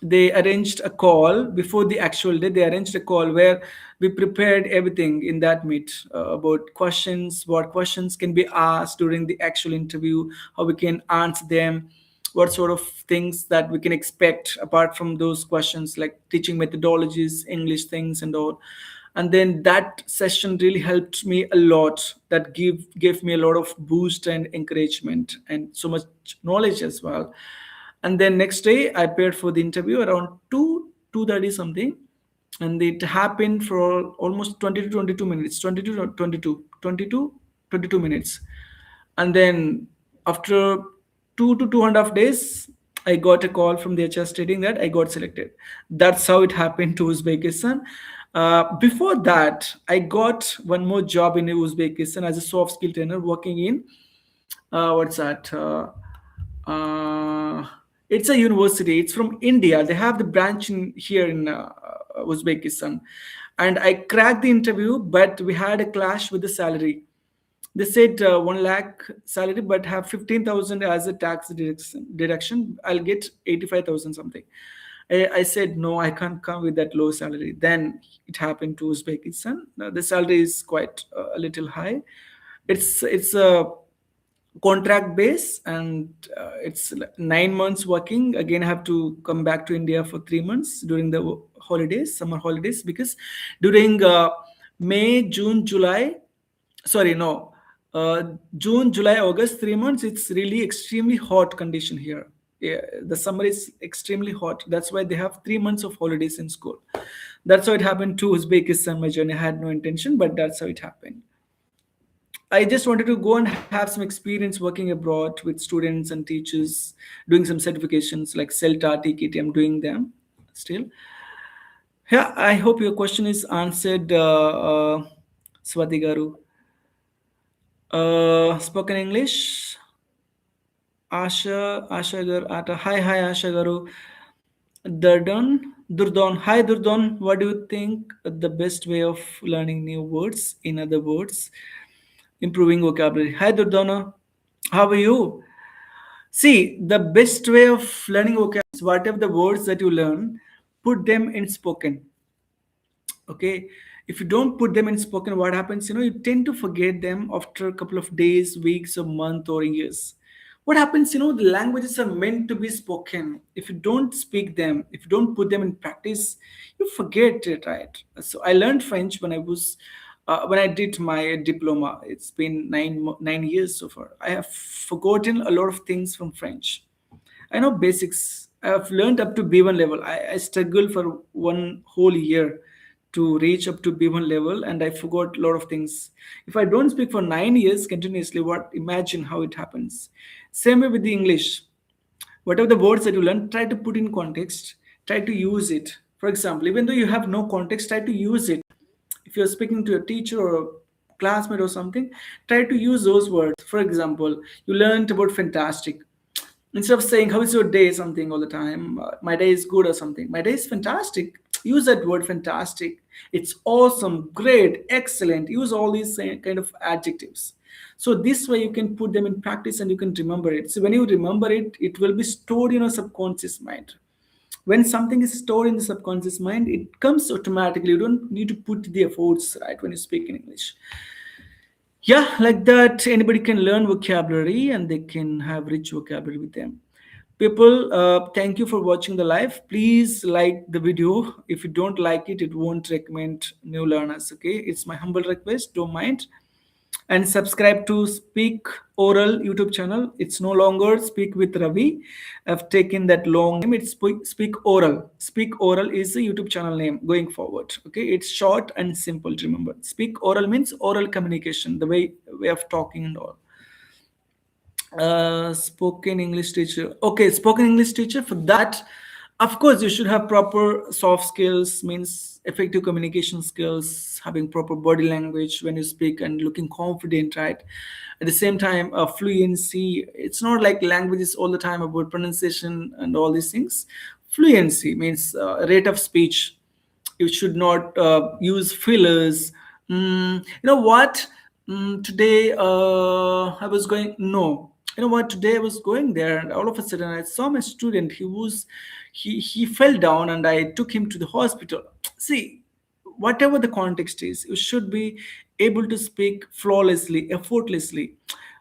they arranged a call before the actual day. They arranged a call where we prepared everything in that meet about questions, what questions can be asked during the actual interview, how we can answer them, what sort of things that we can expect apart from those questions, like teaching methodologies, English things and all. And then that session really helped me a lot. That gave me a lot of boost and encouragement and so much knowledge as well. And then next day I appeared for the interview around 2:30 something, and it happened for almost 20 to 22 minutes, 22 to 22 minutes. And then after 2 to 2.5 days, I got a call from the HR stating that I got selected. That's how it happened to Uzbekistan. Before that, I got one more job in Uzbekistan as a soft skill trainer working in what's that? Uh, it's a university. It's from India. They have the branch in here in Uzbekistan, and I cracked the interview, but we had a clash with the salary. They said 1 lakh salary, but have 15,000 as a tax deduction. I'll get 85,000 something. I said no, I can't come with that low salary. Then it happened to Uzbekistan. Now, the salary is quite a little high. It's a contract base, and it's 9 months working. Again, I have to come back to India for 3 months during the holidays, summer holidays, because during May, June, July, sorry, no, June, July, August, 3 months, it's really extremely hot condition here. Yeah, the summer is extremely hot. That's why they have 3 months of holidays in school. That's how it happened to Uzbekistan. My journey, I had no intention, but that's how it happened. I just wanted to go and have some experience working abroad with students and teachers, doing some certifications like CELTA, TKT. I'm doing them still. Yeah, I hope your question is answered, Swati Garu. Spoken English. Asha Gar Ata. Hi Asha Garu. Durdon. Hi Durdon. What do you think the best way of learning new words? In other words, improving vocabulary. Hi Durdona. How are you? See, the best way of learning vocabulary is whatever the words that you learn, put them in spoken. Okay, if you don't put them in spoken, what happens, you tend to forget them after a couple of days, weeks, or month, or years. What happens, the languages are meant to be spoken. If you don't speak them, if you don't put them in practice, you forget it, right? So I learned French when I did my diploma. It's been 9 years so far. I have forgotten a lot of things from French. I know basics. I've learned up to B1 level. I struggled for one whole year to reach up to B1 level, and I forgot a lot of things. If I don't speak for 9 years continuously, what imagine how it happens. Same way with the English. Whatever the words that you learn, try to put in context, try to use it. For example, even though you have no context, try to use it. If you're speaking to a teacher or a classmate or something, try to use those words. For example, you learned about fantastic. Instead of saying how is your day something all the time, my day is good or something, my day is fantastic, use that word fantastic. It's awesome, great, excellent. Use all these kind of adjectives. So this way you can put them in practice and you can remember it. So when you remember it, it will be stored in your subconscious mind. When something is stored in the subconscious mind, it comes automatically. You don't need to put the efforts, right, when you speak in English. Yeah, like that, anybody can learn vocabulary and they can have rich vocabulary with them. People, thank you for watching the live. Please like the video. If you don't like it, it won't recommend new learners. Okay, it's my humble request. Don't mind, and subscribe to Speak Oral YouTube channel. It's no longer Speak with Ravi. I've taken that long name. It's Speak Oral. Speak Oral is the YouTube channel name going forward. Okay, it's short and simple to remember. Speak Oral means oral communication, the way of talking and all. Spoken English teacher. Okay, spoken English teacher. For that, of course, you should have proper soft skills, means effective communication skills, having proper body language when you speak and looking confident, right? At the same time, fluency. It's not like languages all the time about pronunciation and all these things. Fluency means rate of speech. You should not use fillers. You know what? Today I was going. No, you know what? Today I was going there, and all of a sudden I saw my student. He fell down, and I took him to the hospital. See, whatever the context is, you should be able to speak flawlessly, effortlessly.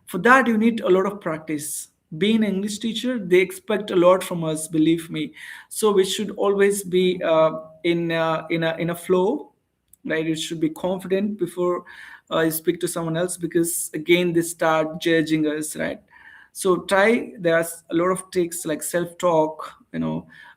For that, you need a lot of practice. Being an English teacher, they expect a lot from us, believe me. So we should always be in a flow, right? You should be confident before you speak to someone else, because again they start judging us, right? So try. There's a lot of tricks like self-talk,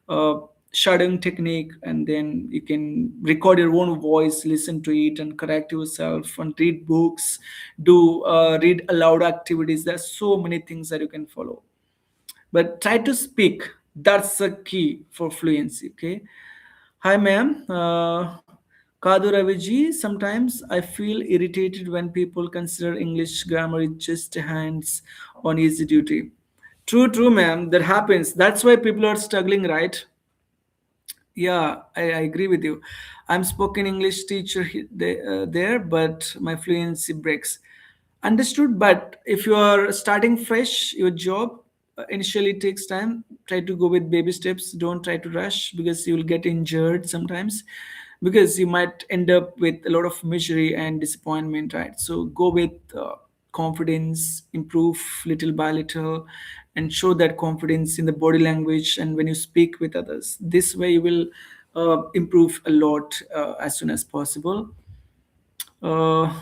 uh, shadowing technique, and then you can record your own voice, listen to it, and correct yourself, and read books, do read aloud activities. There's so many things that you can follow, but try to speak. That's the key for fluency. Okay. Hi, ma'am. Kadu Raviji, sometimes I feel irritated when people consider English grammar is just hands on easy duty. True, ma'am. That happens. That's why people are struggling, right? Yeah, I agree with you. I'm spoken English teacher there, but my fluency breaks. Understood, but if you are starting fresh, your job initially takes time. Try to go with baby steps. Don't try to rush, because you will get injured sometimes, because you might end up with a lot of misery and disappointment, right? So go with confidence, improve little by little, and show that confidence in the body language and when you speak with others. This way you will improve a lot as soon as possible. uh,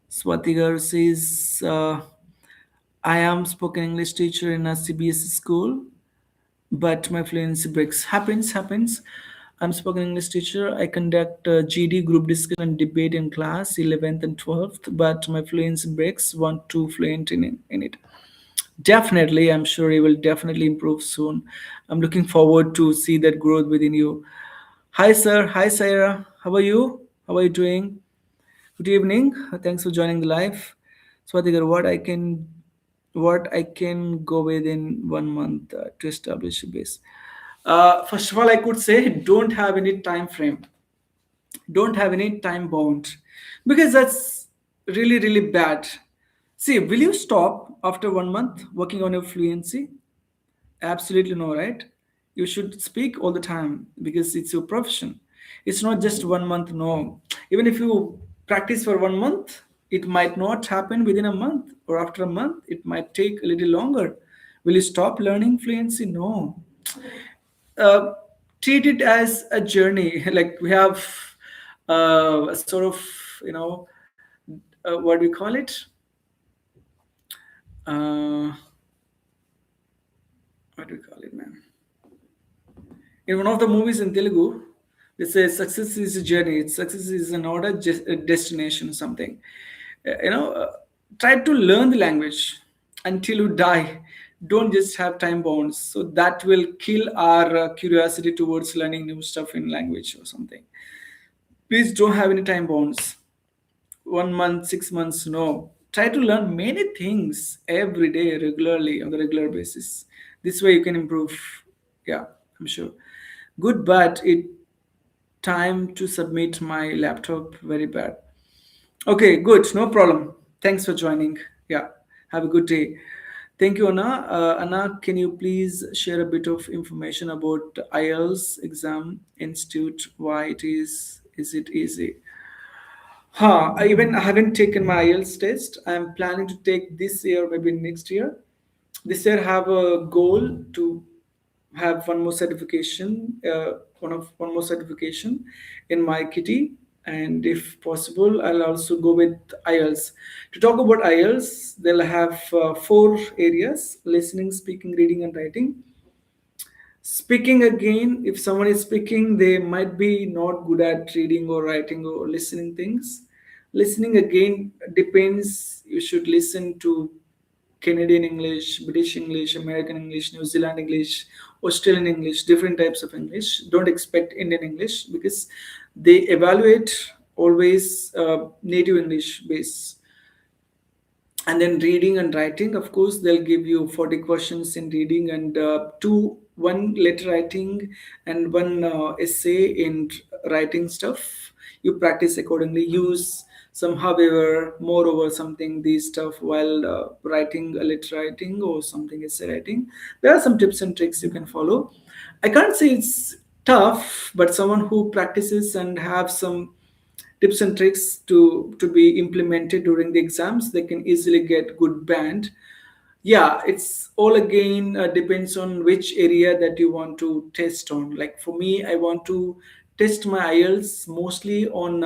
Swatigar says, I am spoken English teacher in a CBSE school, but my fluency breaks. Happens. I'm spoken English teacher. I conduct GD group discussion and debate in class 11th and 12th, but my fluency breaks. Want to fluent in it. Definitely, I'm sure you will definitely improve soon. I'm looking forward to see that growth within you. Hi, sir. Hi, Sarah. How are you? How are you doing? Good evening. Thanks for joining the live. Swatigar, what I can. what I can go within 1 month to establish a base. First of all, I could say don't have any time frame, don't have any time bound, because that's really, really bad. See, will you stop after 1 month working on your fluency? Absolutely no, right? You should speak all the time because it's your profession. It's not just 1 month, no. Even if you practice for 1 month, it might not happen within a month, or after a month, it might take a little longer. Will you stop learning fluency? No. uh, Treat it as a journey. Like we have a sort of, you know, what do we call it? Uh, what do we call it, man? In one of the movies in Telugu, it says success is a journey. Success is not a, a destination, something. You know, try to learn the language until you die. Don't just have time bounds. So that will kill our curiosity towards learning new stuff in language or something. Please don't have any time bounds. 1 month, 6 months, no. Try to learn many things every day, regularly, on the regular basis. This way you can improve. Yeah, I'm sure. Good, but it time to submit my laptop very bad. Okay, good, no problem. Thanks for joining. Yeah, have a good day. Thank you, Anna. Anna, can you please share a bit of information about IELTS exam institute? Why it is it easy? Huh, I haven't taken my IELTS test. I'm planning to take this year, maybe next year. This year, I have a goal to have one more certification, one more certification in my kitty, and if possible, I'll also go with IELTS. To talk about IELTS, they'll have four areas: listening, speaking, reading, and writing. Speaking, again, if someone is speaking, they might be not good at reading or writing or listening things. Listening, again, depends. You should listen to Canadian English, British English, American English, New Zealand English, Australian English, different types of English. Don't expect Indian English because they evaluate always native English base. And then reading and writing, of course, they'll give you 40 questions in reading and one letter writing and one essay in writing stuff. You practice accordingly, use some however moreover something these stuff while writing a letter writing or something essay writing. There are some tips and tricks you can follow. I can't say it's tough, but someone who practices and have some tips and tricks to be implemented during the exams, they can easily get good band. Yeah, it's all again depends on which area that you want to test on. Like for me, I want to test my IELTS mostly on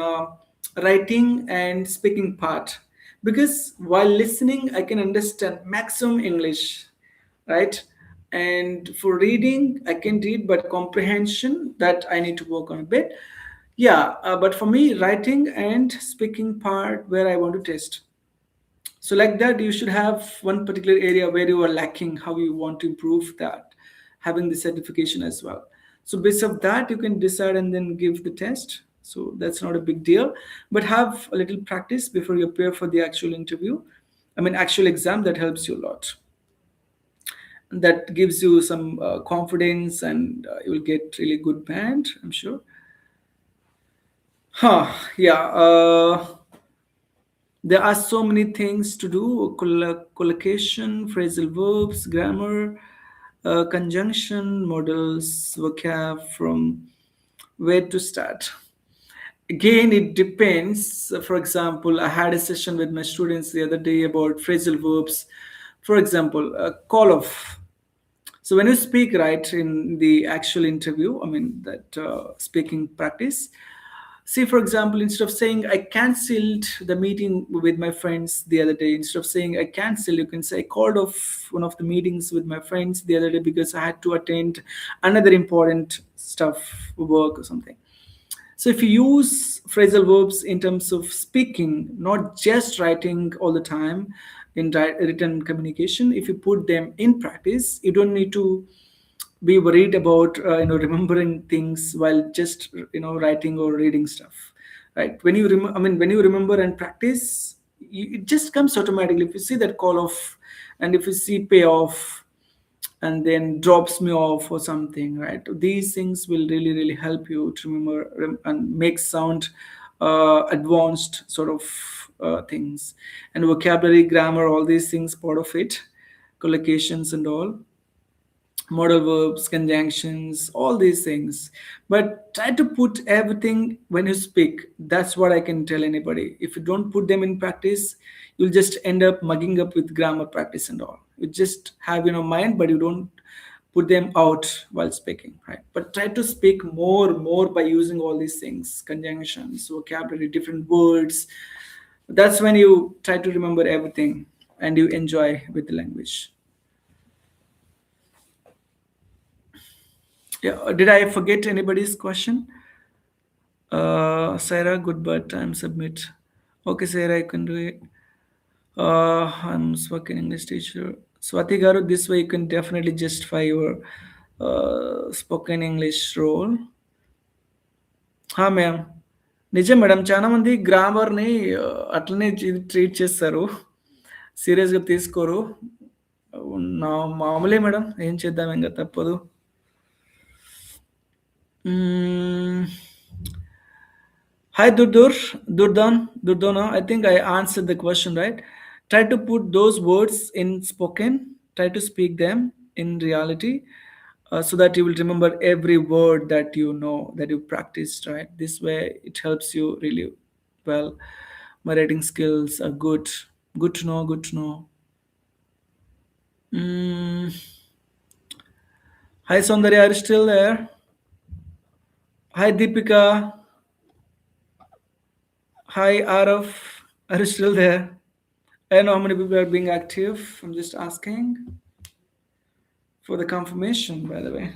writing and speaking part, because while listening I can understand maximum English, right? And for reading I can read, but comprehension that I need to work on a bit. Yeah, but for me, writing and speaking part where I want to test. So like that, you should have one particular area where you are lacking, how you want to improve that, having the certification as well. So based of that, you can decide and then give the test. So that's not a big deal, but have a little practice before you appear for the actual interview. I mean, actual exam, that helps you a lot. That gives you some confidence, and you will get really good band, I'm sure. Huh, yeah. There are so many things to do: collocation, phrasal verbs, grammar, conjunction, models, vocab, from where to start. Again, it depends. For example, I had a session with my students the other day about phrasal verbs. For example, call off. So when you speak right in the actual interview, I mean that speaking practice, see, for example, instead of saying I cancelled the meeting with my friends the other day, instead of saying I cancelled, you can say I called off one of the meetings with my friends the other day because I had to attend another important stuff, work or something. So if you use phrasal verbs in terms of speaking, not just writing all the time in written communication, if you put them in practice, you don't need to be worried about remembering things while just writing or reading stuff, right? When you when you remember and practice, it just comes automatically. If you see that call of And if you see payoff and then drops me off or something, right? These things will really, really help you to remember and make sound advanced sort of things. And vocabulary, grammar, all these things part of it, collocations and all, modal verbs, conjunctions, all these things. But try to put everything when you speak. That's what I can tell anybody. If you don't put them in practice, you'll just end up mugging up with grammar practice and all. You just have in your mind, but you don't put them out while speaking, right? But try to speak more by using all these things, conjunctions, vocabulary, different words. That's when you try to remember everything and you enjoy with the language. Yeah, did I forget anybody's question? Sarah, good but time submit. Okay, Sarah, I can do it. I'm spoken English teacher. Swati Garu, this way you can definitely justify your spoken English role. Ma'am నిజం madam చాలా మంది గ్రామర్ని అట్లనే treat చేస్తారు సీరియస్గా తీసుకోరు నా మామూలే madam ఏం చేద్దాం ఇంకా తప్పదు మ్మ్. Hi Durdana. I think I answered the question right. Try to put those words in spoken. Try to speak them in reality, so that you will remember every word that you know that you practiced. Right. This way it helps you really well. My writing skills are good. Good to know. Good to know. Mm. Hi Saundarya, are you still there? Hi Deepika. Hi Araf. Are you still there? I don't know how many people are being active. I'm just asking for the confirmation, by the way.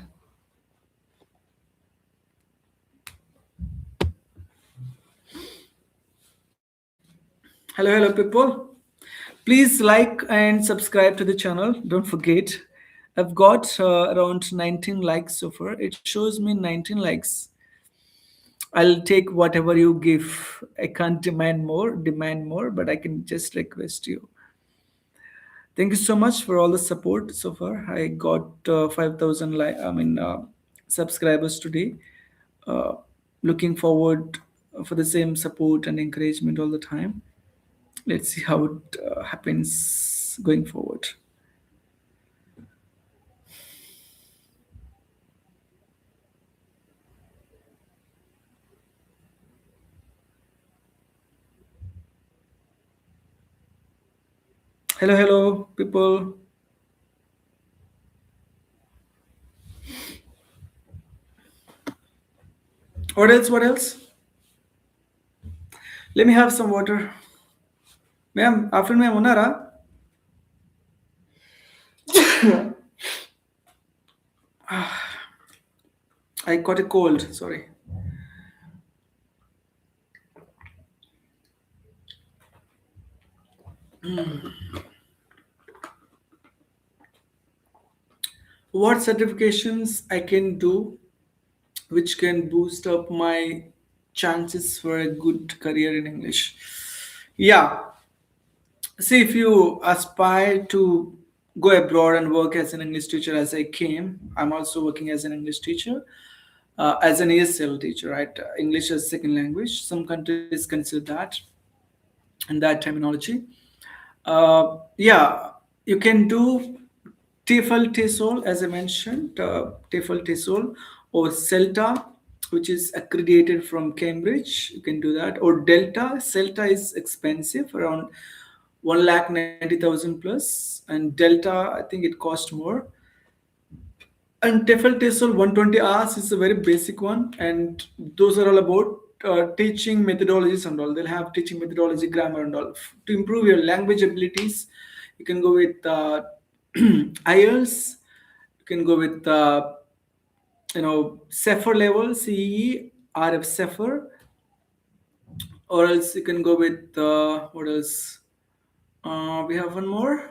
Hello, people. Please like and subscribe to the channel. Don't forget. I've got around 19 likes so far. It shows me 19 likes. I'll take whatever you give. I can't demand more, but I can just request you. Thank you so much for all the support so far. I got 5,000 subscribers today. Uh, Looking forward for the same support and encouragement all the time. Let's see how it happens going forward. Hello, people. What else? What else? Let me have some water. Ma'am, afternoon, ma'am, Unara. I got a cold. Sorry. What certifications I can do which can boost up my chances for a good career in English? Yeah, see, if you aspire to go abroad and work as an English teacher, as I came, I'm also working as an English teacher, as an ESL teacher, right? English as second language. Some countries consider that and that terminology. Yeah, you can do TEFL TESOL, as I mentioned, TEFL TESOL, or CELTA, which is accredited from Cambridge. You can do that, or Delta. CELTA is expensive, around 1,90,000 plus, and Delta, I think it costs more. And TEFL TESOL 120 hours is a very basic one, and those are all about teaching methodologies and all. They'll have teaching methodology, grammar, and all. To improve your language abilities, you can go with IELTS. You can go with CEFR level, CEE, RF CEFR, or else you can go with what else? We have one more.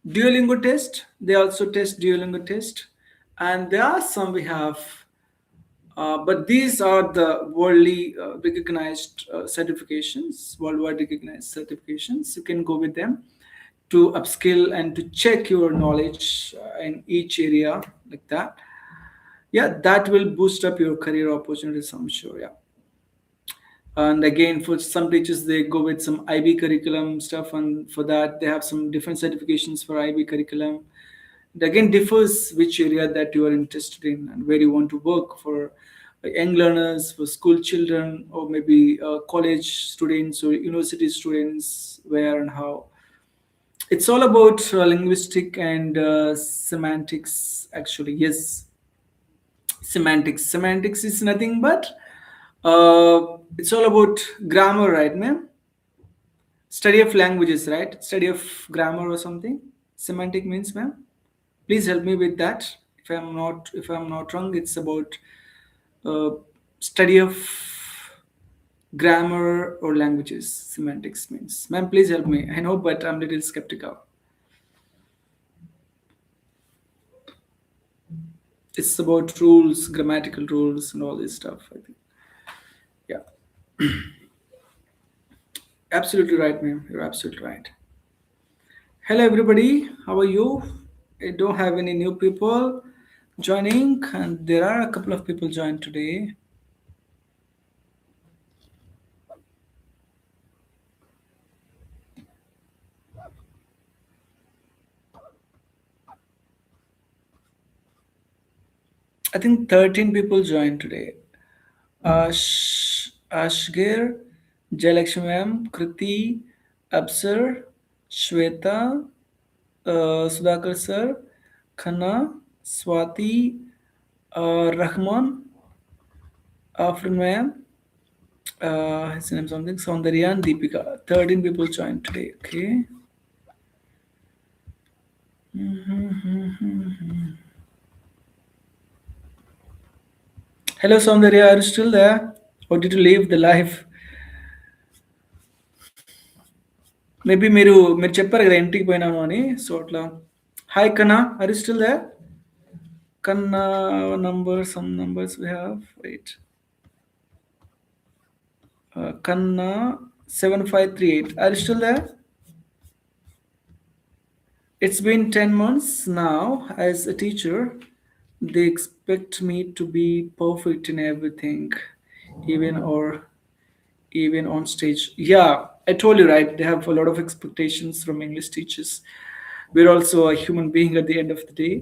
Duolingo test. They also test Duolingo test, and there are some we have, but these are the worldly recognized certifications, worldwide recognized certifications. You can go with them. to upskill and to check your knowledge in each area like that. Yeah, that will boost up your career opportunities, I'm sure. Yeah. And again, for some teachers, they go with some IB curriculum stuff, and for that, they have some different certifications for IB curriculum. It again differs which area that you are interested in and where you want to work for young learners, for school children, or maybe college students or university students, where and how. It's all about linguistic and semantics, actually. Yes, semantics. Semantics is nothing but it's all about grammar, right, ma'am? Study of languages, right? Study of grammar or something. Semantic means, ma'am. Please help me with that. If I'm not wrong, it's about uh, study of grammar or languages. Semantics means, ma'am. Please help me. I know, but I'm a little skeptical. It's about rules, grammatical rules, and all this stuff. I think. Yeah, absolutely right, ma'am. You're absolutely right. Hello, everybody. How are you? I don't have any new people joining, and there are a couple of people joined today. I think 13 people joined today. Ashgir, Jayalakshmi ma'am, Kriti, Absar, Shweta, Sudhakar sir, Khanna, Swati, Rahman, Afrin ma'am, his name something, Saundarya and Deepika. 13 people joined today. Okay. Hello, Saundarya, are you still there? Or did you leave the live? Maybe మీరు చెప్పారు కదా ఇంటికి పోయినాను అని so అట్లా hi కన్నా are you still there కన్నా number some numbers we have wait కన్నా 7538 are you still there it's been 10 months now as a teacher. They expect me to be perfect in everything, even or even on stage. Yeah, I told you, right? They have a lot of expectations from English teachers. We're also a human being at the end of the day.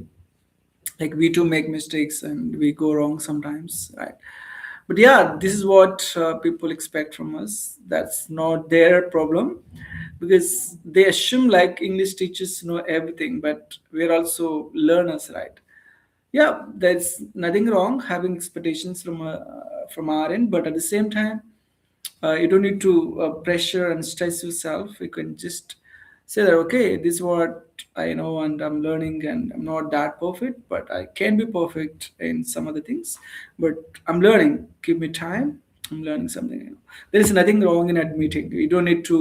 Like we too make mistakes and we go wrong sometimes, right? But yeah, this is what people expect from us. That's not their problem because they assume like English teachers know everything, but we're also learners, right? Yeah, there's nothing wrong having expectations from our end, but at the same time, you don't need to pressure and stress yourself. You can just say that okay, this is what I know and I'm learning, and I'm not that perfect, but I can be perfect in some other things. But I'm learning. Give me time. I'm learning something new. There is nothing wrong in admitting. You don't need to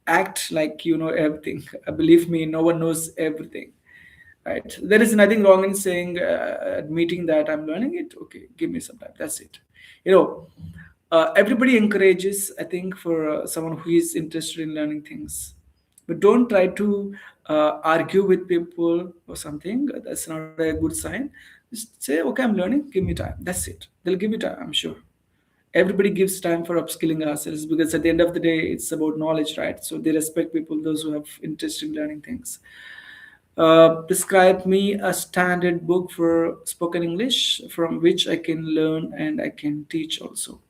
act like you know everything. Believe me, no one knows everything, right? There is nothing wrong in saying admitting that I'm learning it. Okay, give me some time. That's it. You know, everybody encourages, I think, for someone who is interested in learning things, but don't try to argue with people or something. That's not a good sign. Just say okay, I'm learning, give me time. That's it. They'll give you time, I'm sure. Everybody gives time for upskilling ourselves because at the end of the day it's about knowledge, right? So they respect people, those who have interest in learning things. Describe me a standard book for spoken English from which I can learn and I can teach also.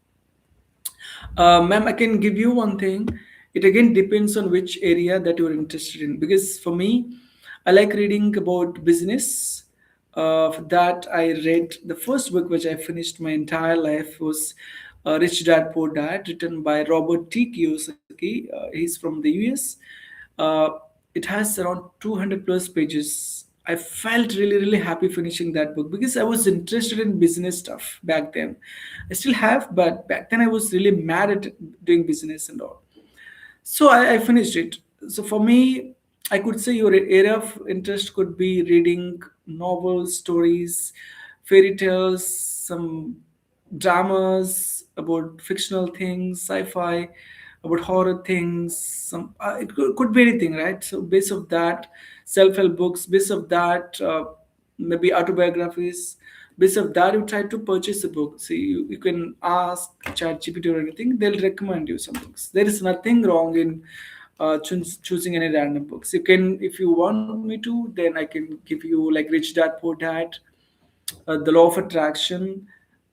Ma'am, I can give you one thing. It again depends on which area that you're interested in. Because for me, I like reading about business. For that, I read the first book which I finished my entire life was Rich Dad Poor Dad, written by Robert T. Kiyosaki. He's from the US. Uh, it has around 200 plus pages. I felt really, really happy finishing that book because I was interested in business stuff back then. I still have, but back then I was really mad at doing business and all. So I finished it. So for me, I could say your area of interest could be reading novels, stories, fairy tales, some dramas about fictional things, sci-fi, about horror things. Could be anything, right? So base of that, self-help books. Base of that, maybe autobiographies. Base of that, you try to purchase a book. See, you can ask ChatGPT or anything. They'll recommend you some books. There is nothing wrong in choosing any random books. You can, if you want me to, then I can give you like Rich Dad Poor Dad, The Law of Attraction,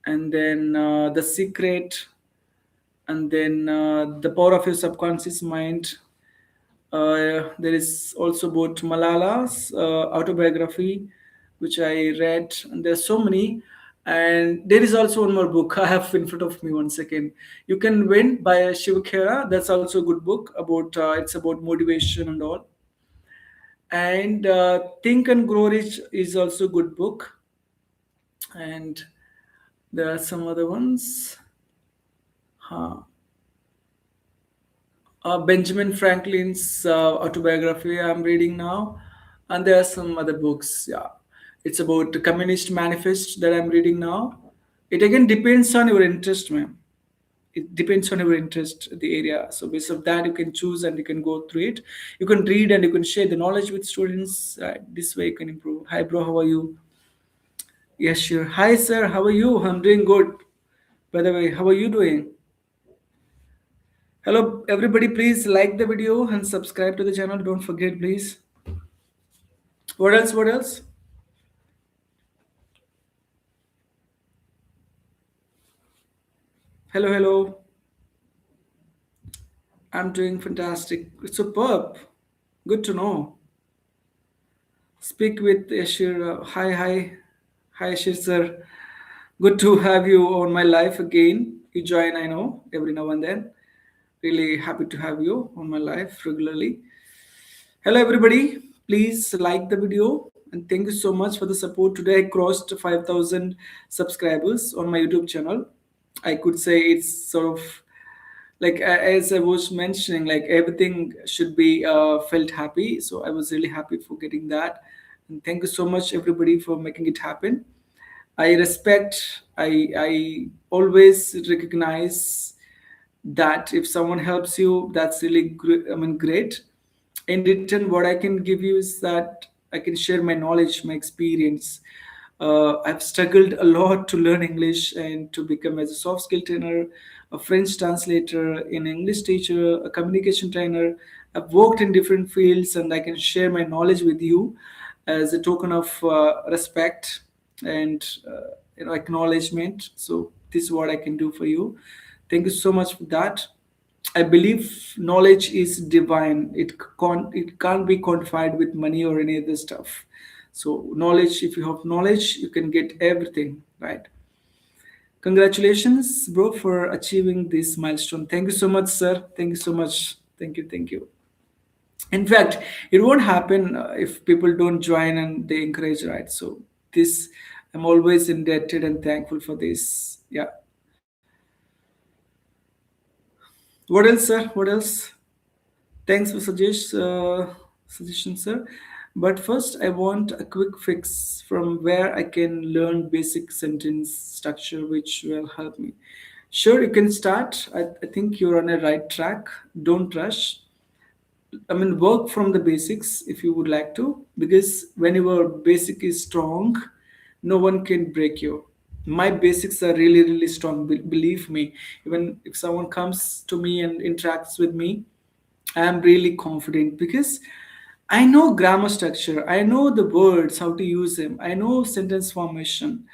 and then The Secret, and then The Power of Your Subconscious Mind. There is also about Malala's autobiography, which I read, and there's so many. And there is also one more book I have in front of me. One second, You Can Win by Shiva Khera. That's also a good book about it's about motivation and all. And Think and Grow Rich is also a good book. And there are some other ones. Huh. Benjamin Franklin's autobiography I'm reading now, and there are some other books. Yeah, it's about the Communist Manifest that I'm reading now. It again depends on your interest, ma'am. It depends on your interest, the area. So based of that, you can choose and you can go through it. You can read and you can share the knowledge with students. This way, you can improve. Hi, bro. How are you? Yes, sure. Hi, sir. How are you? I'm doing good. By the way, how are you doing? Hello, everybody. Please like the video and subscribe to the channel. Don't forget, please. What else? What else? Hello, hello. I'm doing fantastic. Superb. Good to know. Speak with Ashir. Hi, hi. Hi, Ashir, sir. Good to have you on my life again. You join, I know, every now and then. Really happy to have you on my life regularly. Hello, everybody. Please like the video and thank you so much for the support. Today, I crossed 5,000 subscribers on my YouTube channel. I could say it's sort of like as I was mentioning, like everything should be felt happy. So I was really happy for getting that, and thank you so much, everybody, for making it happen. I respect. I always recognize that if someone helps you, that's really I mean, great. In return, what I can give you is that I can share my knowledge, my experience. I've struggled a lot to learn English and to become as a soft skill trainer, a French translator, an English teacher, a communication trainer. I've worked in different fields, and I can share my knowledge with you as a token of respect and acknowledgement. So this is what I can do for you. Thank you so much for that. I believe knowledge is divine. It can't be quantified with money or any other stuff. So knowledge, if you have knowledge, you can get everything, right? Congratulations, bro, for achieving this milestone. Thank you so much, sir. Thank you so much. Thank you, thank you. In fact, it won't happen if people don't join and they encourage, right? So this, I'm always indebted and thankful for this. Yeah. What else, sir? What else? Thanks for suggestion, sir. But first, I want a quick fix from where I can learn basic sentence structure, which will help me. Sure, you can start. I think you're on a right track. Don't rush. I mean, work from the basics if you would like to, because when your basic is strong, no one can break you. My basics are really, really strong. Believe me, even if someone comes to me and interacts with me, I am really confident because I know grammar structure. I know the words, how to use them. I know sentence formation.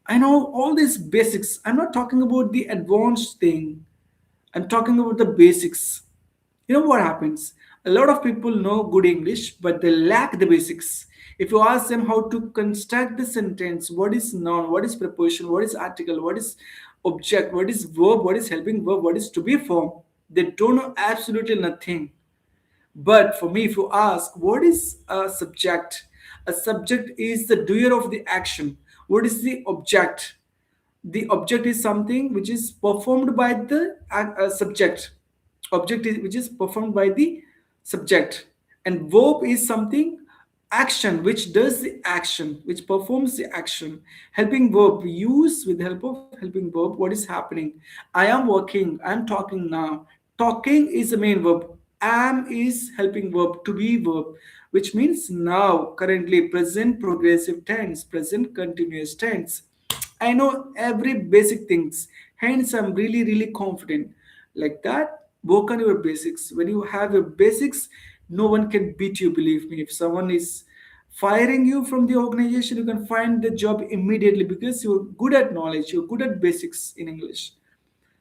I know all these basics. I'm not talking about the advanced thing. I'm talking about the basics. You know what happens? A lot of people know good English, but they lack the basics. If you ask them how to construct the sentence, what is noun, what is preposition, what is article, what is object, what is verb, what is helping verb, what is to be form, they don't know absolutely nothing. But for me, if you ask, what is a subject? A subject is the doer of the action. What is the object? The object is something which is performed by the subject. Object is which is performed by the subject, and verb is something action which does the action, which performs the action. Helping verb, use with the help of helping verb. What is happening? I am working. I am talking now. Talking is the main verb. Am is helping verb, to be verb, which means now, currently, present progressive tense, present continuous tense. I know every basic things, hence I'm really, really confident. Like that, work on your basics. When you have your basics, no one can beat you, believe me. If someone is firing you from the organization, you can find the job immediately because you're good at knowledge, you're good at basics in English.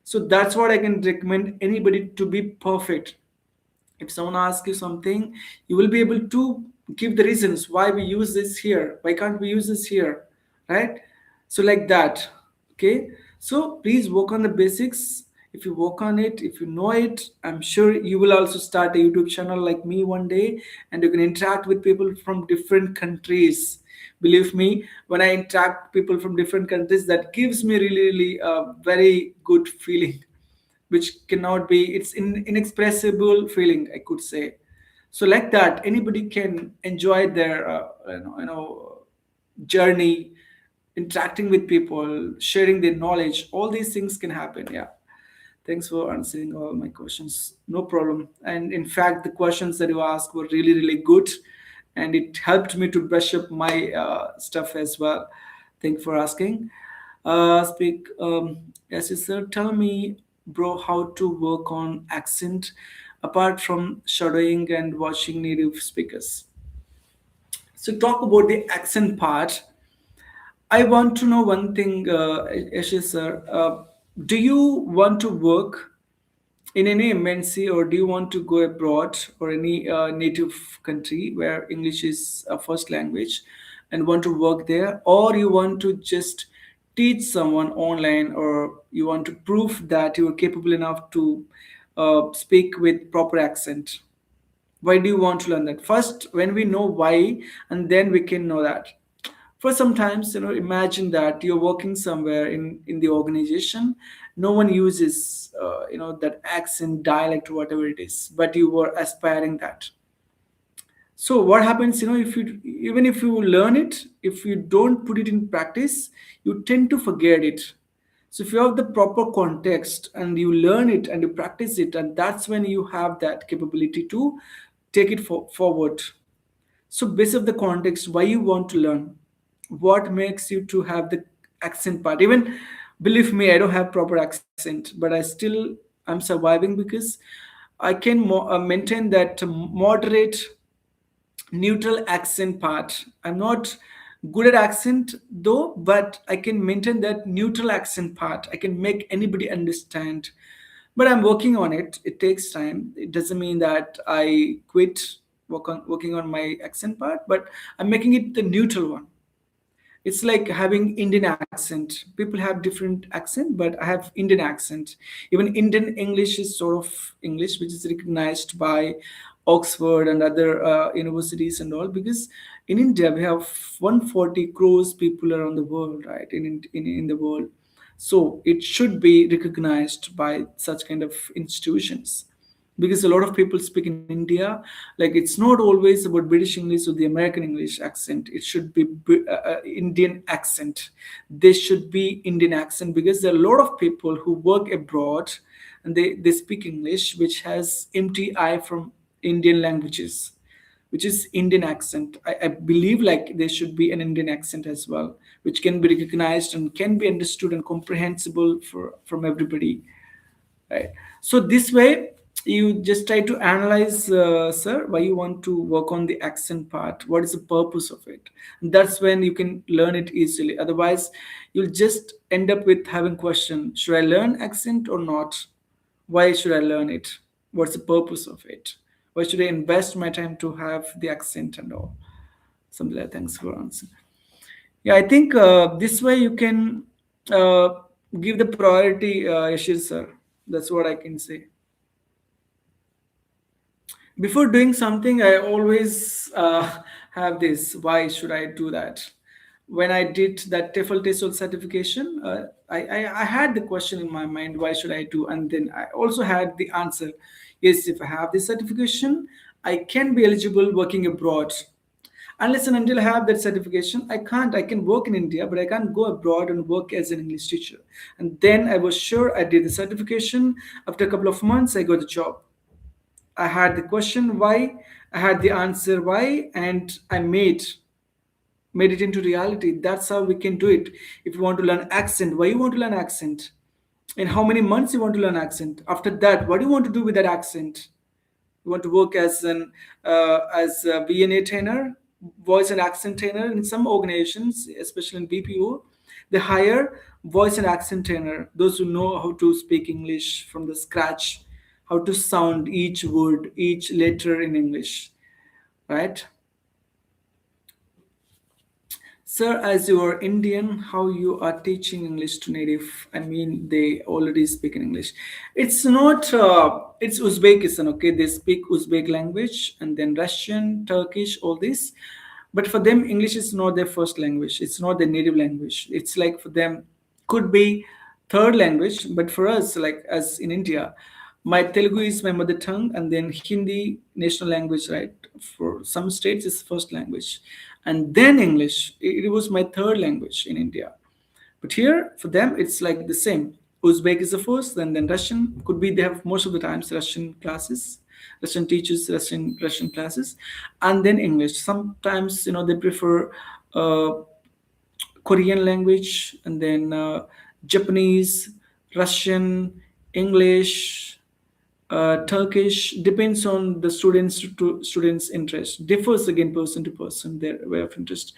So that's what I can recommend anybody to be perfect. If someone asks you something, you will be able to give the reasons why we use this here, why can't we use this here, right? So like that. Okay, so please work on the basics. If you work on it, if you know it, I'm sure you will also start a YouTube channel like me one day, and you can interact with people from different countries. Believe me, when I interact with people from different countries, that gives me really, really a very good feeling, which cannot be, it's inexpressible feeling, I could say. So like that, anybody can enjoy their journey, interacting with people, sharing their knowledge, all these things can happen. Yeah, thanks for answering all my questions, no problem. And in fact, the questions that you asked were really, really good, and it helped me to brush up my stuff as well. Thank you for asking. Speak Yes, yes, sir, tell me, bro, how to work on accent apart from shadowing and watching native speakers. So talk about the accent part. I want to know one thing, Ashish sir. Do you want to work in any MNC, or do you want to go abroad or any native country where English is a first language and want to work there, or you want to just teach someone online, or you want to prove that you are capable enough to speak with proper accent? Why do you want to learn that? First, when we know why, and then we can know that. For sometimes, imagine that you're working somewhere in the organization, no one uses that accent, dialect, whatever it is, but you were aspiring that. So what happens, if you, even if you learn it, if you don't put it in practice, you tend to forget it. So if you have the proper context and you learn it and you practice it, and that's when you have that capability to take it forward. So based of the context, why you want to learn, what makes you to have the accent part. Even, believe me, I don't have proper accent, but I still, I'm surviving because I can maintain that moderate neutral accent part. I'm not good at accent though, but I can maintain that neutral accent part. I can make anybody understand. But I'm working on it. It takes time. It doesn't mean that I quit working on my accent part, but I'm making it the neutral one. It's like having Indian accent. People have different accent, but I have Indian accent. Even Indian English is sort of English, which is recognized by Oxford and other universities and all. Because in India we have 140 crores people around the world, right? In the world, so it should be recognized by such kind of institutions, because a lot of people speak in India. Like, it's not always about British English or the American English accent. It should be Indian accent. They should be Indian accent, because there are a lot of people who work abroad and they speak English, which has MTI from Indian languages, which is Indian accent. I believe like there should be an Indian accent as well, which can be recognized and can be understood and comprehensible for from everybody, right? So this way, you just try to analyze, sir, why you want to work on the accent part, what is the purpose of it. And that's when you can learn it easily. Otherwise, you'll just end up with having question, should I learn accent or not? Why should I learn it? What's the purpose of it? Why should I invest my time to have the accent and all? Something like that. Thanks for answering. Yeah, I think this way you can uh, give the priority, Yashir sir. That's what I can say. Before doing something, I always have this: why should I do that? When I did that TEFL TESOL certification, I had the question in my mind: why should I do? And then I also had the answer: yes, if I have this certification, I can be eligible working abroad. Unless and until I have that certification, I can't. I can work in India, but I can't go abroad and work as an English teacher. And then I was sure I did the certification. After a couple of months, I got the job. I had the question why, I had the answer why, and I made it into reality. That's how we can do it. If you want to learn accent, why you want to learn accent? In how many months you want to learn accent? After that, what do you want to do with that accent? You want to work as a VNA trainer, voice and accent trainer in some organizations, especially in BPO. They hire voice and accent trainer, those who know how to speak English from the scratch, how to sound each word, each letter in English, right? Sir, as you are Indian, how you are teaching English to native? I mean, they already speak in English. It's not. It's Uzbekistan. Okay, they speak Uzbek language and then Russian, Turkish, all this. But for them, English is not their first language. It's not their native language. It's like for them, could be third language. But for us, like as in India, my Telugu is my mother tongue, and then Hindi national language, right? For some states, it's first language, and then English. It was my third language in India. But here, for them, it's like the same. Uzbek is the first, then Russian. Could be they have most of the times Russian classes, Russian teachers, Russian classes, and then English. Sometimes they prefer uh, Korean language, and then Japanese, Russian, English, Turkish. Depends on the students' interest. Differs again person to person their way of interest.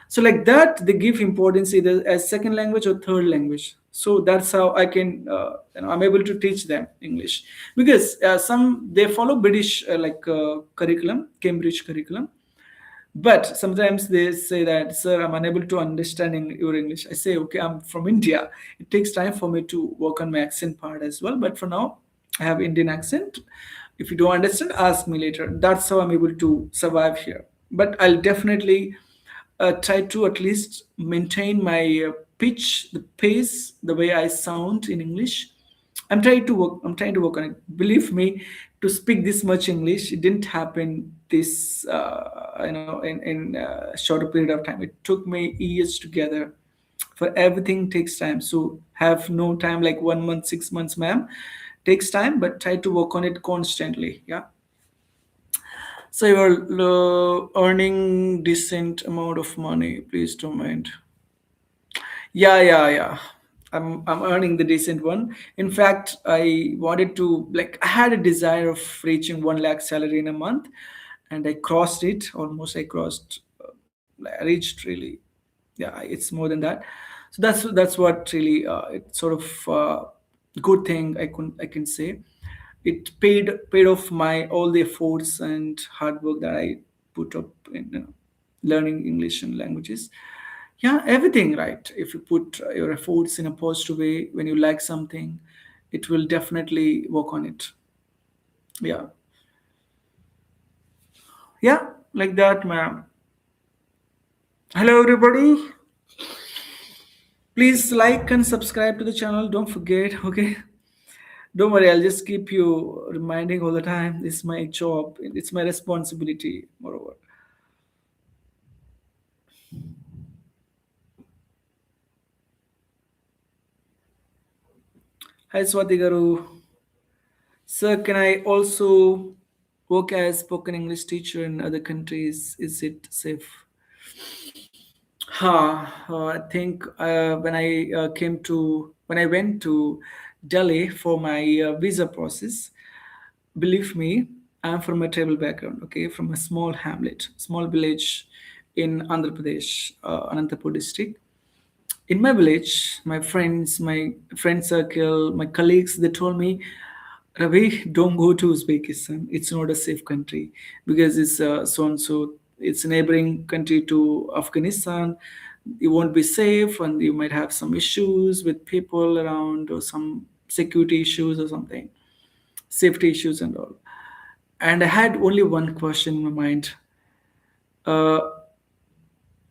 So like that, they give importance either as second language or third language. So that's how I can I'm able to teach them English because some they follow British curriculum, Cambridge curriculum, but sometimes they say that, sir, I'm unable to understand your English. I say, okay, I'm from India. It takes time for me to work on my accent part as well. But for now, I have Indian accent. If you don't understand, ask me later. That's how I'm able to survive here. But I'll definitely try to at least maintain my pitch, the pace, the way I sound in English. I'm trying to work on it. Believe me, to speak this much English, it didn't happen this in shorter period of time. It took me years together. For everything takes time. So have no time like 1 month, 6 months, ma'am. Takes time, but try to work on it constantly. Yeah. So you're earning decent amount of money. Please don't mind. Yeah, yeah, yeah. I'm earning the decent one. In fact, I wanted to like I had a desire of reaching 1 lakh salary in a month, and I crossed it almost. I crossed, I reached really, yeah. It's more than that. So that's what really it's sort of good thing I can say. It paid off my all the efforts and hard work that I put up in learning English and languages. Yeah, everything right. If you put your efforts in a positive way, when you like something, it will definitely work on it. Yeah, yeah, like that, ma'am. Hello, everybody. Please like and subscribe to the channel. Don't forget, okay? Don't worry, I'll just keep you reminding all the time. It's my job, it's my responsibility, moreover. Hi, Swati Garu. Sir, can I also work as spoken English teacher in other countries? Is it safe? I think when I went to Delhi for my visa process, believe me, I'm from a tribal background, okay, from a small hamlet, small village in Andhra Pradesh, Anantapur district. In my village, my friend circle, my colleagues, they told me, Ravi, don't go to Uzbekistan. It's not a safe country because it's so and so. It's a neighboring country to Afghanistan. You won't be safe, and you might have some issues with people around, or some security issues, or something, safety issues, and all. And I had only one question in my mind. Uh,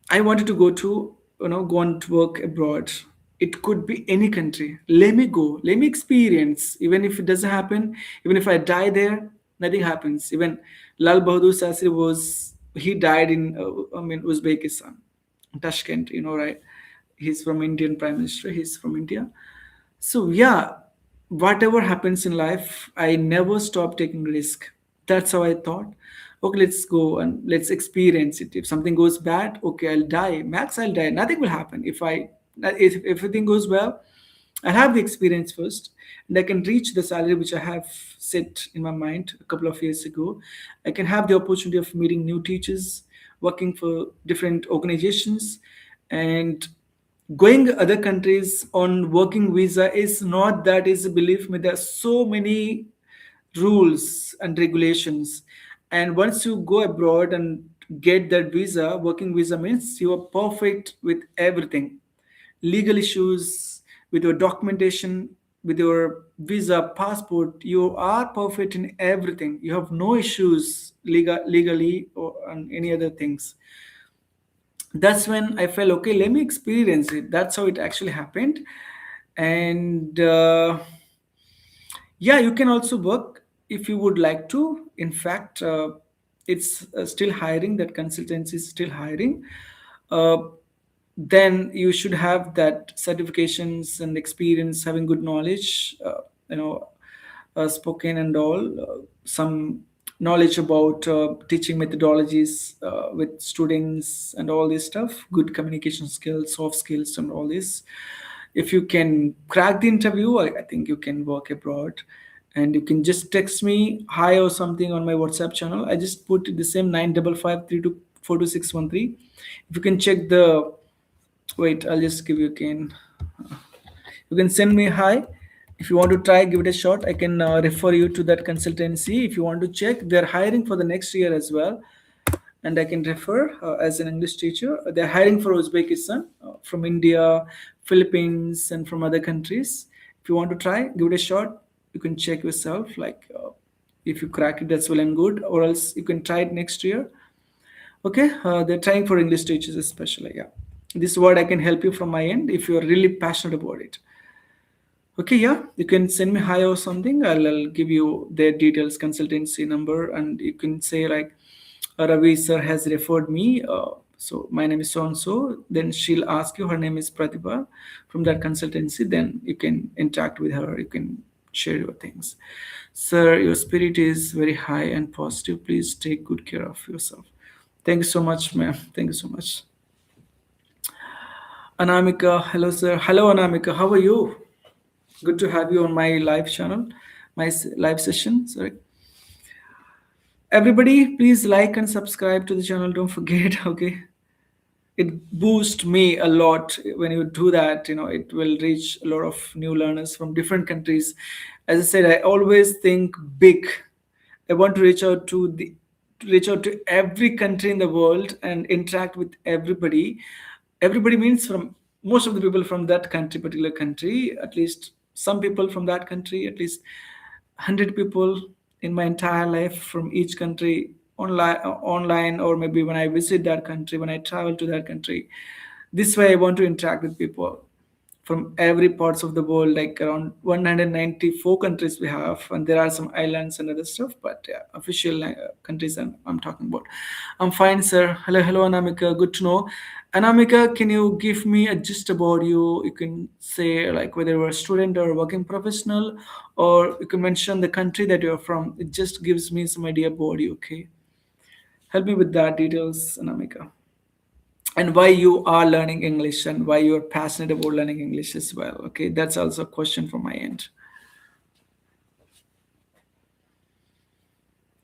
I wanted to go to, go and work abroad. It could be any country. Let me go. Let me experience. Even if it doesn't happen, even if I die there, nothing happens. Even Lal Bahadur Shastri was he died in Uzbekistan, Tashkent, right? He's from Indian Prime Minister, he's from India. So yeah, whatever happens in life, I never stop taking risk. That's how I thought. Okay, let's go and let's experience it. If something goes bad, okay, I'll die. Max, I'll die. Nothing will happen. If everything goes well, I'll have the experience first, and I can reach the salary which I have set in my mind a couple of years ago. I can have the opportunity of meeting new teachers, working for different organizations, and going other countries on working visa is not that easy. Believe me, there are so many rules and regulations, and once you go abroad and get that visa, working visa means you are perfect with everything, legal issues, with your documentation, with your visa, passport. You are perfect in everything. You have no issues legally or on any other things. That's when I felt, okay, let me experience it. That's how it actually happened. And yeah, you can also work if you would like to. In fact, it's still hiring, that consultancy is still hiring. uh, then you should have that certifications and experience, having good knowledge, you know spoken and all, some knowledge about teaching methodologies with students and all this stuff, good communication skills, soft skills, and all this. If you can crack the interview, I think you can work abroad. And you can just text me hi or something on my WhatsApp channel. I just put the same 95532422613. If you can check the, wait, I'll just give you again. You can send me hi. If you want to try, give it a shot. I can refer you to that consultancy. If you want to check, they're hiring for the next year as well. And I can refer as an English teacher. They're hiring for Uzbekistan, from India, Philippines, and from other countries. If you want to try, give it a shot. You can check yourself. Like, if you crack it, that's well and good. Or else you can try it next year. Okay, they're trying for English teachers especially. Yeah, this word I can help you from my end if you're really passionate about it. Okay, yeah, you can send me hi or something. I'll give you their details, consultancy number, and you can say like, Ravi sir has referred me. So my name is so and so. Then she'll ask you. Her name is Pratibha from that consultancy. Then you can interact with her. You can share your things. Sir, your spirit is very high and positive. Please take good care of yourself. Thank you so much, ma'am. Thank you so much. Anamika, hello, sir. Hello, Anamika. How are you? Good to have you on my live channel, my live session. Sorry. Everybody, please like and subscribe to the channel. Don't forget, okay? It boosts me a lot when you do that. It will reach a lot of new learners from different countries. As I said, I always think big. I want to reach out to every country in the world and interact with everybody. Everybody means from most of the people from that country, particular country, at least some people from that country, at least 100 people in my entire life from each country, online, or maybe when I visit that country, when I travel to that country. This way I want to interact with people from every parts of the world, like around 194 countries we have, and there are some islands and other stuff, but yeah, official countries I'm talking about. I'm fine, sir. Hello, hello, Anamika. Good to know. Anamika, can you give me a gist about you? You can say like whether you're a student or a working professional, or you can mention the country that you're from. It just gives me some idea about you. Okay, help me with that details, Anamika, and why you are learning English and why you're passionate about learning English as well. Okay, that's also a question from my end.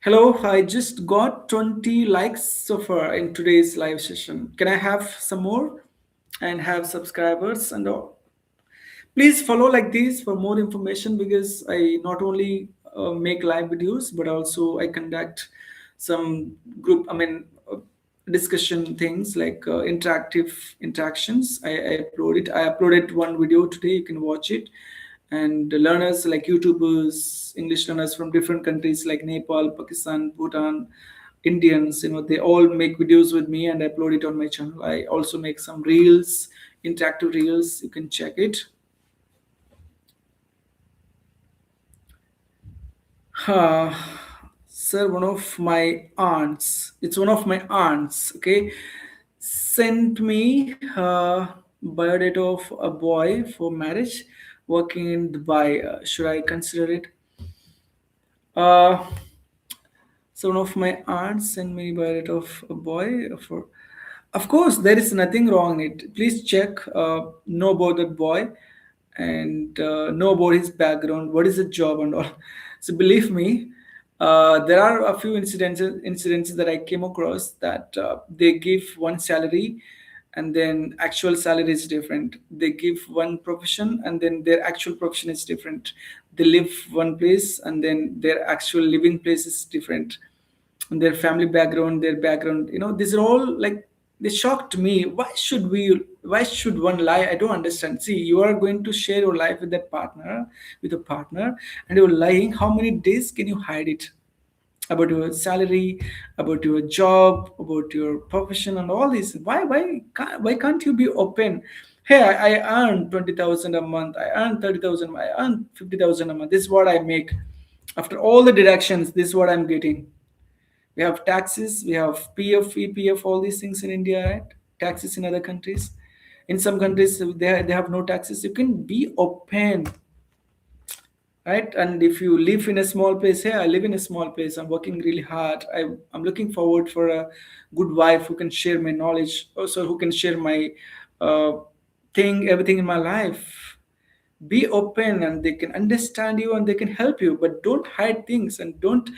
Hello, I just got 20 likes so far in today's live session. Can I have some more and have subscribers and all? Please follow like this for more information, because I not only make live videos but also I conduct some group, discussion things like interactive interactions. I upload it. I uploaded one video today. You can watch it. And the learners like YouTubers, English learners from different countries like Nepal, Pakistan, Bhutan, Indians, they all make videos with me and I upload it on my channel. I also make some reels, interactive reels. You can check it. Sir, one of my aunts, it's one of my aunts, okay, sent me biodata of a boy for marriage working in Dubai. Should I consider it? Uh, so one of my aunts sent me biodata of a boy for. Of course, there is nothing wrong in it. Please check, know about that boy, and know about his background, what is his job and all. So believe me, there are a few incidences that I came across that they give one salary, and then actual salary is different. They give one profession, and then their actual profession is different. They live one place, and then their actual living place is different. And their family background, their background, these are all like, they shocked me. Why should one lie? I don't understand. See, you are going to share your life with that partner, with a partner, and you're lying. How many days can you hide it? About your salary, about your job, about your profession, and all this. Why can't you be open? Hey, I earn 20,000 a month, I earn 30,000, I earn 50,000 a month, this is what I make. After all the deductions, this is what I'm getting. We have taxes, we have PF, EPF, all these things in India, right? Taxes in other countries. In some countries, they have no taxes. You can be open, right? And if you live in a small place, hey, I live in a small place, I'm working really hard. I'm looking forward for a good wife who can share my knowledge, also who can share my uh, everything in my life. Be open, and they can understand you and they can help you, but don't hide things, and don't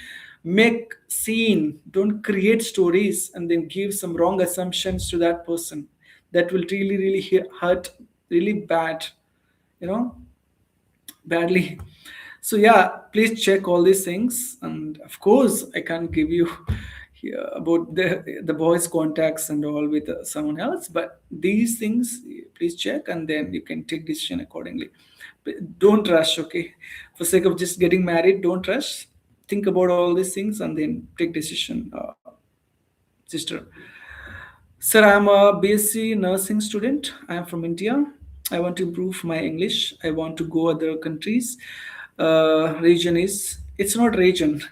make scene, don't create stories and then give some wrong assumptions to that person. That will really really hurt really bad, you know badly. So yeah, please check all these things. And of course, I can't give you here about the boys contacts and all with someone else, but these things please check, and then you can take decision accordingly. But don't rush, okay? For sake of just getting married, don't rush. Think about all these things and then take decision, sister. Sir, I'm a BSc nursing student. I am from India. I want to improve my English. I want to go other countries. Region is, it's not region.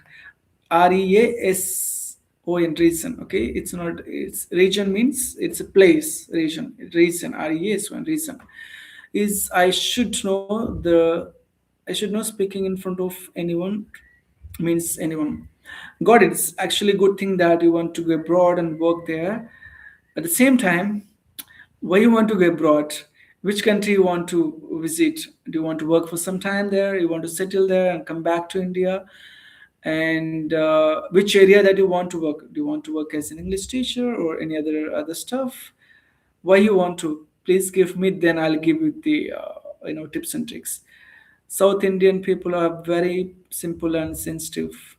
REASON, reason. Okay, it's not. It's region means it's a place. Region, reason. REASON, reason. Is I should know speaking in front of anyone means anyone. Got it. It's actually a good thing that you want to go abroad and work there. At the same time, why you want to go abroad? Which country you want to visit? Do you want to work for some time there? You want to settle there and come back to India? And which area that you want to work? Do you want to work as an English teacher or any other stuff? Why you want to? Please give me. Then I'll give you the tips and tricks. South Indian people are very simple and sensitive.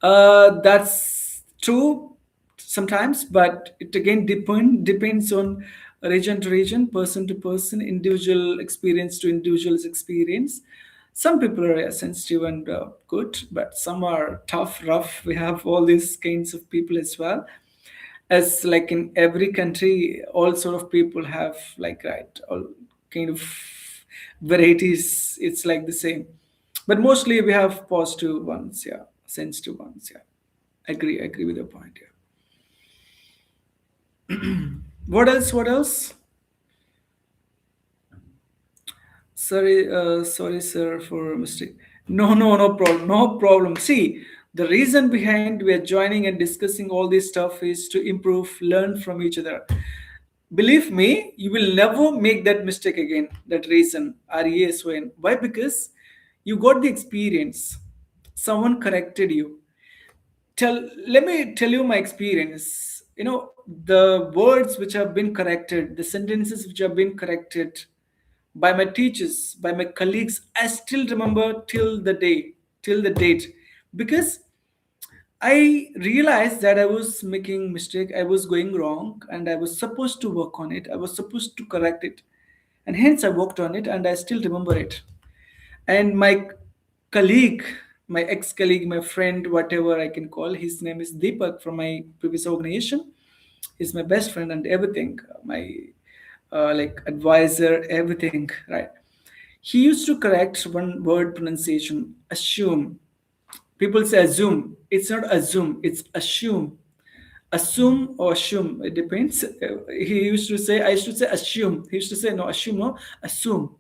That's true sometimes, but it again depends on region to region, person to person, individual experience to individual's experience. Some people are sensitive and good, but some are tough, rough. We have all these kinds of people as well. As like in every country, all sort of people have like, right, all kind of varieties. It's like the same, but mostly we have positive ones, yeah, sensitive ones, yeah. Agree with your point, yeah. What else? Sorry, sir, for a mistake. No problem, no problem. See, the reason behind we are joining and discussing all this stuff is to improve, learn from each other. Believe me, you will never make that mistake again. That reason, RESON. Why? Because you got the experience. Someone corrected you. Let me tell you my experience. The words which have been corrected, the sentences which have been corrected by my teachers, by my colleagues, I still remember till the date, because I realized that I was making mistake, I was going wrong, and I was supposed to work on it. I was supposed to correct it, and hence I worked on it, and I still remember it. And my colleague, my ex-colleague, my friend, whatever I can call, his name is Deepak from my previous organization. He's my best friend and everything, my like advisor, everything, right? He used to correct one word pronunciation, assume. People say assume. It's not assume, it's assume. Assume or assume, it depends. He used to say, I used to say assume. He used to say, no, assume, no, assume.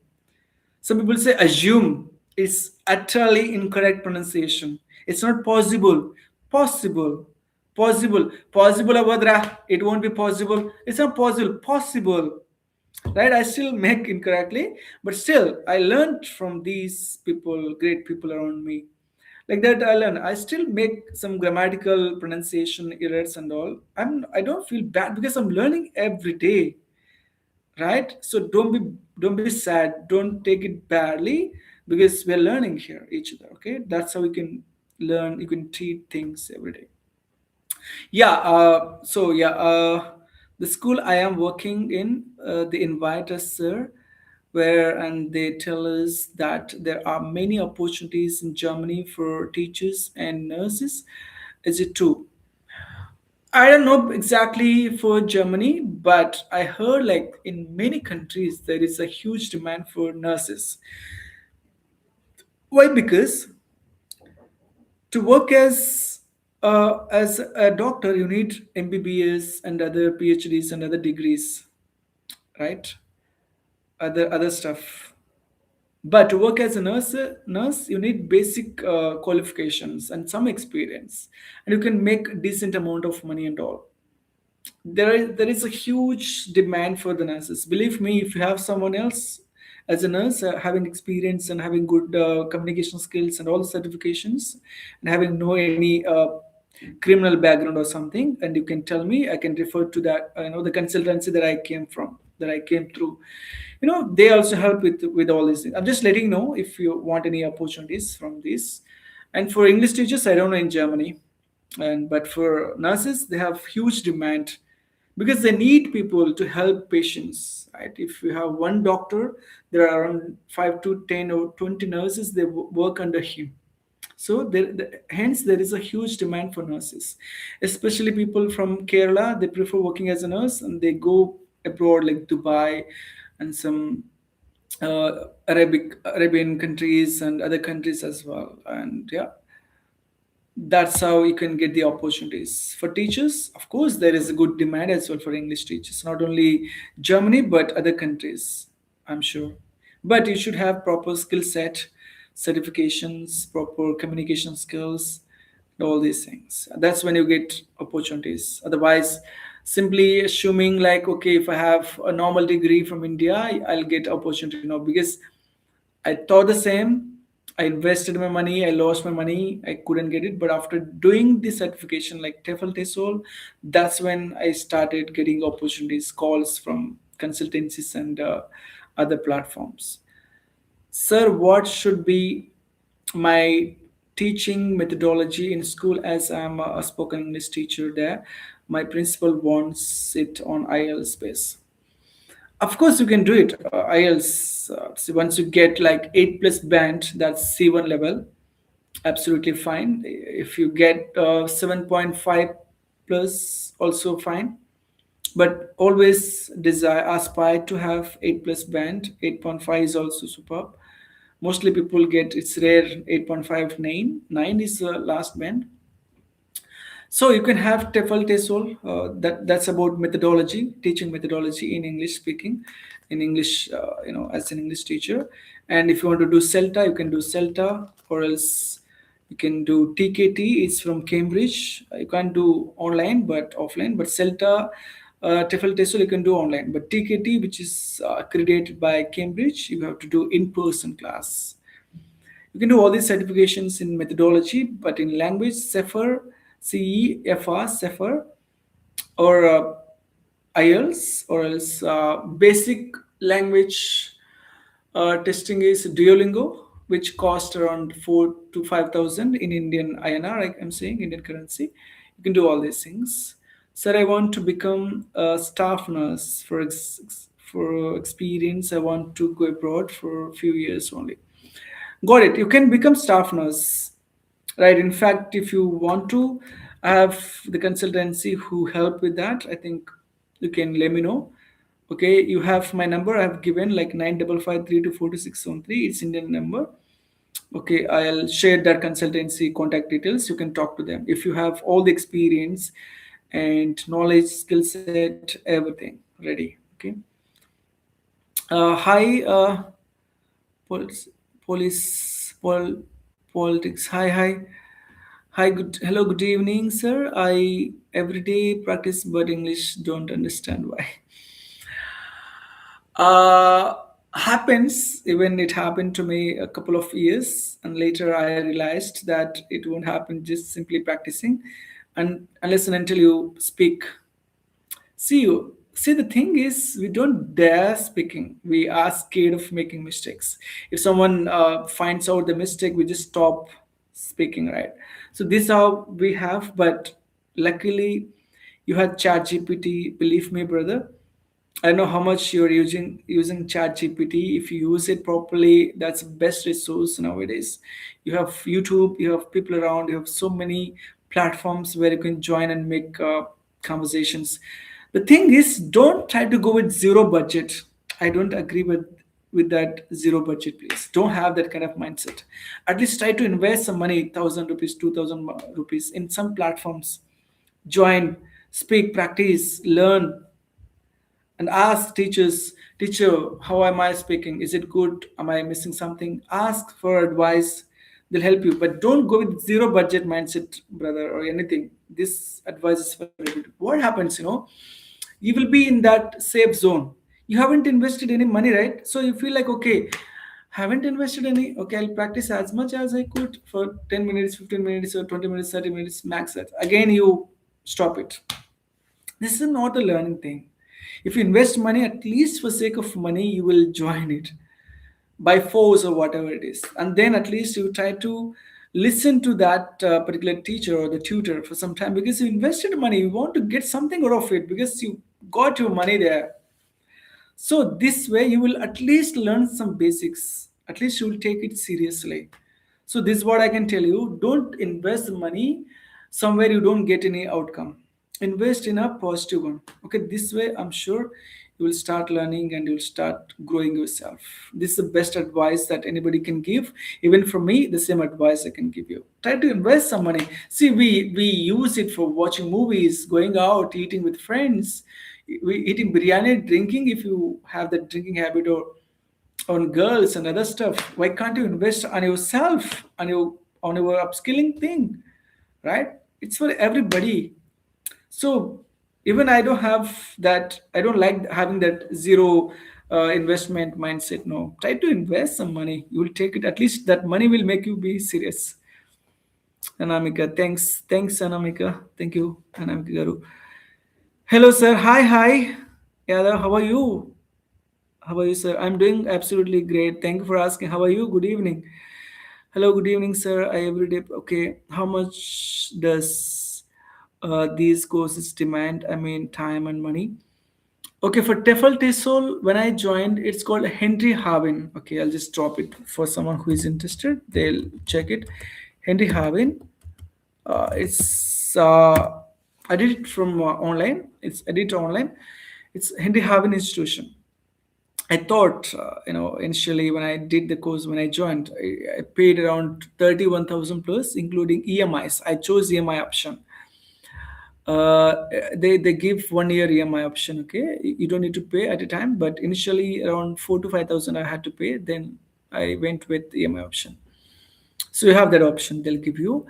Some people say assume. It's utterly incorrect pronunciation. It's not possible. Possible. Possible. Possible, Abhadra. It won't be possible. It's not possible. Possible. Right? I still make incorrectly, but still, I learned from these people, great people around me. Like that, I learn. I still make some grammatical pronunciation errors and all. I don't feel bad because I'm learning every day, right? So don't be sad, don't take it badly, because we're learning here each other. Okay, that's how we can learn. You can treat things every day. Yeah. The school I am working in, they invite us, sir, where and they tell us that there are many opportunities in Germany for teachers and nurses. Is it true? I don't know exactly for Germany, but I heard like in many countries there is a huge demand for nurses. Why? Because to work as a doctor, you need MBBS and other PhDs and other degrees, right? Other stuff. But to work as a nurse, you need basic qualifications and some experience, and you can make decent amount of money and all. There is a huge demand for the nurses. Believe me, if you have someone else as a nurse, having experience and having good communication skills and all the certifications, and having no any criminal background or something, and you can tell me, I can refer to that, the consultancy that I came from, that I came through. They also help with all these things. I'm just letting you know if you want any opportunities from this. And for English teachers, I don't know in Germany, and but for nurses, they have huge demand because they need people to help patients, right? If you have one doctor, there are around 5 to 10 or 20 nurses, they work under him. So hence there is a huge demand for nurses, especially people from Kerala. They prefer working as a nurse and they go abroad like Dubai and some Arabian countries and other countries as well. And yeah, that's how you can get the opportunities for teachers. Of course, there is a good demand as well for English teachers, not only Germany but other countries, I'm sure. But you should have proper skill set, certifications, proper communication skills, all these things. That's when you get opportunities. Otherwise, simply assuming like, okay, if I have a normal degree from India, I'll get opportunity. No, because I thought the same. I invested my money, I lost my money, I couldn't get it. But after doing the certification like TEFL, TESOL, that's when I started getting opportunities, calls from consultancies and other platforms. Sir, what should be my teaching methodology in school, as I'm a spoken English teacher there? My principal wants it on IELTS base. Of course, you can do it. IELTS, so once you get like 8 plus band, that's C1 level, absolutely fine. If you get 7.5 plus, also fine. But always desire, aspire to have 8 plus band. 8.5 is also superb. Mostly people get, it's rare, 8.5, 9. 9 is the last band. So you can have TEFL, TESOL. That's about methodology, teaching methodology in English speaking, in English, as an English teacher. And if you want to do CELTA, you can do CELTA, or else you can do TKT. It's from Cambridge. You can't do online, but offline. But CELTA, TEFL, TESOL, you can do online. But TKT, which is accredited by Cambridge, you have to do in-person class. You can do all these certifications in methodology, but in language, CEFR, CEFR, CEFR, or IELTS, or else basic language testing is Duolingo, which cost around 4 to 5,000 in Indian INR. I'm saying Indian currency. You can do all these things. Sir, I want to become a staff nurse for experience. I want to go abroad for a few years only. Got it. You can become staff nurse, right? In fact, if you want to have the consultancy who help with that, I think you can let me know. Okay, you have my number. I have given like 955 324 2673. It's Indian number. Okay, I'll share that consultancy contact details. You can talk to them if you have all the experience and knowledge, skill set, everything ready. Okay. Hi, police, politics. Hi, hi, hi. Good, hello, good evening, sir. I every day practice, but English don't understand why. Uh, Happens. Even it happened to me a couple of years, and later I realized that it won't happen just simply practicing, and unless and until you speak. See, the thing is, we don't dare speaking. We are scared of making mistakes. If someone finds out the mistake, we just stop speaking, right? So this is how we have. But luckily, you had Chat GPT. Believe me, brother, I know how much you're using ChatGPT. If you use it properly, that's the best resource nowadays. You have YouTube, you have people around, you have so many platforms where you can join and make conversations. The thing is, don't try to go with zero budget. I don't agree with that zero budget. Please don't have that kind of mindset. At least try to invest some money, 1,000 rupees, 2,000 rupees in some platforms. Join, speak, practice, learn, and ask teachers, teacher, how am I speaking? Is it good? Am I missing something? Ask for advice. They'll help you, but don't go with zero budget mindset, brother, or anything. This advice is for everybody. What happens, you will be in that safe zone. You haven't invested any money, right? So you feel like, okay, haven't invested any, okay, I'll practice as much as I could for 10 minutes, 15 minutes, or 20 minutes, 30 minutes max that. Again, you stop it. This is not a learning thing. If you invest money, at least for sake of money, you will join it by force or whatever it is. And then at least you try to listen to that particular teacher or the tutor for some time, because you invested money. You want to get something out of it because you got your money there. So this way you will at least learn some basics. At least you will take it seriously. So this is what I can tell you. Don't invest money somewhere you don't get any outcome. Invest in a positive one. Okay, this way I'm sure you will start learning and you'll start growing yourself. This is the best advice that anybody can give. Even from me, the same advice I can give you. Try to invest some money. See, we use it for watching movies, going out, eating with friends, we eating biryani, drinking if you have that drinking habit, or on girls and other stuff. Why can't you invest on yourself, on your upskilling thing, right? It's for everybody. So even I don't have that. I don't like having that zero investment mindset. No, try to invest some money. You will take it. At least that money will make you be serious. Anamika, thanks, Anamika. Thank you, Anamika Garu. Hello, sir. Hi. Yadav, how are you? How are you, sir? I'm doing absolutely great. Thank you for asking. How are you? Good evening. Hello, good evening, sir. I every day. Okay, how much does these courses demand? I mean, time and money. Okay, for TEFL TESOL, when I joined, it's called Henry Harvin. Okay, I'll just drop it for someone who is interested. They'll check it. Henry Harvin. It's I did it from online. It's edit online. It's Henry Harvin Institution. I thought, initially when I did the course, when I joined, I paid around 31,000 plus, including EMIs. I chose EMI option. They give 1 year EMI option. Okay, you don't need to pay at a time, but initially around 4 to 5 thousand I had to pay. Then I went with EMI option. So you have that option. They'll give you.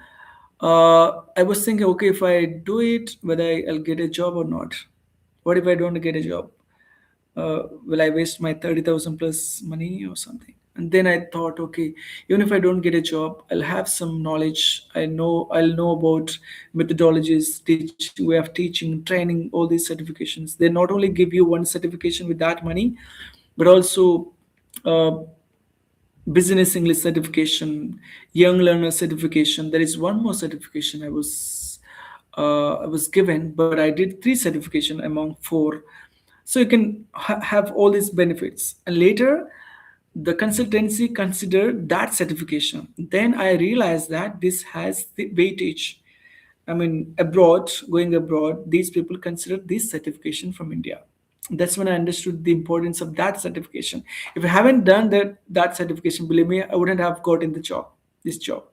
I was thinking, okay, if I do it, whether I'll get a job or not. What if I don't get a job? Will I waste my 30,000 plus money or something? And then I thought, okay, even if I don't get a job, I'll have some knowledge. I'll know about methodologies, teaching, way of teaching, training, all these certifications. They not only give you one certification with that money, but also uh, business English certification, young learner certification. There is one more certification I was given, but I did three certification among four. So you can have all these benefits, and later the consultancy considered that certification. Then I realized that this has the weightage. I mean, abroad, going abroad, these people consider this certification from India. That's when I understood the importance of that certification. If I haven't done that certification, believe me, I wouldn't have gotten this job.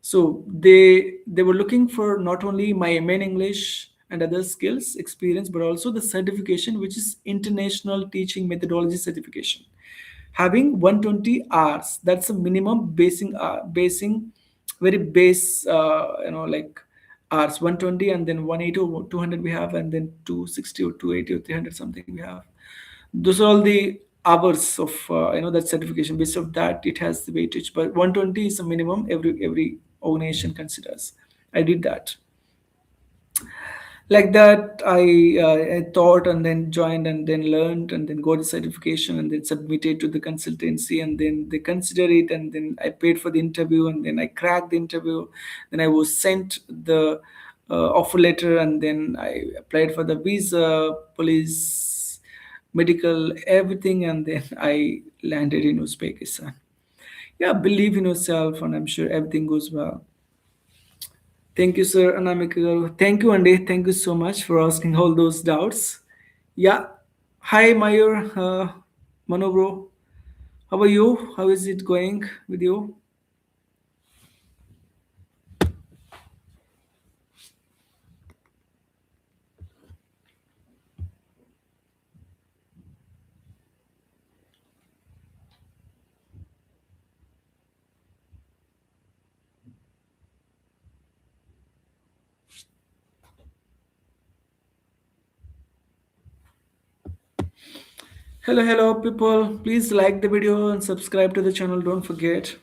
So they were looking for not only my MA in English and other skills experience, but also the certification, which is international teaching methodology certification. Having 120 hours, that's a minimum basing very base, like hours 120, and then 180 or 200 we have, and then 260 or 280 or 300 something we have. Those are all the hours of that certification. Based of that, it has the weightage, but 120 is a minimum every organization considers. I did that. Like that, I thought, and then joined, and then learned, and then got the certification, and then submitted to the consultancy, and then they consider it, and then I paid for the interview, and then I cracked the interview. Then I was sent the offer letter, and then I applied for the visa, police, medical, everything, and then I landed in Uzbekistan. Yeah, believe in yourself, and I'm sure everything goes well. Thank you, sir, Anamika garu. Thank you, Andy. Thank you so much for asking all those doubts. Yeah. Hi, Mayur. Mano, bro. How are you? How is it going with you? Hello, hello, people. Please like the video and subscribe to the channel. Don't forget.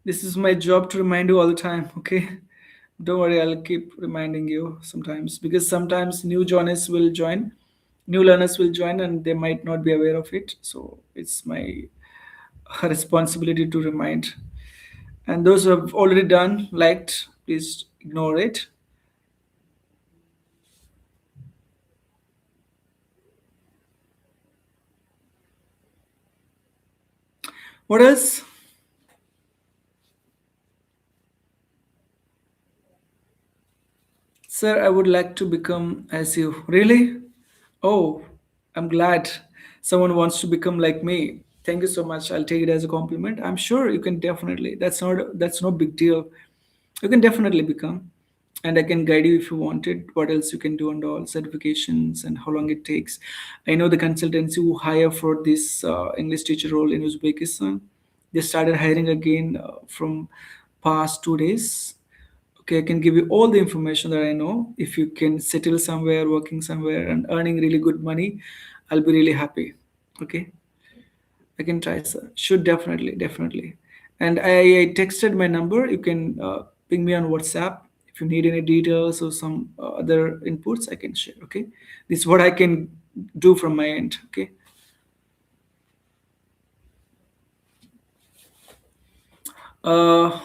This is my job to remind you all the time, okay? Don't worry, I'll keep reminding you sometimes, because sometimes new joiners will join, new learners will join, and they might not be aware of it. So it's my responsibility to remind. And those who have already done, liked, please ignore it. What else? Sir, I would like to become as you. Really? Oh, I'm glad someone wants to become like me. Thank you so much. I'll take it as a compliment. I'm sure you can definitely. That's no big deal. You can definitely become, and I can guide you if you wanted. What else you can do, and all certifications and how long it takes. I know the consultancy who hire for this English teacher role in Uzbekistan. They started hiring again from past 2 days. Okay, I can give you all the information that I know. If you can settle somewhere, working somewhere, and earning really good money, I'll be really happy. Okay, I can try, sir. Should definitely, definitely. And I texted my number. You can ping me on WhatsApp if you need any details or some other inputs. I can share. Okay, this is what I can do from my end. Okay. Uh,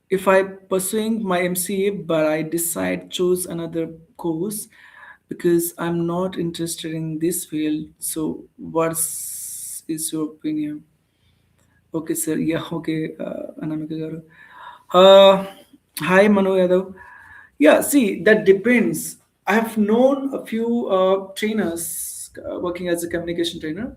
if I pursuing my MCA, but I decide choose another course because I'm not interested in this field. So, what's is your opinion? Okay, sir. Yeah. Okay, Anamika garu. Uh, Hi, Manu Yadav. Yeah. See, that depends. I have known a few trainers working as a communication trainer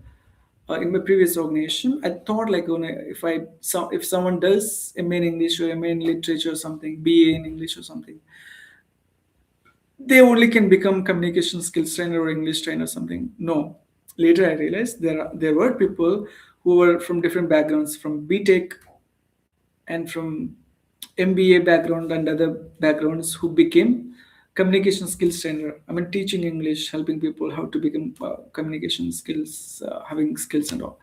in my previous organization. I thought like if someone does MA in English or MA in literature or something, BA in English or something, they only can become communication skills trainer or English trainer or something. No. Later I realized there were people who were from different backgrounds, from BTech and from MBA background and other backgrounds, who became communication skills trainer. I mean, teaching English, helping people how to become communication skills, having skills and all.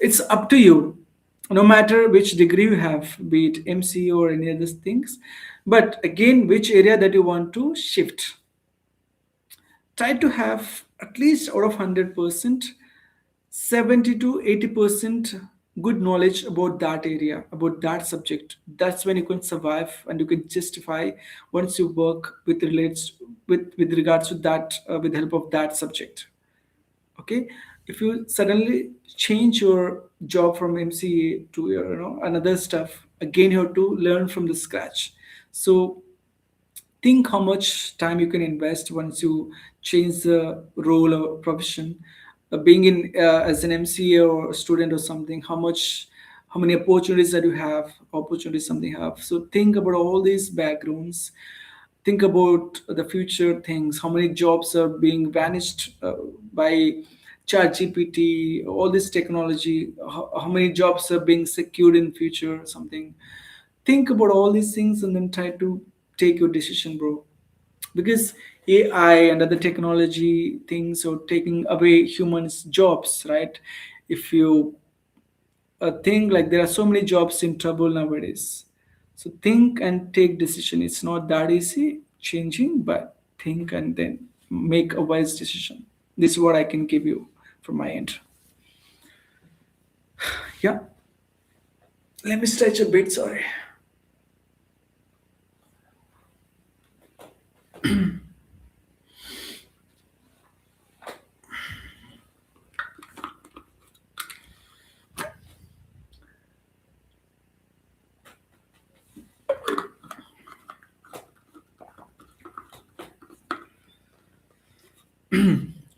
It's up to you. No matter which degree you have, be it MC or any other things, but again, which area that you want to shift, try to have at least out of 100%, 70 to 80% good knowledge about that area, about that subject. That's when you can survive and you can justify once you work with regards to that, with the help of that subject. Okay, if you suddenly change your job from MCA to your, another stuff, again you have to learn from the scratch. So think how much time you can invest once you change the role or profession. Being in as an MCA or student or something, how many opportunities that you have, opportunities something have. So think about all these backgrounds. Think about the future things. How many jobs are being vanished by chat GPT, all this technology. How many jobs are being secured in future? Something. Think about all these things and then try to take your decision, bro, because AI and other technology things are taking away humans' jobs, right? If you think like there are so many jobs in trouble nowadays, so think and take decision. It's not that easy changing, but think and then make a wise decision. This is what I can give you from my end. Yeah, let me stretch a bit. Sorry.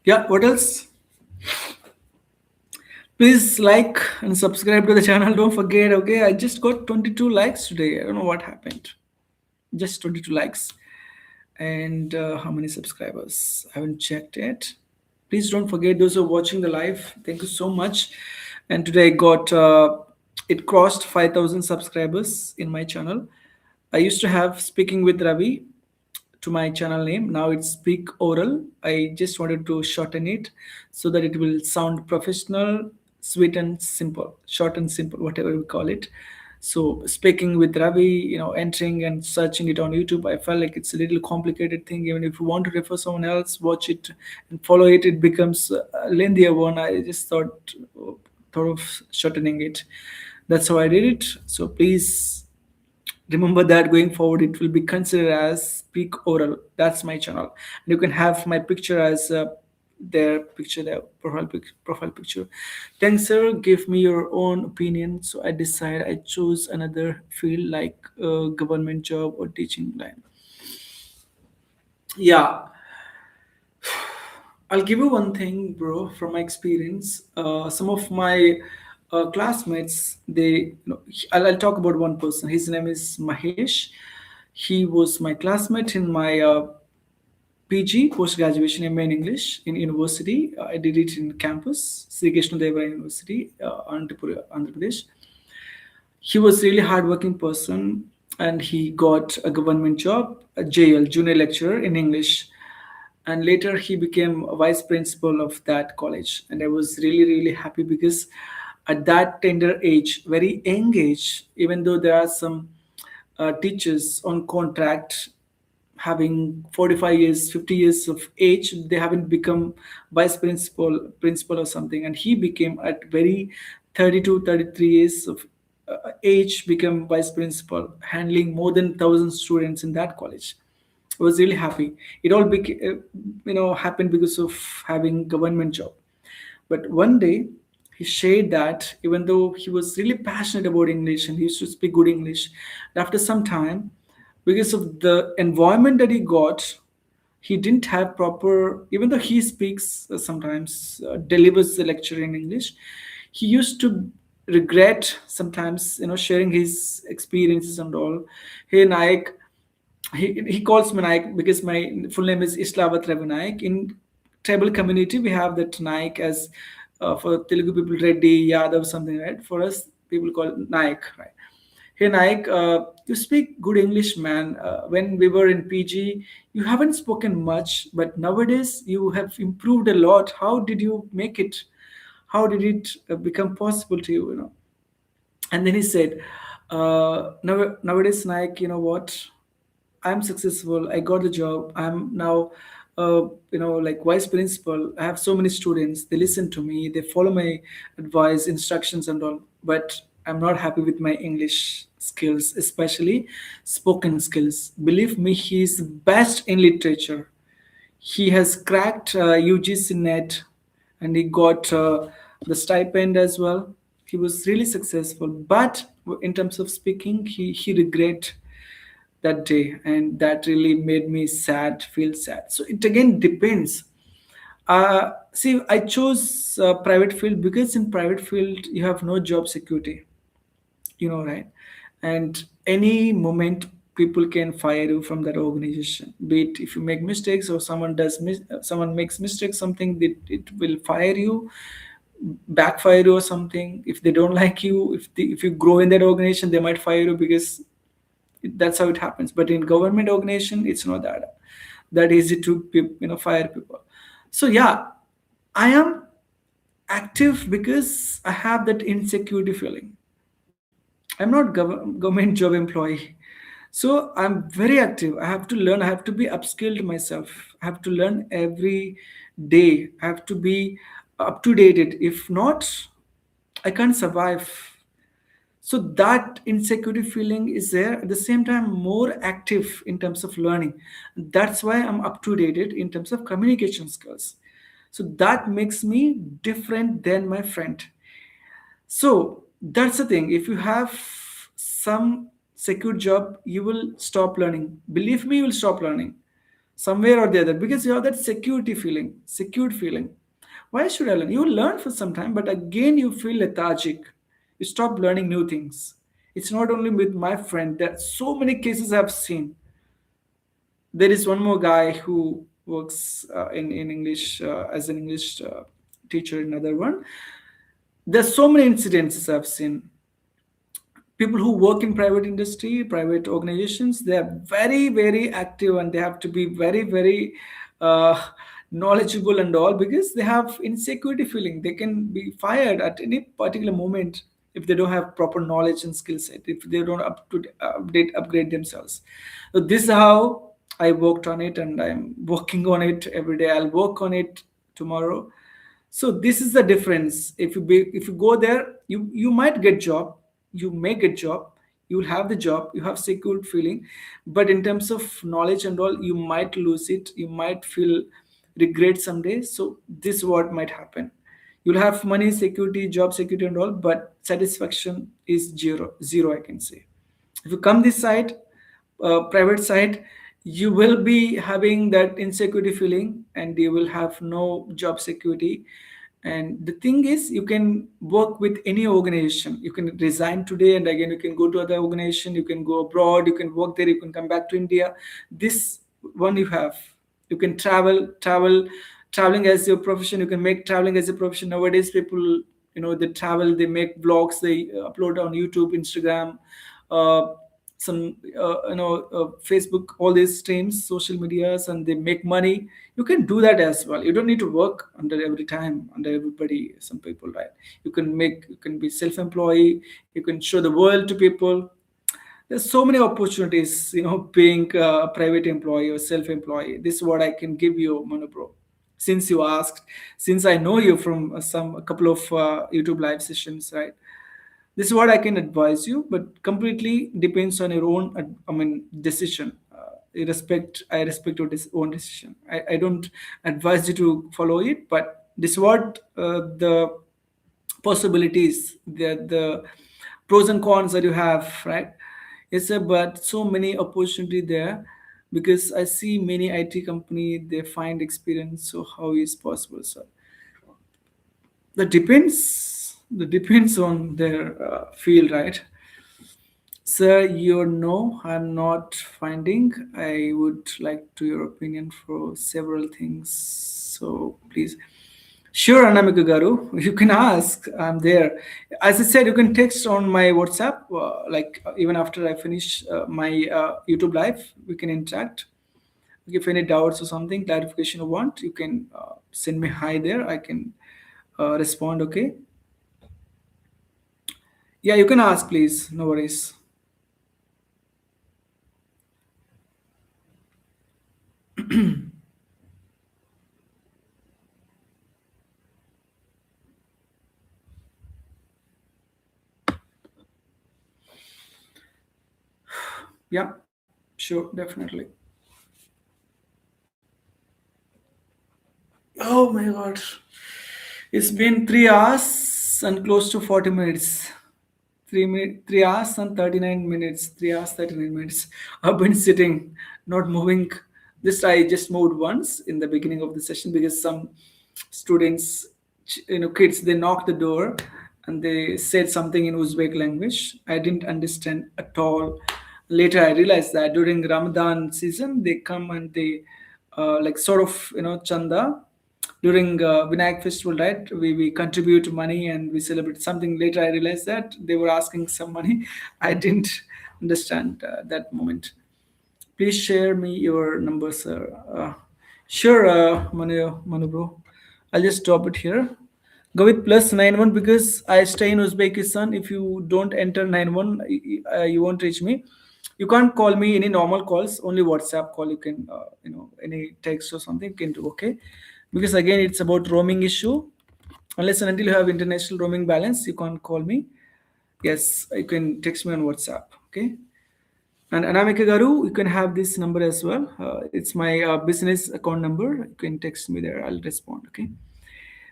Yeah, what else? Please like and subscribe to the channel. Don't forget, okay? I just got 22 likes today. I don't know what happened. Just 22 likes. And how many subscribers? I haven't checked yet. Please don't forget those who are watching the live. Thank you so much. And today I got it crossed 5,000 subscribers in my channel. I used to have Speaking with Ravi to my channel name. Now it's Speak Oral. I just wanted to shorten it so that it will sound professional, sweet and simple, short and simple, whatever we call it. So Speaking with Ravi, entering and searching it on YouTube, I felt like it's a little complicated thing. Even if you want to refer someone else, watch it and follow it, it becomes a lengthier one. I just thought of shortening it. That's how I did it. So please remember that going forward it will be considered as Speak Oral. That's my channel, and you can have my picture as their picture, their profile picture. Thanks, sir. Give me your own opinion. So I decide I choose another field like government job or teaching line. Yeah, I'll give you one thing, bro, from my experience. Some of my classmates, I'll talk about one person. His name is Mahesh. He was my classmate in my PG, post graduation MA in English in university. I did it in campus, Sri Krishnadeva University, Andhra Pradesh. He was really hardworking person, and he got a government job, a JL, junior lecturer in English, and later he became a vice principal of that college. And I was really really happy because at that tender age, very young age, even though there are some teachers on contract having 45 years 50 years of age, they haven't become vice principal or something, and he became at very 32 33 years of age, become vice principal, handling more than 1,000 students in that college. I was really happy. It all happened because of having government job. But one day, he shared that even though he was really passionate about English and he used to speak good English, after some time, because of the environment that he got, he didn't have proper, even though he speaks sometimes, delivers the lecture in English, he used to regret sometimes, sharing his experiences and all. Hey, Naik, he calls me Naik because my full name is Islavat Ravi Naik. In tribal community, we have that Naik as for Telugu people, Reddy, Yadav, something, right? For us, people call Naik, right? Hey Naik, you speak good English, man. When we were in PG, you haven't spoken much, but nowadays you have improved a lot. How did you make it? How did it become possible to you? And then he said, nowadays, Naik, you know what? I'm successful. I got the job. I'm now, like vice principal. I have so many students. They listen to me. They follow my advice, instructions, and all. But I'm not happy with my English skills, especially spoken skills. Believe me, he's best in literature. He has cracked UGC net, and he got the stipend as well. He was really successful. But in terms of speaking, he regret that day, and that really made me sad, feel sad. So it again depends. See, I chose private field because in private field you have no job security, right? And any moment people can fire you from that organization, be it if you make mistakes or someone makes mistakes, something that it will fire you, backfire you or something. If they don't like you, if you grow in that organization, they might fire you because that's how it happens. But in government organization, it's not that easy to fire people. So yeah, I am active because I have that insecurity feeling. I'm not government job employee. So I'm very active. I have to learn. I have to be upskilled myself. I have to learn every day. I have to be up to date. If not, I can't survive. So that insecurity feeling is there. At the same time, more active in terms of learning. That's why I'm up to date in terms of communication skills. So that makes me different than my friend. So that's the thing. If you have some secure job, you will stop learning. Believe me, you will stop learning somewhere or the other because you have that security feeling, secured feeling. Why should I learn? You will learn for some time, but again, you feel lethargic. You stop learning new things. It's not only with my friend. There are so many cases I've seen. There is one more guy who works in English as an English teacher. Another one. There's so many incidences I've seen. People who work in private industry, private organizations, they are very, very active, and they have to be very, very uh, knowledgeable and all, because they have insecurity feeling. They can be fired at any particular moment if they don't have proper knowledge and skill set, if they don't upgrade themselves. So this is how I worked on it, and I'm working on it every day. I'll work on it tomorrow. So this is the difference. If you go there, you might get job, you may get job, you will have the job, you have secured feeling, but in terms of knowledge and all, you might lose it, you might feel regret someday. So this is what might happen. You'll have money, security, job security and all, but satisfaction is zero, I can say. If you come this side, private side, you will be having that insecurity feeling, and you will have no job security. And the thing is, you can work with any organization. You can resign today, and again you can go to other organization, you can go abroad, you can work there, you can come back to India. This one you have. You can traveling as your profession. You can make traveling as a profession. Nowadays people, they travel, they make vlogs, they upload on YouTube, Instagram, uh, some Facebook, all these streams, social medias, and they make money. You can do that as well. You don't need to work under every time under everybody, some people, right? You can be self-employed. You can show the world to people. There's so many opportunities, being a private employee or self-employed. This is what I can give you, Monobro. Since you asked, since I know you from a couple of YouTube live sessions, right? This is what I can advise you, but completely depends on your own, decision. I respect your own decision. I don't advise you to follow it, but this is what the possibilities, the pros and cons that you have, right? Yes, sir, but so many opportunity there, because I see many IT company, they find experience. So how is possible, sir? That depends on their field, right? Sir, you know, I'm not finding. I would like to your opinion for several things. So please. Sure, Anamika Garu, you can ask. I'm there. As I said, you can text on my WhatsApp. Even after I finish my YouTube live, we can interact. If any doubts or something, clarification you want, you can send me hi there. I can respond. Okay. Yeah, you can ask, please. No worries. Yeah, sure, definitely. Oh my god. It's been 3 hours and close to 40 minutes. 3 minutes, 3 hours and 39 minutes. 3 hours 39 minutes. I've been sitting, not moving. This I just moved once in the beginning of the session because some students, kids, they knocked the door and they said something in Uzbek language. I didn't understand at all. Later, I realized that during Ramadan season, they come and they like sort of chanda during Vinayak festival, right? We contribute money and we celebrate something. Later, I realized that they were asking some money. I didn't understand that moment. Please share me your number, sir. Sure, Manu bro. I'll just drop it here. Go with +91 because I stay in Uzbekistan. If you don't enter 91, you won't reach me. You can't call me any normal calls. Only WhatsApp call. You can, any text or something you can do. Okay, because again it's about roaming issue. Unless and until you have international roaming balance, you can't call me. Yes, you can text me on WhatsApp. Okay. And Anamika Garu, you can have this number as well. It's my business account number. You can text me there. I'll respond. Okay.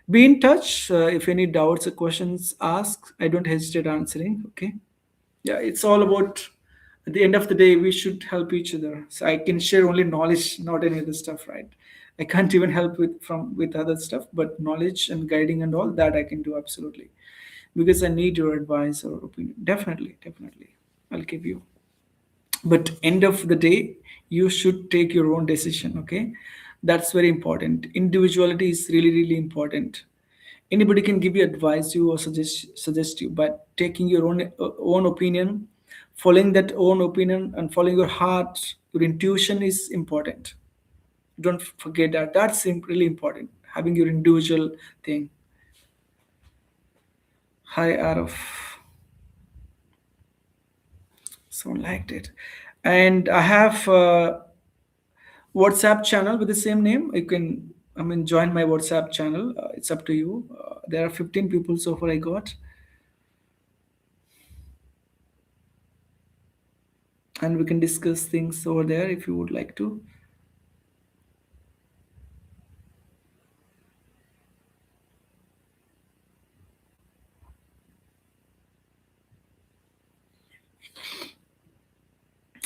Be in touch. If any doubts or questions, ask. I don't hesitate answering. Okay. Yeah, it's all about. At the end of the day, we should help each other. So I can share only knowledge, not any other stuff, right? I can't even help with other stuff, but knowledge and guiding and all that I can do absolutely because I need your advice or opinion. Definitely, definitely, I'll give you. But end of the day, you should take your own decision. Okay, that's very important. Individuality is really really important. Anybody can give you advice you or suggest you, but taking your own opinion, following that own opinion and following your heart, your intuition is important. Don't forget that. That's really important, having your individual thing. Hi Araf, someone liked it. And I have WhatsApp channel with the same name. You can, I mean, join my WhatsApp channel. It's up to you. There are 15 people so far I got, and we can discuss things over there if you would like to.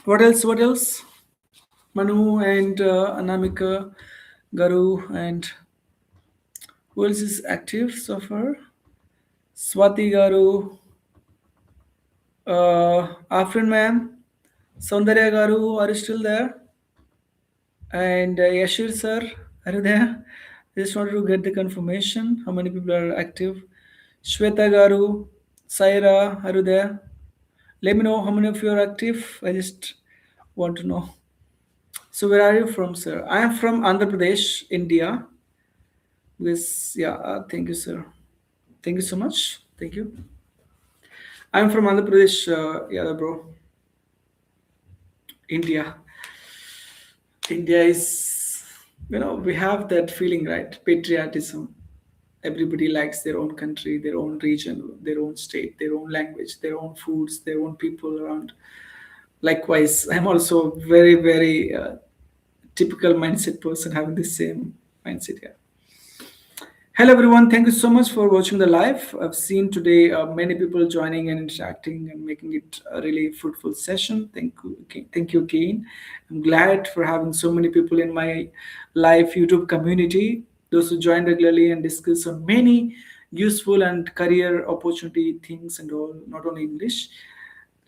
What else? What else? Manu and Anamika, Garu, and who else is active so far? Swati Garu, Afrin ma'am, Saundarya Garu, are you still there? And Yashir sir, are you there? I just wanted to get the confirmation how many people are active. Shweta Garu, Saira, are you there? Let me know how many of you are active. I just want to know. So where are you from, sir? I am from Andhra Pradesh, India. Yes, yeah. Thank you, sir. Thank you so much. Thank you. I'm from Andhra Pradesh, yeah, bro. India. India is, we have that feeling, right? Patriotism. Everybody likes their own country, their own region, their own state, their own language, their own foods, their own people around. Likewise, I'm also very, very typical mindset person having the same mindset here. Hello, everyone. Thank you so much for watching the live. I've seen today many people joining and interacting and making it a really fruitful session. Thank you, Kane. I'm glad for having so many people in my live YouTube community. Those who join regularly and discuss on many useful and career opportunity things and all, not only English.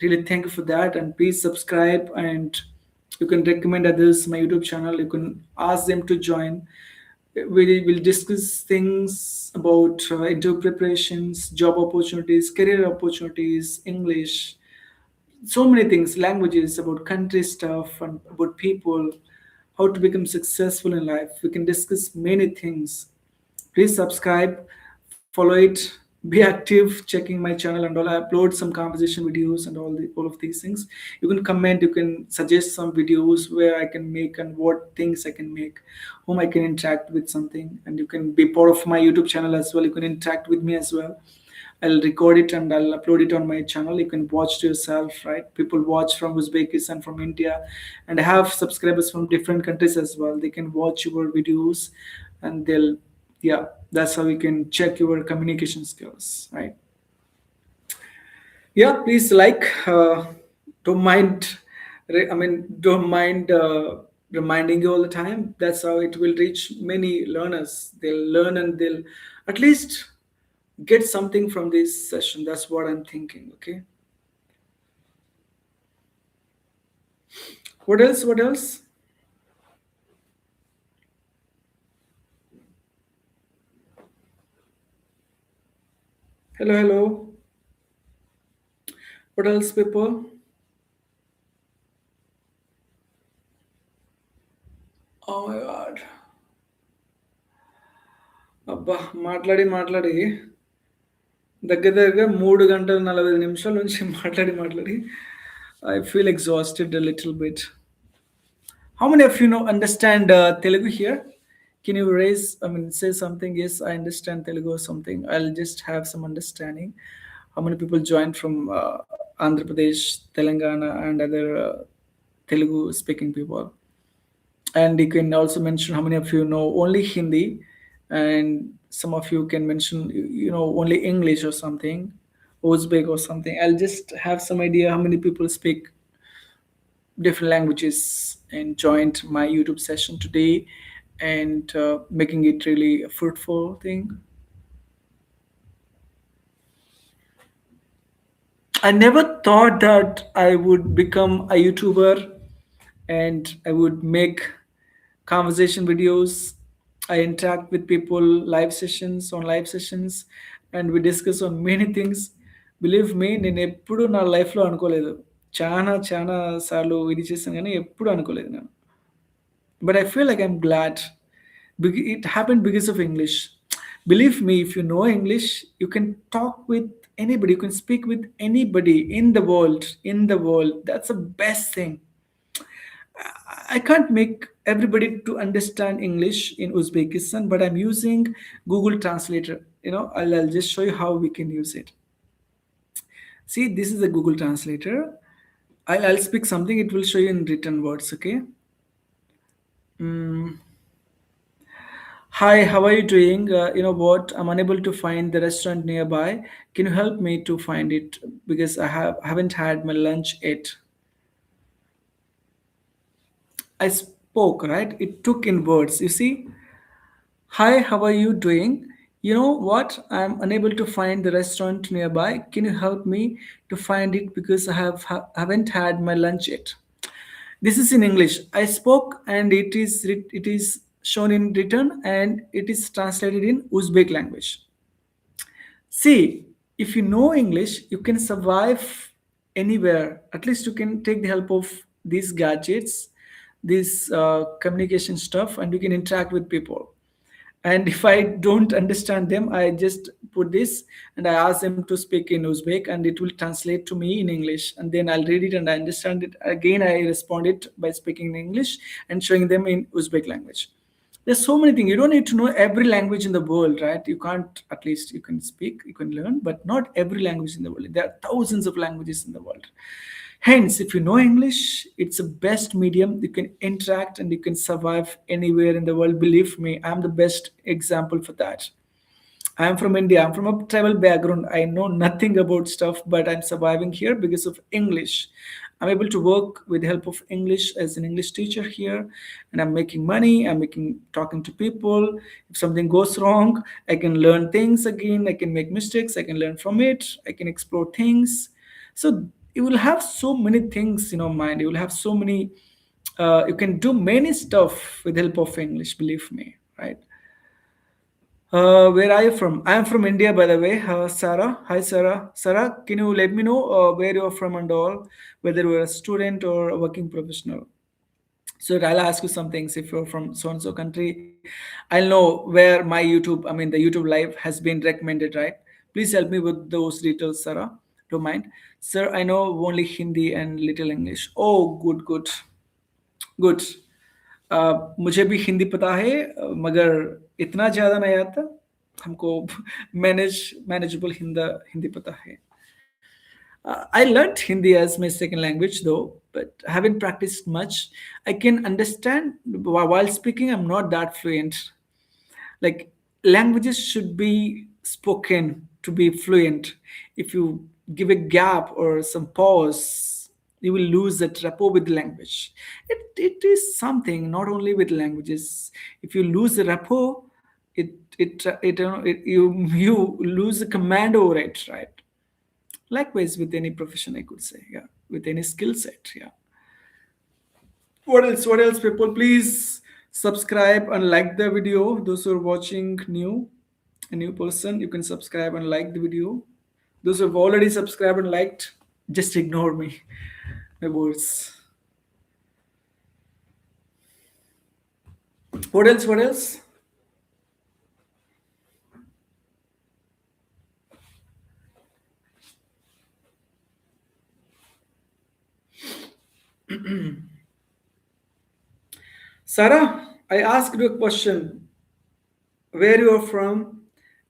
Really, thank you for that. And please subscribe and you can recommend others my YouTube channel. You can ask them to join. We will discuss things about interview preparations, job opportunities, career opportunities, English, so many things, languages, about country stuff, and about people, how to become successful in life. We can discuss many things. Please subscribe, follow it, be active, checking my channel and all. I upload some conversation videos and all of these things. You can comment, you can suggest some videos where I can make and what things I can make, whom I can interact with something, and you can be part of my YouTube channel as well. You can interact with me as well. I'll record it and I'll upload it on my channel. You can watch to yourself, right? People watch from Uzbekistan, from India, and I have subscribers from different countries as well. They can watch your videos and they'll, yeah, that's how you can check your communication skills, right? Yeah, please like. Don't mind. Don't mind reminding you all the time. That's how it will reach many learners. They'll learn and they'll at least get something from this session. That's what I'm thinking. Okay. What else? What else? Hello, hello. What else, people? Oh my God. అబ్బా మాట్లాడి మాట్లాడి దగ్గర దగ్గర 3 గంటల 40 నిమిషాల నుంచి మాట్లాడి మాట్లాడి I feel exhausted little bit. How many of you know understand Telugu here? Can you raise? I mean, say something. Yes, I understand Telugu or something. I'll just have some understanding. How many people joined from Andhra Pradesh, Telangana, and other Telugu speaking people? And you can also mention how many of you know only Hindi, and some of you can mention you know only English or something, Uzbek or something. I'll just have some idea how many people speak different languages and joined my YouTube session today and making it really a fruitful thing. I never thought that I would become a YouTuber and I would make conversation videos. I interact with people, live sessions, and we discuss on many things. Believe me, నేను ఎప్పుడు నా లైఫ్లో అనుకోలేదు. చాలా చాలా సార్లు ఇది చేశాను కానీ ఎప్పుడు అనుకోలేదు నేను. But I feel like I'm glad. It happened because of English. Believe me, if you know English, you can talk with anybody, you can speak with anybody in the world. In the world, that's the best thing. I can't make everybody to understand English in Uzbekistan, but I'm using Google Translator. I'll just show you how we can use it. See, this is a Google Translator. I'll speak something, it will show you in written words, okay? Mm. Hi, how are you doing? You know what? I'm unable to find the restaurant nearby. Can you help me to find it because I haven't had my lunch yet. I spoke, right? It took in words. You see, hi, how are you doing? You know what? I'm unable to find the restaurant nearby. Can you help me to find it because I haven't had my lunch yet. This is in English. I spoke and it is shown in written and it is translated in Uzbek language. See, if you know English, you can survive anywhere. At least you can take the help of these gadgets, this communication stuff, and you can interact with people. And if I don't understand them, I just put this and I ask them to speak in Uzbek, and it will translate to me in English. And then I'll read it and I understand it. Again, I respond it by speaking in English and showing them in Uzbek language. There's so many things. You don't need to know every language in the world, right? You can't, at least you can speak, you can learn, but not every language in the world. There are thousands of languages in the world. Hence, if you know English, it's the best medium. You can interact and you can survive anywhere in the world. Believe me, I'm the best example for that. I'm from India. I'm from a tribal background. I know nothing about stuff, but I'm surviving here because of English. I'm able to work with the help of English as an English teacher here, and I'm making money. I'm making talking to people. If something goes wrong, I can learn things again. I can make mistakes. I can learn from it. I can explore things. So you will have so many things in your mind. You will have so many. You can do many stuff with the help of English. Believe me, right? Where are you from? I am from India, by the way. Sarah. Hi, Sarah. Sarah, can you let me know where you're from and all, whether you're a student or a working professional? So I'll ask you some things. If you're from so and so country, I'll know where my YouTube, I mean, the YouTube live has been recommended, right? Please help me with those details, Sarah. Don't mind. Sir, I know only Hindi and little English. Oh, good, good, good. मुझे भी हिंदी पता है मगर इतना ज़्यादा नहीं आता हमको मैनेजेबल हिंदी पता है. I learned Hindi as my second language though, but I haven't practiced much. I can understand while speaking. I'm not that fluent. Like languages should be spoken. to be fluent. If you give a gap or some pause, you will lose that rapport with the language. It is something not only with languages. If you lose the rapport, you lose the command over it, right? Likewise with any profession, I could say, yeah, with any skill set, yeah. What else? What else, people? Please subscribe and like the video. Those who are watching a new person, you can subscribe and like the video. Those who have already subscribed and liked, just ignore me, my words. What else? What else? Sarah, I asked you a question. Where you are from,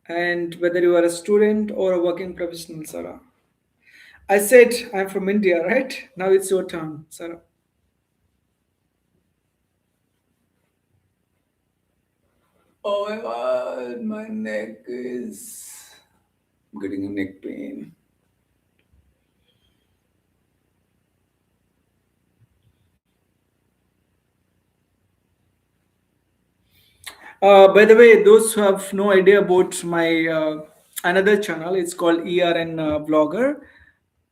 and whether you are a student or a working professional, Sarah. I said I'm from India, right? Now it's your turn, Sarah. Oh my god, my neck is getting a neck pain. By the way, those who have no idea about my another channel, it's called ERN Vlogger.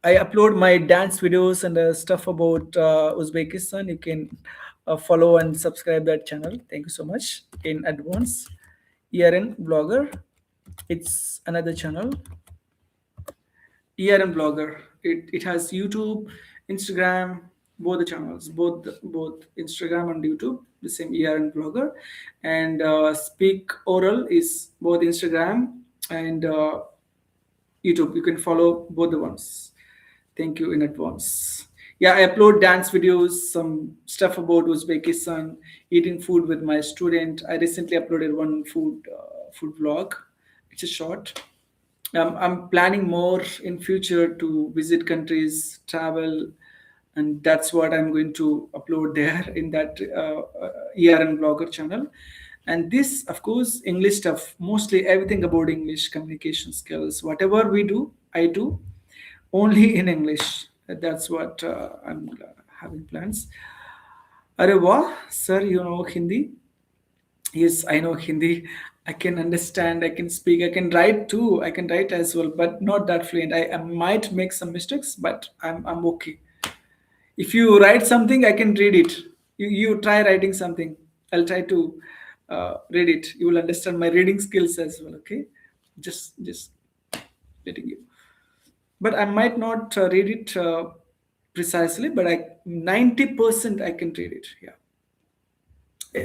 I upload my dance videos and stuff about Uzbekistan. You can follow and subscribe that channel. Thank you so much in advance. ERN Vlogger. It's another channel. ERN Blogger. It has YouTube, Instagram, both the channels, both Instagram and YouTube, the same ERN Blogger, and Speak Oral is both Instagram and YouTube. You can follow both the ones. Thank you in advance. Yeah, I upload dance videos, some stuff about Uzbekistan, eating food with my student. I recently uploaded one food vlog. It's a short. I'm planning more in future to visit countries, travel, and that's what I'm going to upload there in that ERN blogger channel. And this, of course, English stuff, mostly everything about English communication skills. Whatever we do, I do only in English. That's what I'm having plans. Are wow, sir, you know Hindi? Yes, I know Hindi. I can understand, I can speak, I can write too. I can write as well, but not that fluent. I might make some mistakes, but I'm okay. If you write something, I can read it. You try writing something. I'll try to read it. You will understand my reading skills as well. Okay, just letting you. But I might not read it precisely, but I 90% I can read it. Yeah.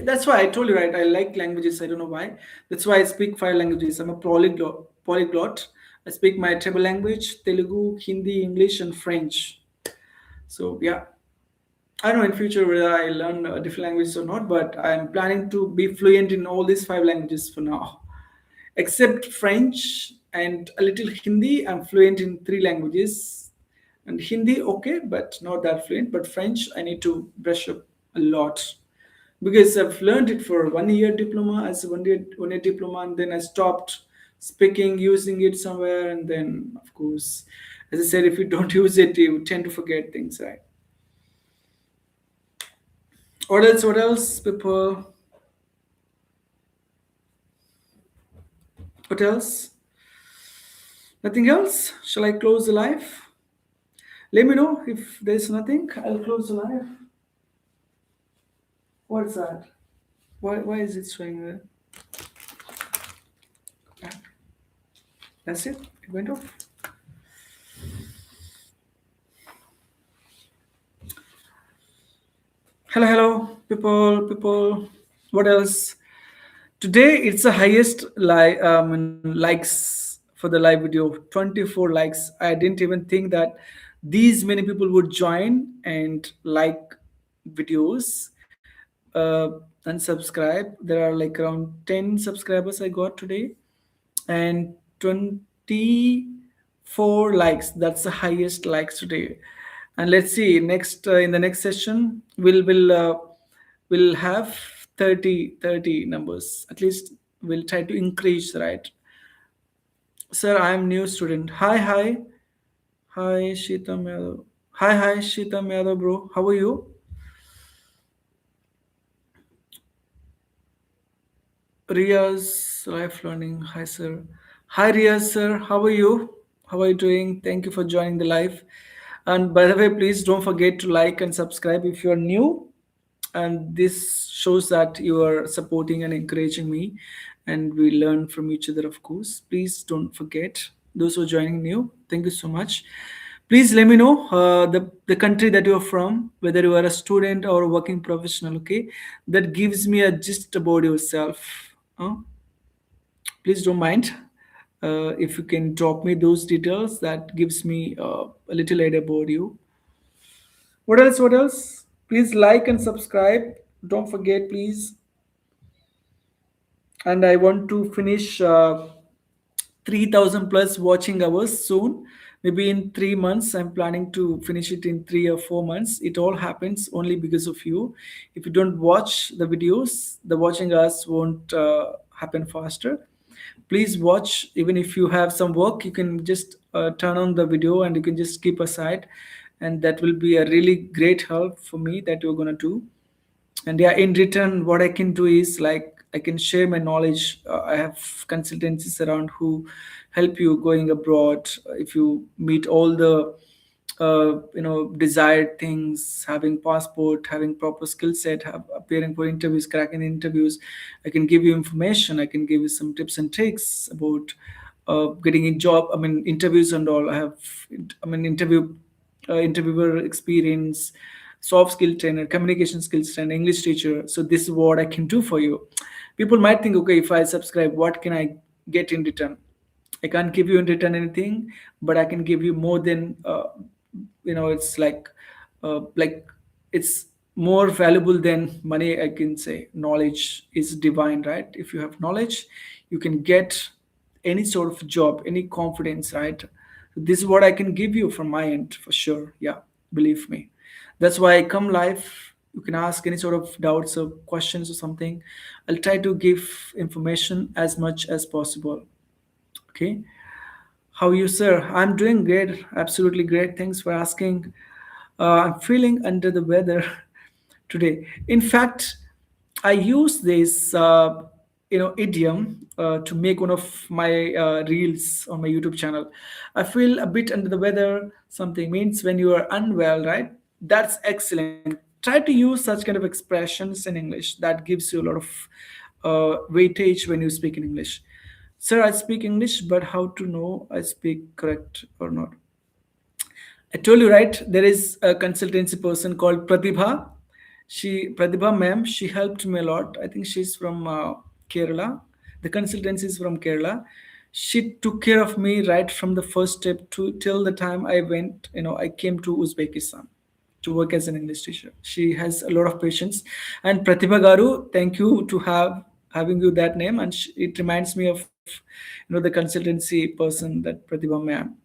That's why I told you, right? I like languages. I don't know why. That's why I speak five languages. I'm a polyglot. Polyglot. I speak my tribal language, Telugu, Hindi, English, and French. So yeah, I don't know in future whether I learn different languages or not, but I'm planning to be fluent in all these five languages for now. Except French and a little Hindi, I'm fluent in three languages. And Hindi, okay, but not that fluent. But French, I need to brush up a lot because I've learned it for 1 year diploma as a 1 year diploma, and then I stopped speaking, using it somewhere, and then of course, as I said, if you don't use it, you tend to forget things, right? What else? What else, people? What else? Nothing else? Shall I close the live? Let me know if there's nothing. I'll close the live. What's that? Why is it showing there? That's it. It went off. Hello, hello, people. What else? Today it's the highest likes for the live video. 24 likes. I didn't even think that these many people would join and like videos and subscribe. There are like around 10 subscribers I got today, and 24 likes. That's the highest likes today. And let's see next in the next session we'll have 30 numbers at least. We'll try to increase, right? Sir, I am new student. Hi, Shita Yadav. Hi, Shita Yadav, bro. How are you? Riaz, Life Learning. Hi, sir. Hi, Riaz, sir. How are you? How are you doing? Thank you for joining the live. And by the way, please don't forget to like and subscribe if you are new. And this shows that you are supporting and encouraging me, and we learn from each other, of course. Please don't forget those who are joining new. Thank you so much. Please let me know the country that you're from, whether you are a student or a working professional. Okay, that gives me a gist about yourself. Please don't mind if you can drop me those details. That gives me a little idea about you. What else? What else? Please like and subscribe. Don't forget, please. And I want to finish 3,000 plus watching hours soon. Maybe in 3 months. I'm planning to finish it in 3 or 4 months. It all happens only because of you. If you don't watch the videos, the watching hours won't happen faster. Please watch. Even if you have some work, you can just turn on the video and you can just keep aside, and that will be a really great help for me that you're going to do. And yeah, in return, what I can do is like I can share my knowledge. I have consultancies around who help you going abroad. If you meet all the desired things, having passport, having proper skill set, appearing for interviews, cracking interviews, I can give you information. I can give you some tips and tricks about getting a job. I mean, interviews and all. I have, I mean, interviewer experience, soft skill trainer, communication skills trainer, English teacher. So this is what I can do for you. People might think, okay, if I subscribe, what can I get in return? I can't give you in return anything, but I can give you more than it's like it's more valuable than money. I can say knowledge is divine, right? If you have knowledge, you can get any sort of job, any confidence, right? This is what I can give you from my end for sure. Yeah, believe me. That's why I come live. You can ask any sort of doubts or questions or something. I'll try to give information as much as possible. Okay. How are you, sir? I'm doing great. Absolutely great. Thanks for asking. I'm feeling under the weather today. In fact, I use this, idiom to make one of my reels on my YouTube channel. I feel a bit under the weather. Something means when you are unwell, right? That's excellent. Try to use such kind of expressions in English. That gives you a lot of weightage when you speak in English. Sir, I speak English, but how to know I speak correct or not? I told you, right? There is a consultancy person called Pratibha. Pratibha ma'am, she helped me a lot. I think she's from Kerala. The consultancy is from Kerala. She took care of me right from the first step to till the time I went, I came to Uzbekistan to work as an English teacher. She has a lot of patience. And Pratibha Garu, thank you to having you that name. And it reminds me of, the consultancy person, that Pratibha ma'am.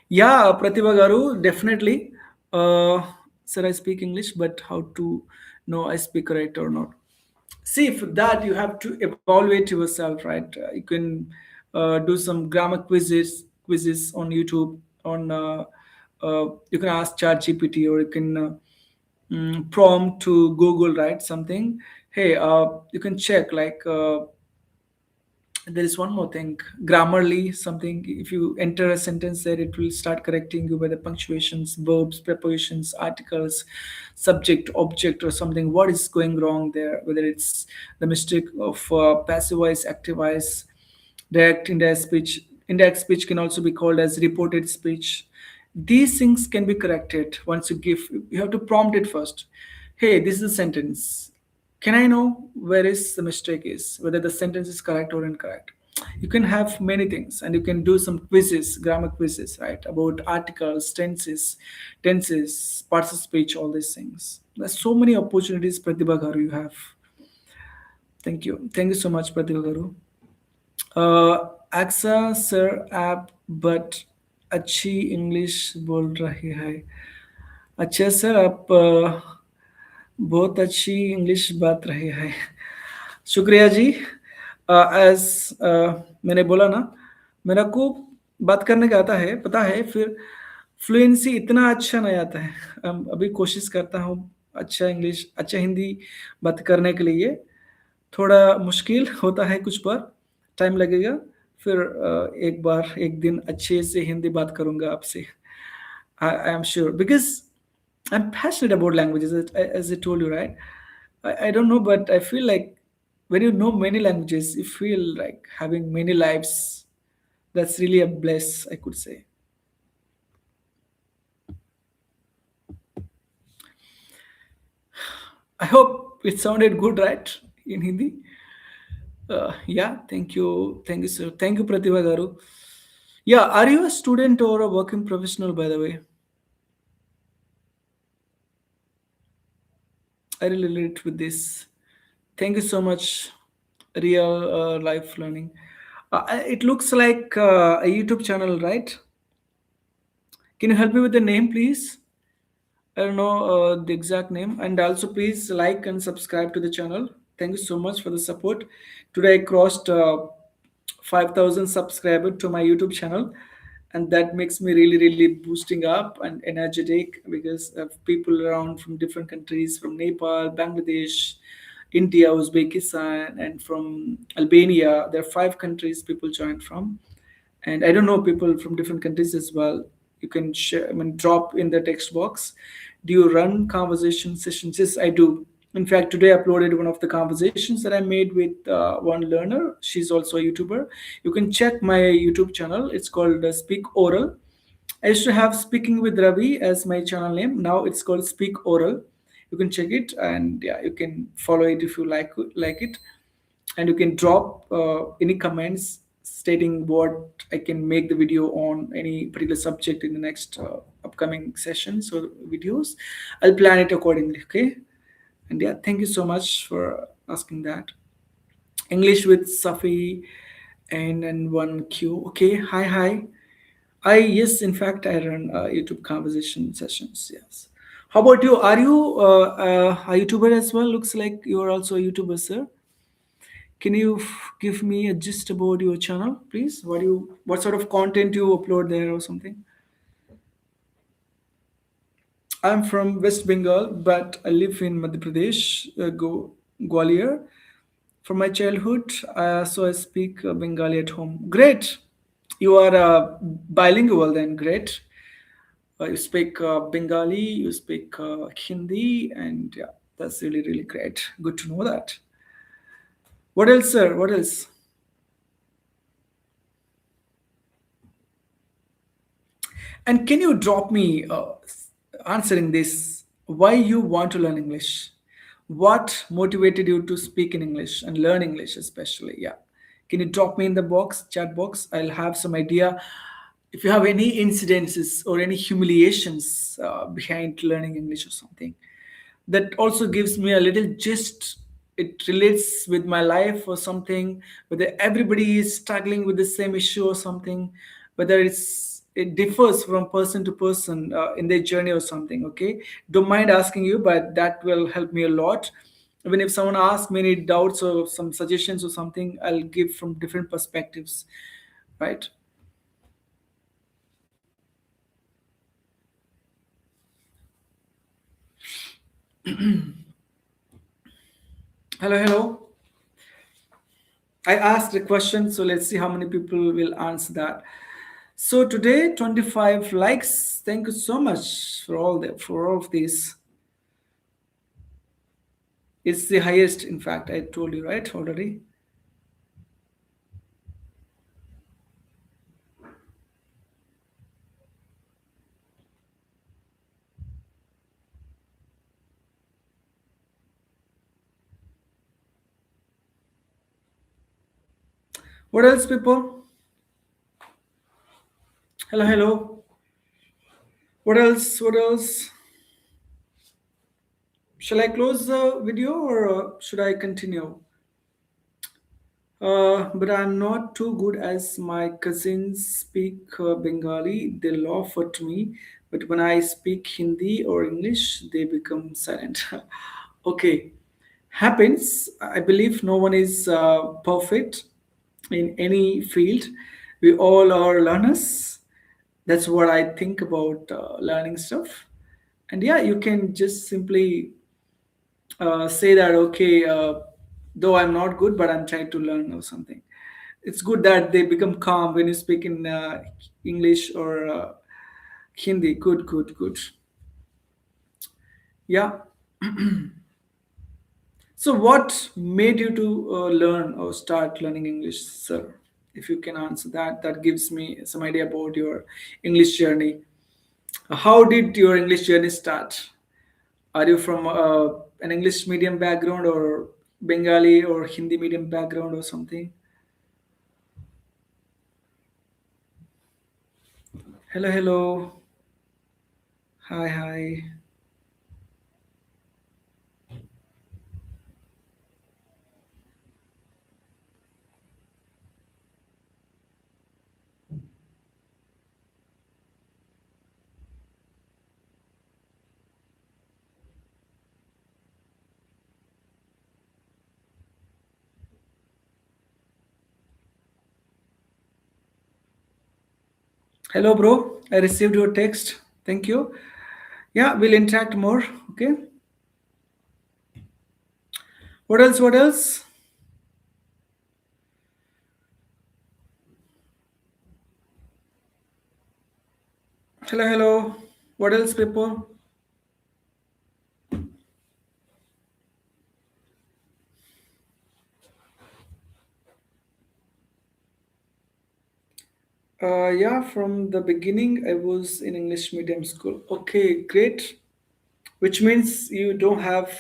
Yeah, Pratibha Garu, definitely. Sir, I speak English, but how to know I speak correct or not? See, for that you have to evaluate yourself, right? You can do some grammar quizzes on YouTube. You can ask ChatGPT, or you can prompt to Google, right? Something. Hey, you can check like. There is one more thing, grammarly something. If you enter a sentence there, it will start correcting you by the punctuations, verbs, prepositions, articles, subject, object, or something. What is going wrong there? Whether it's the mistake of passive voice, active voice, direct, indirect speech can also be called as reported speech. These things can be corrected once you have to prompt it first. Hey, this is a sentence. Can I know where is the mistake is, whether the sentence is correct or incorrect? You can have many things, and you can do some quizzes, grammar quizzes, right, about articles, tenses, parts of speech, all these things. There's so many opportunities, Pratibha Garu, you have. Thank you so much, Pratibha Garu. Aqsa sir आप but अच्छी English बोल रहे हैं. अच्छा sir आप बहुत अच्छी English बात रहे हैं. शुक्रिया जी. एज मैंने बोला ना, मेरा को बात करने का आता है, पता है, फिर फ्लुएंसी इतना अच्छा नहीं आता है। अभी कोशिश करता हूँ अच्छा इंग्लिश, अच्छा हिंदी बात करने के लिए। थोड़ा मुश्किल होता है कुछ बार, टाइम लगेगा। फिर एक बार एक दिन अच्छे से हिंदी बात करूंगा आपसे। I am sure because I'm passionate about languages, as I told you, right? I don't know, but I feel like when you know many languages, you feel like having many lives. That's really a bless, I could say. I hope it sounded good, right, in Hindi. Yeah, thank you, sir. Thank you, Pratibha Garu. Yeah, are you a student or a working professional, by the way? I really relate with this. Thank you so much, Real Life Learning. It looks like a YouTube channel, right? Can you help me with the name, please? I don't know the exact name. And also, please like and subscribe to the channel. Thank you so much for the support. Today, I crossed 5,000 subscribers to my YouTube channel, and that makes me really, really boosting up and energetic because of people around from different countries, from Nepal, Bangladesh, India, Uzbekistan, and from Albania. There are 5 countries people joined from, and I don't know people from different countries as well. You can share, I mean, drop in the text box. Do you run conversation sessions? Yes, I do. In fact, today I uploaded one of the conversations that I made with one learner. She's also a YouTuber. You can check my YouTube channel. It's called Speak Oral. I used to have Speaking with Ravi as my channel name. Now it's called Speak Oral. You can check it, and yeah, you can follow it if you like it. And you can drop any comments stating what I can make the video on any particular subject in the next upcoming sessions or videos. I'll plan it accordingly. Okay. And yeah, thank you so much for asking that. English with Safi and one Q. Okay. Hi. I Yes, in fact, I run YouTube conversation sessions. Yes. How about you? Are you a YouTuber as well? Looks like you're also a YouTuber, sir. Can you give me a gist about your channel, please? What sort of content you upload there or something? I'm from West Bengal, but I live in Madhya Pradesh, Gwalior. From my childhood, so I speak Bengali at home. Great. You are bilingual then. Great. You speak Bengali, you speak Hindi, and yeah, that's really, really great. Good to know that. What else, sir? What else? And can you drop me answering this? Why you want to learn English? What motivated you to speak in English and learn English, especially? Yeah. Can you drop me in the chat box? I'll have some idea. If you have any incidences or any humiliations behind learning English or something, that also gives me a little gist. It relates with my life or something, whether everybody is struggling with the same issue or something, whether it differs from person to person in their journey or something. Okay, don't mind asking you, but that will help me a lot. Even if someone asks me any doubts or some suggestions or something, I'll give from different perspectives, right? Hello. I asked a question, so let's see how many people will answer that. So today, 25 likes. Thank you so much for all of these. It's the highest, in fact. I told you right already. What else, people? Hello. What else? What else? Shall I close the video or should I continue? But I'm not too good as my cousins speak Bengali. They laugh at me. But when I speak Hindi or English, they become silent. Okay, happens. I believe no one is perfect in any field. We all are learners. That's what I think about learning stuff. And yeah, you can just simply say that, okay, though I'm not good, but I'm trying to learn or something. It's good that they become calm when you speak in English or Hindi. Good, good, good. Yeah. So, what made you to learn or start learning English, sir? If you can answer that, that gives me some idea about your English journey. How did your English journey start? Are you from an English medium background or Bengali or Hindi medium background or something? Hello, hello. Hi, hi. Hello, bro. I received your text. Thank you. Yeah, we'll interact more. Okay. What else? What else? Hello, hello. What else, people? Yeah, from the beginning, I was in English medium school. Okay, great. Which means you don't have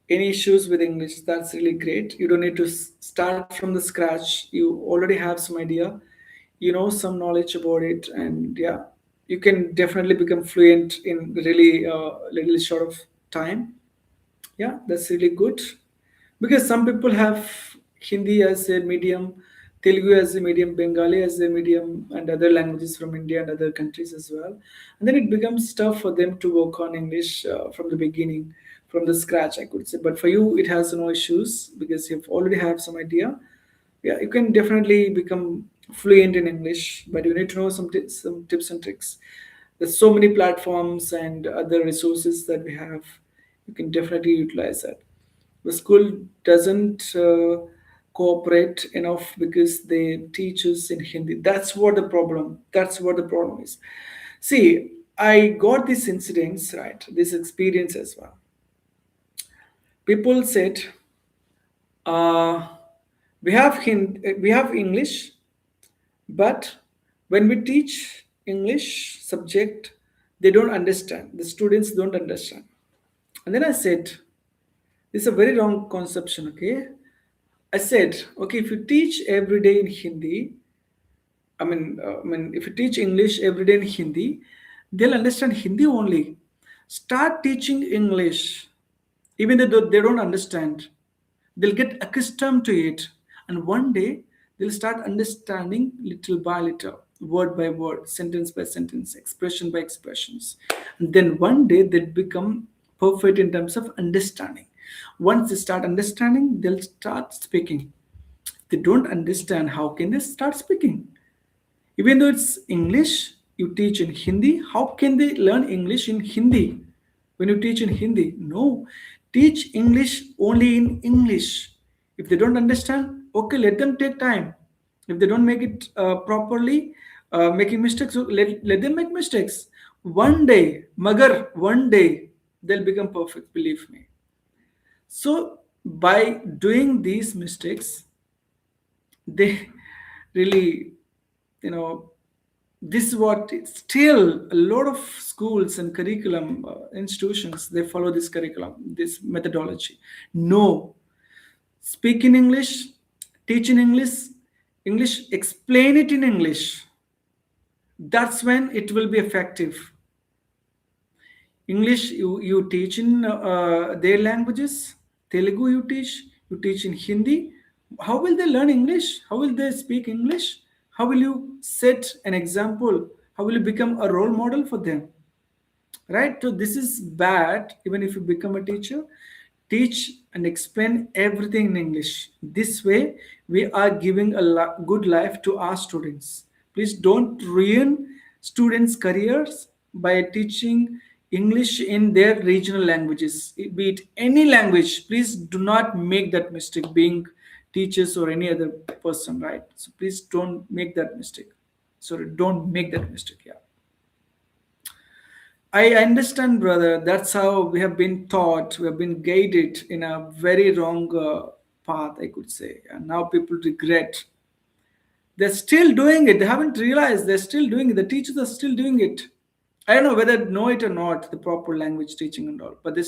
any issues with English. That's really great. You don't need to start from the scratch. You already have some idea, you know some knowledge about it, and yeah, you can definitely become fluent in really little short of time. Yeah, that's really good because some people have Hindi as a medium, Telugu as a medium, Bengali as a medium, and other languages from India and other countries as well. And then it becomes tough for them to work on English from the beginning, from the scratch, I could say. But for you, it has no issues because you've already have some idea. Yeah, you can definitely become fluent in English, but you need to know some tips and tricks. There's so many platforms and other resources that we have. You can definitely utilize that. The school doesn't cooperate enough because they teach us in Hindi. That's what the problem. That's what the problem is. See, I got these incidents, right? This experience as well. People said, uh, we have English, but when we teach English subject, they don't understand. The students don't understand. And then I said, this is a very wrong conception, okay? I said, okay, if you teach every day in Hindi, if you teach English every day in Hindi, they'll understand Hindi only. Start teaching English, even though they don't understand. They'll get accustomed to it, and one day they'll start understanding little by little, word by word, sentence by sentence, expression by expressions. And then one day they'll become perfect in terms of understanding. Once they start understanding, they'll start speaking. If they don't understand, how can they start speaking? Even though it's English, you teach in Hindi. How can they learn English in Hindi when you teach in Hindi? No, teach English only in English. If they don't understand, okay, let them take time. If they don't make it properly, making mistakes, so let them make mistakes. One day, magar, one day, they'll become perfect, believe me. So, by doing these mistakes, they really, you know, this is what still a lot of schools and curriculum institutions they follow this curriculum, this methodology. No, speak in English, teach in English, explain it in English. That's when it will be effective. English you teach in their languages. Telugu you teach in Hindi. How will they learn English? How will they speak English? How will you set an example? How will you become a role model for them? Right? So this is bad. Even if you become a teacher, teach and explain everything in English. This way We are giving a good life to our students. Please don't ruin students' careers by teaching English in their regional languages, be it any language. Please do not make that mistake being teachers or any other person, right? So please don't make that mistake. Sorry, don't make that mistake. Yeah. I understand, brother. That's how we have been taught. We have been guided in a very wrong path, I could say. And now people regret. They're still doing it. They haven't realized they're still doing it. The teachers are still doing it. I don't know whether they know it or not, the proper language teaching and all, but they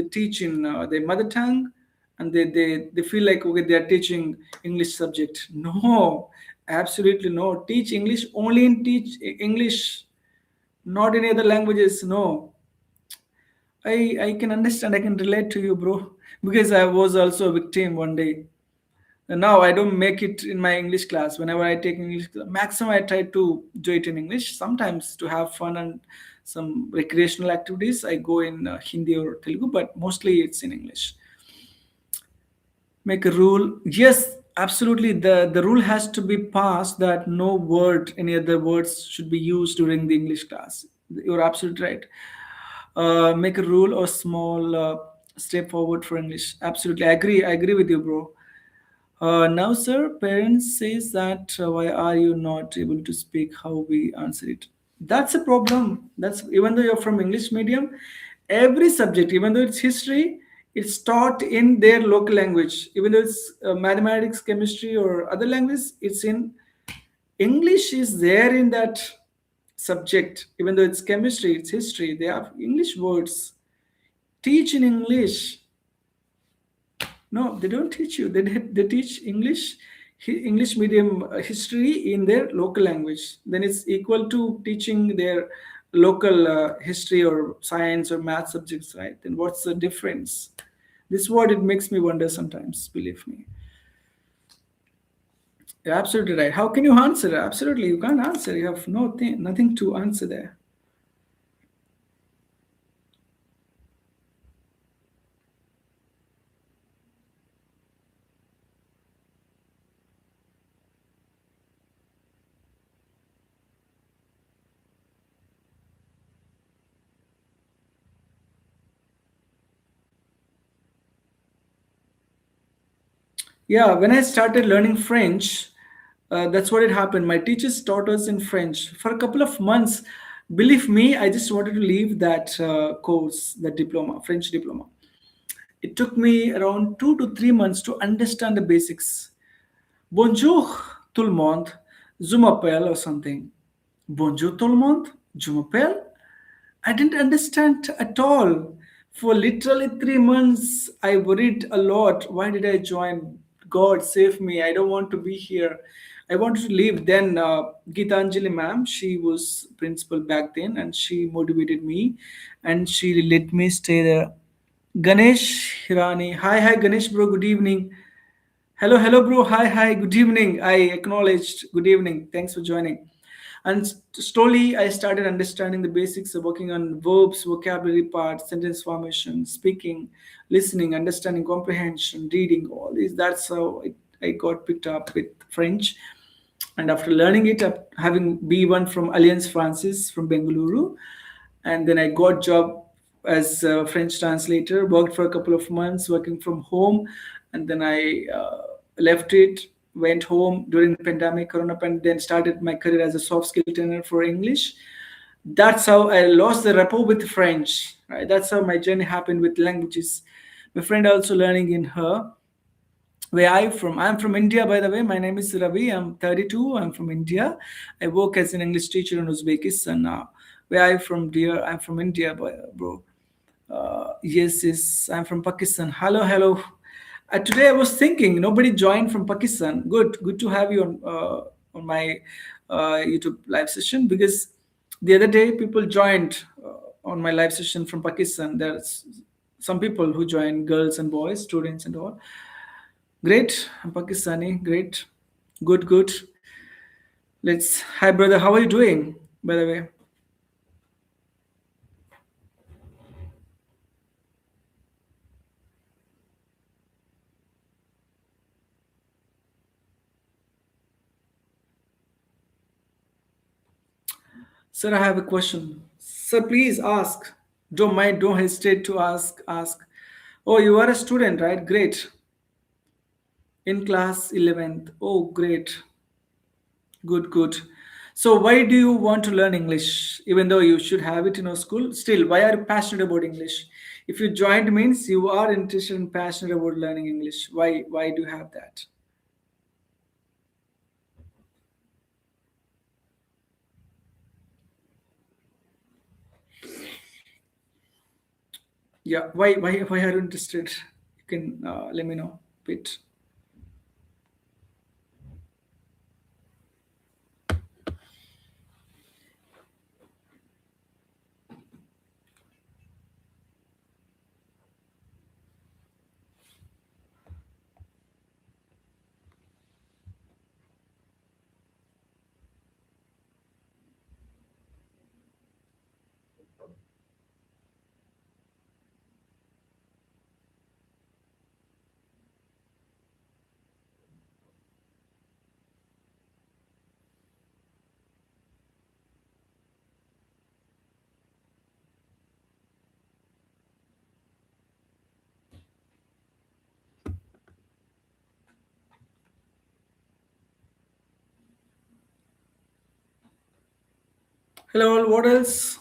teach in their mother tongue, and they feel like okay they are teaching English subject. No, absolutely no. Teach English only in teach English, not in other languages. No, I can understand. I can relate to you, bro, because I was also a victim one day. And now I don't make it in my English class. Whenever I take English, maximum I try to do it in English. Sometimes to have fun and some recreational activities, I go in Hindi or Telugu, but mostly it's in English. Make a rule. Yes, absolutely. The rule has to be passed that no word, any other words should be used during the English class. You're absolutely right. Make a rule or small step forward for English. Absolutely, I agree with you, bro. Now, sir, parents says that why are you not able to speak? How we answer it? That's a problem. That's even though you're from English medium, every subject, even though it's history, it's taught in their local language. Even though it's mathematics, chemistry, or other language, it's in English. Is there in that subject? Even though it's chemistry, it's history. They have English words. Teach in English. No, they don't teach you. They teach English, English medium history in their local language. Then it's equal to teaching their local history or science or math subjects, right? Then what's the difference? This word it makes me wonder sometimes. Believe me. You're absolutely right. How can you answer? Absolutely, you can't answer. You have nothing to answer there. Yeah, when I started learning French, that's what it happened. My teachers taught us in French for a couple of months. Believe me, I just wanted to leave that course, that diploma, French diploma. It took me around 2 to 3 months to understand the basics. Bonjour, tout le monde. Je m'appelle or something. Bonjour, tout le monde. Je m'appelle. I didn't understand at all. For literally 3 months, I worried a lot. Why did I join? God save me. I don't want to be here. I wanted to leave. Then Geetanjali ma'am, she was principal back then, and she motivated me, and she let me stay there. Ganesh Hirani, hi Ganesh bro, good evening. Hello bro, hi, good evening. I acknowledged good evening. Thanks for joining. And slowly, I started understanding the basics of working on verbs, vocabulary parts, sentence formation, speaking, listening, understanding, comprehension, reading, all these. That's how I got picked up with French. And after learning it, having B1 from Alliance Francis from Bengaluru, and then I got job as a French translator. Worked for a couple of months working from home, and then I left it. Went home during the pandemic, Corona, and then started my career as a soft skill trainer for English. That's how I lost the rapport with French. Right? That's how my journey happened with languages. My friend also learning in her. Where I from? I'm from India, by the way. My name is Ravi. I'm 32. I'm from India. I work as an English teacher in Uzbekistan now. Where I from, dear? I'm from India, bro. Yes, I'm from Pakistan. Hello. Today I was thinking nobody joined from Pakistan. Good to have you on my YouTube live session because the other day people joined on my live session from Pakistan. There's some people who joined, girls and boys, students and all. Great, I'm Pakistani. Great, good. Let's. Hi, brother. How are you doing? By the way. Sir, I have a question. Sir, please ask. Don't mind, don't hesitate to ask. Ask. Oh, you are a student, right? Great. In class 11th. Oh, great. Good, good. So, why do you want to learn English? Even though you should have it in your school, still, why are you passionate about English? If you joined means you are interested and passionate about learning English. Why do you have that? Yeah, why are you interested? You can let me know a bit. Hello, what else?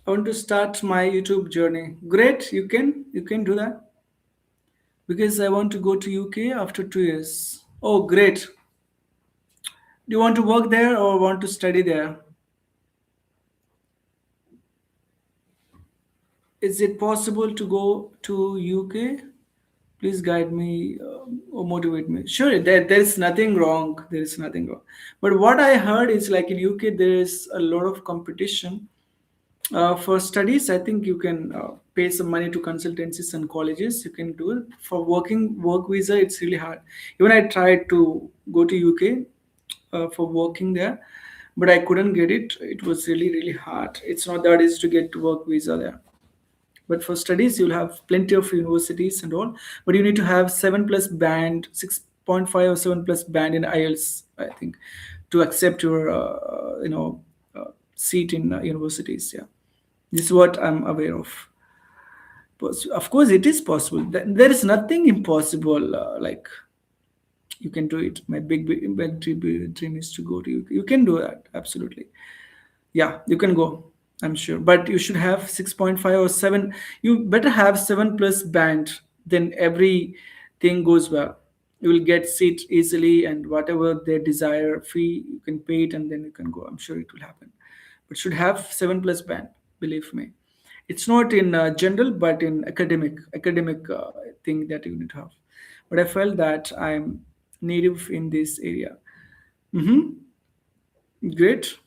I want to start my YouTube journey. Great, you can do that because I want to go to UK after 2 years. Oh, great. Do you want to work there or want to study there? Is it possible to go to UK? Please guide me or motivate me. Sure, there is nothing wrong. There is nothing wrong. But what I heard is like in UK there is a lot of competition. For studies, I think you can pay some money to consultancies and colleges. You can do it. For working work visa, it's really hard. Even I tried to go to UK for working there, but I couldn't get it. It was really hard. It's not that easy to get work visa there. But for studies, you'll have plenty of universities and all. But you need to have 7+ band, 6.5 or 7+ band in IELTS, I think, to accept your seat in universities. Yeah, this is what I'm aware of. Of course, it is possible. There is nothing impossible. Like you can do it. My big dream is to go to UK. You can do that absolutely. Yeah, you can go. I'm sure, but you should have 6.5 or 7. You better have 7+ band. Then everything goes well. You will get seat easily, and whatever they desire fee, you can pay it, and then you can go. I'm sure it will happen. But should have 7+ band. Believe me, it's not in general, but in academic thing that you need to have. But I felt that I'm native in this area. Mm-hmm. Great.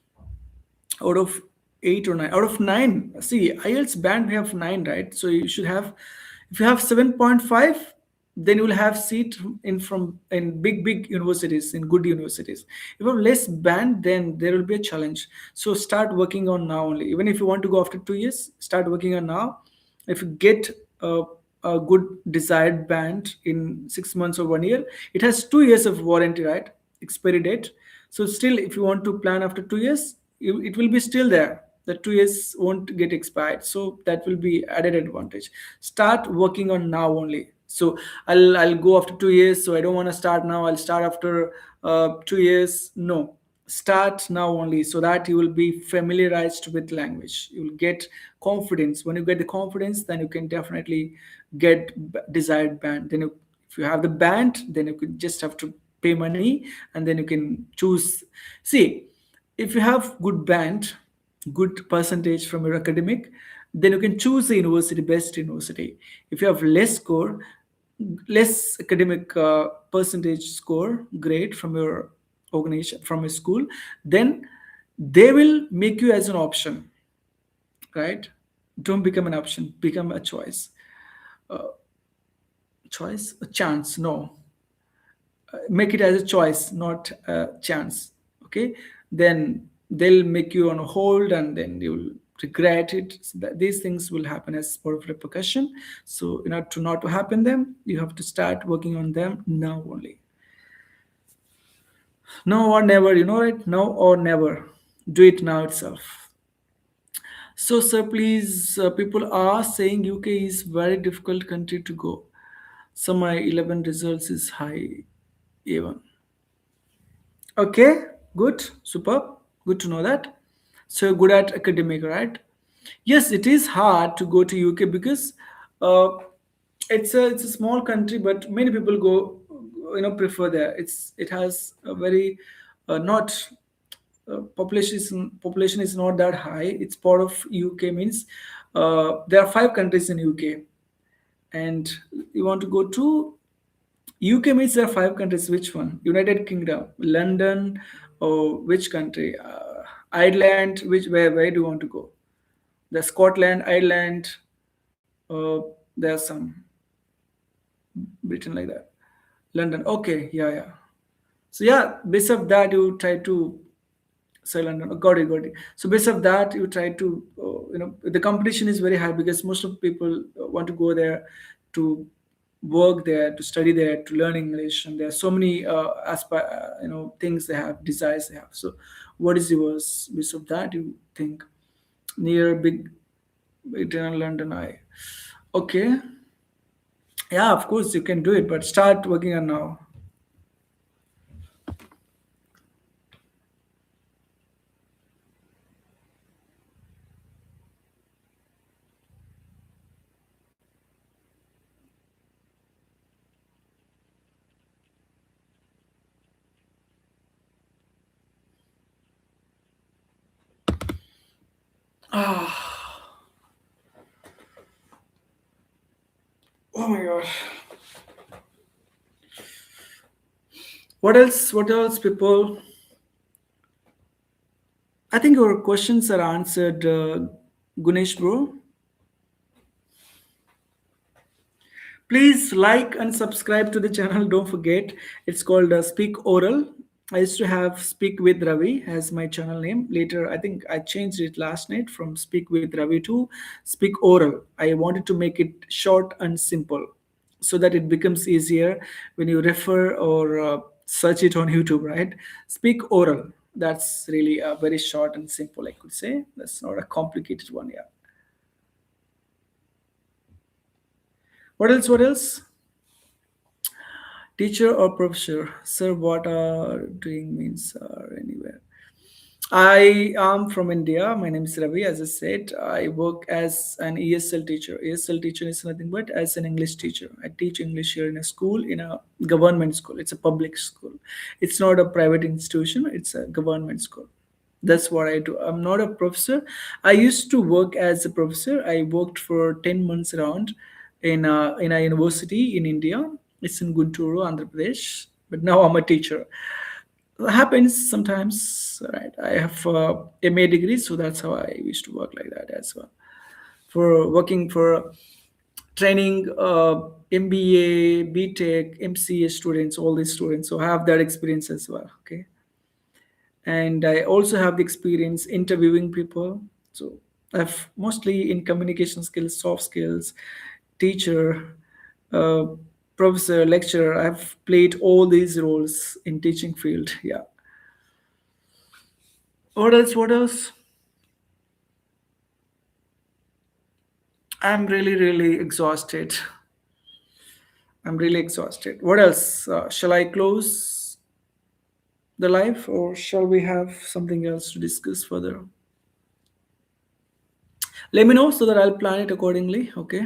Out of 8 or 9, out of 9, see, IELTS band we have 9, right? So you should have, if you have 7.5, then you will have seat in from in big universities, in good universities. If you have less band, then there will be a challenge. So start working on now only. Even if you want to go after 2 years, start working on now. If you get a, a good desired band in 6 months or 1 year, it has 2 years of warranty, right? Expiry date. So still, if you want to plan after 2 years, it will be still there. The 2 years won't get expired, so that will be added advantage. Start working on now only. So I'll go after 2 years, so I don't want to start now. I'll start after 2 years. No, start now only, so that you will be familiarized with language. You will get confidence. When you get the confidence, then you can definitely get desired band. Then if you have the band, then you could just have to pay money, and then you can choose. See, if you have good band, good percentage from your academic, then you can choose the university, best university. If you have less score, less academic percentage score grade from your organization, from your school, then they will make you as an option, right? Don't become an option, become a choice. Choice, a chance, no, make it as a choice, not a chance. Okay, then they'll make you on a hold, and then you'll regret it. So that these things will happen as part of repercussion. So in order to not to happen them, you have to start working on them now only. Now or never, right? Now or never. Do it now itself. So, sir, please, people are saying UK is very difficult country to go. So my 11 results is high even. Okay, good, super, good to know that. So you're good at academic, right? Yes, it is hard to go to UK because uh, it's a small country, but many people go, prefer there. It has a very not population is not that high. It's part of UK means there are 5 countries in UK, and you want to go to UK means there are 5 countries. Which one? United Kingdom, London, or which country? Ireland. Where do you want to go? The Scotland, Ireland. Uh, there are some Britain like that. London. Okay, yeah, yeah. So yeah, based of that you try to say London. Oh, got it, got it. So based of that you try to the competition is very high because most of people want to go there to work there, to study there, to learn English, and there are so many things they have, desires they have. So what is yours? Based of that you think near big Britain, London. I okay. Yeah, of course you can do it, but start working on now. Oh my god. What else? What else, people? I think your questions are answered, Gunesh, bro. Please like and subscribe to the channel. Don't forget, it's called Speak Oral. I used to have Speak with Ravi as my channel name. Later, I think I changed it last night from Speak with Ravi to Speak Oral. I wanted to make it short and simple so that it becomes easier when you refer or search it on YouTube, right? Speak Oral. That's really very short and simple, I could say. That's not a complicated one, yeah. What else? What else? Teacher or professor? Sir, what are doing means are anywhere. I am from India. My name is Ravi. As I said, I work as an ESL teacher. ESL teacher is nothing but as an English teacher. I teach English here in a school, in a government school. It's a public school. It's not a private institution. It's a government school. That's what I do. I'm not a professor. I used to work as a professor. I worked for 10 months around in a university in India. It's in Guntur, Andhra Pradesh. But now I'm a teacher. It happens sometimes, right? I have MA degree, so that's how I used to work like that as well. For working for training MBA, BTech, MCA students, all these students. So I have that experience as well. Okay, and I also have the experience interviewing people. So I've mostly in communication skills, soft skills, teacher, uh, professor, lecturer. I've played all these roles in teaching field. Yeah. What else? What else? I'm really, really exhausted. I'm really exhausted. What else? Shall I close the live or shall we have something else to discuss further? Let me know so that I'll plan it accordingly. Okay.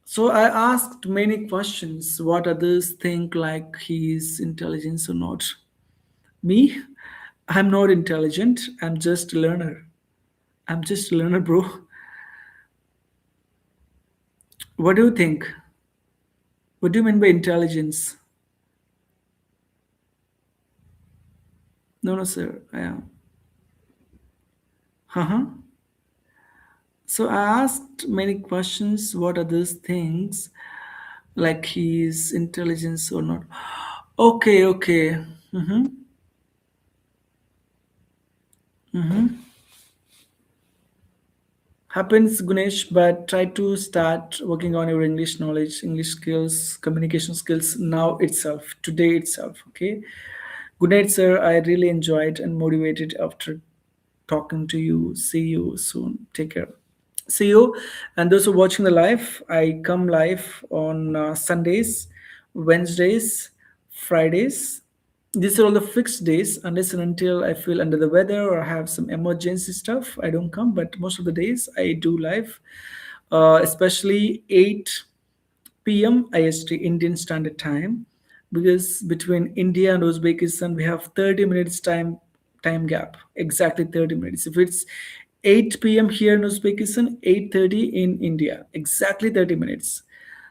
So I asked many questions. What others think like he's intelligent or not? Me? I'm not intelligent. I'm just a learner. I'm just a learner, bro. What do you think? What do you mean by intelligence? No, no, sir. I am. Uh-huh. So I asked many questions. What others things like his intelligence or not? Okay, okay. Mm-hmm. Mm-hmm. Happens, Gunesh, but try to start working on your English knowledge, English skills, communication skills now itself, today itself. Okay. Good night, sir. I really enjoyed and motivated after talking to you. See you soon. Take care. See you. And those who are watching the live, I come live on Sundays, Wednesdays, Fridays. These are all the fixed days, unless and until I feel under the weather or have some emergency stuff. I don't come, but most of the days I do live, especially 8 p.m. IST, Indian Standard Time, because between India and Uzbekistan we have 30 minutes time gap, exactly 30 minutes. If it's 8 p.m. here in Uzbekistan, 8:30 in India, exactly 30 minutes.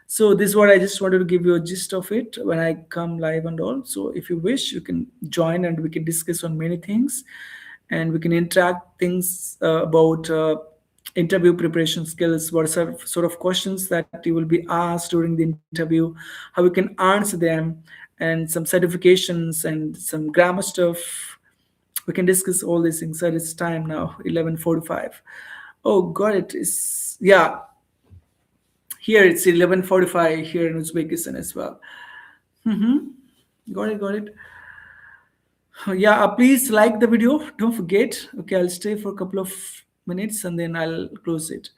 So this is what I just wanted to give you a gist of it when I come live and all. So if you wish, you can join and we can discuss on many things, and we can interact things about interview preparation skills, what sort of questions that you will be asked during the interview, how we can answer them, and some certifications and some grammar stuff. We can discuss all these things. So it's time now, 11:45. Oh, got it. It's yeah. Here it's 11:45 here in Uzbekistan as well. Got it, got it. Yeah, please like the video. Don't forget. Okay, I'll stay for a couple of minutes and then I'll close it.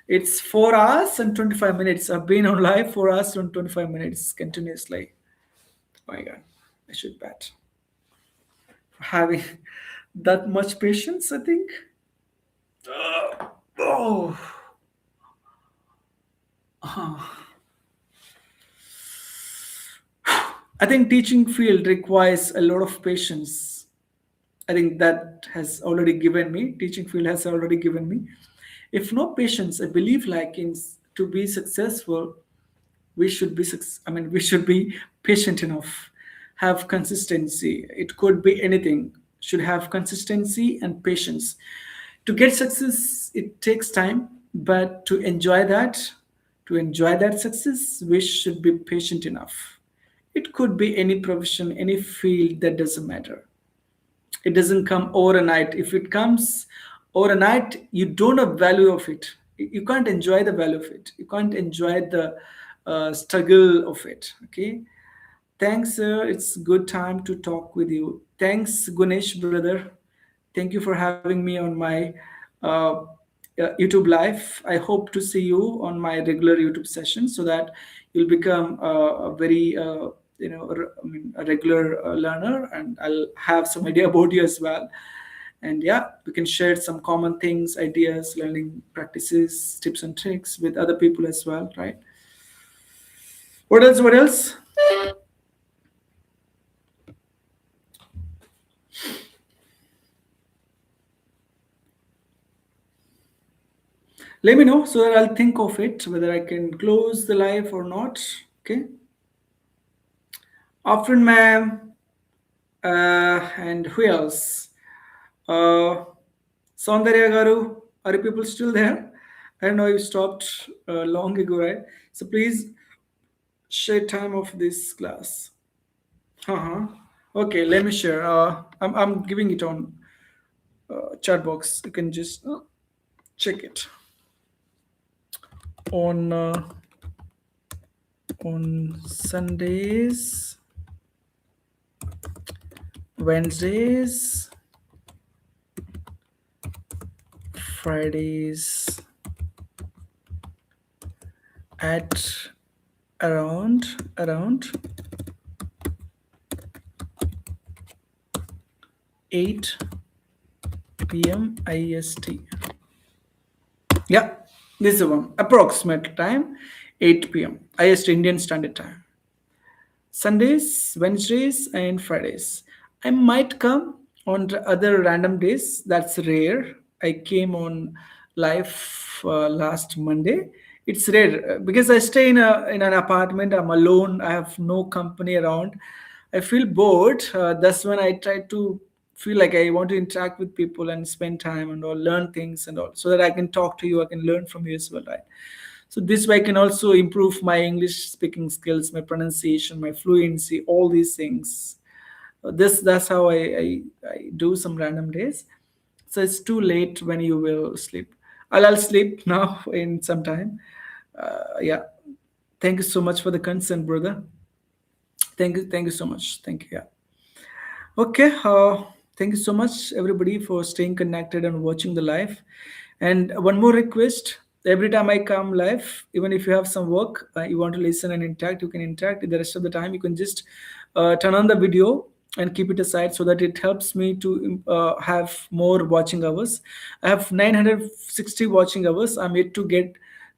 It's 4 hours and 25 minutes. I've been on live 4 hours and 25 minutes continuously. Oh my God, I should bet. Having that much patience, I think. Oh, I think teaching field requires a lot of patience. I think that has already given me, teaching field has already given me. If no patience, I believe like to be successful, we should be, we should be patient enough, have consistency. It could be anything, should have consistency and patience. To get success, it takes time, but to enjoy that success, we should be patient enough. It could be any profession, any field, that doesn't matter. It doesn't come overnight. If it comes overnight, you don't have value of it. You can't enjoy the value of it. You can't enjoy the struggle of it. Okay. Thanks, sir. It's good time to talk with you. Thanks, Gunesh, brother. Thank you for having me on my uh, YouTube live. I hope to see you on my regular YouTube session so that you'll become a very a regular learner, and I'll have some idea about you as well. And yeah, we can share some common things, ideas, learning practices, tips and tricks with other people as well, right? What else? What else? Let me know so that I'll think of it whether I can close the live or not. Okay. Afternoon, ma'am. And who else? Uh, Saundarya Garu. Are you people still there? I don't know. You stopped long ago, right? So please share time of this class. Uh-huh. Okay, let me share. I'm giving it on chat box. You can just check it on Sundays, Wednesdays, Fridays at around 8 p.m. IST. Yeah, this is the one. Approximate time 8 p.m. IST, Indian Standard Time. Sundays, Wednesdays, and Fridays. I might come on the other random days. That's rare. I came on live last Monday. It's rare because I stay in an apartment. I'm alone. I have no company around. I feel bored. That's when I try to feel like I want to interact with people and spend time and all, learn things and all, so that I can talk to you. I can learn from you as well, right? So this way I can also improve my English speaking skills, my pronunciation, my fluency, all these things. That's how I do some random days. So it's too late when you will sleep. I'll sleep now in some time. Yeah. Thank you so much for the consent, brother. Thank you so much. Thank you. Yeah. Okay, thank you so much, everybody, for staying connected and watching the live. And one more request: every time I come live, even if you have some work, you want to listen and interact, you can interact. The rest of the time, you can just turn on the video and keep it aside so that it helps me to have more watching hours. I have 960 watching hours. I'm yet to get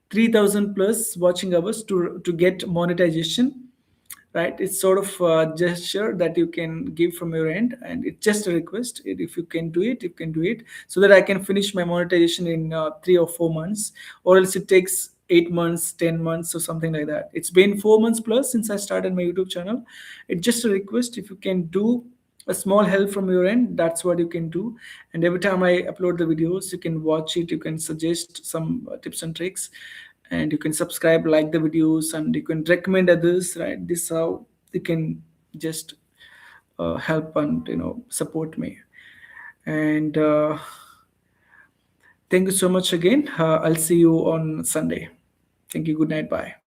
3,000 plus watching hours to get monetization, right? It's sort of a gesture that you can give from your end, and it's just a request. If you can do it, you can do it, so that I can finish my monetization in 3 or 4 months, or else it takes 8 months, 10 months, or something like that. It's been 4 months plus since I started my YouTube channel. It's just a request. If you can do a small help from your end, that's what you can do. And every time I upload the videos, you can watch it, you can suggest some tips and tricks, and you can subscribe, like the videos, and you can recommend others, right? This is how you can just help and support me. And thank you so much again. I'll see you on Sunday. Thank you. Good night. Bye.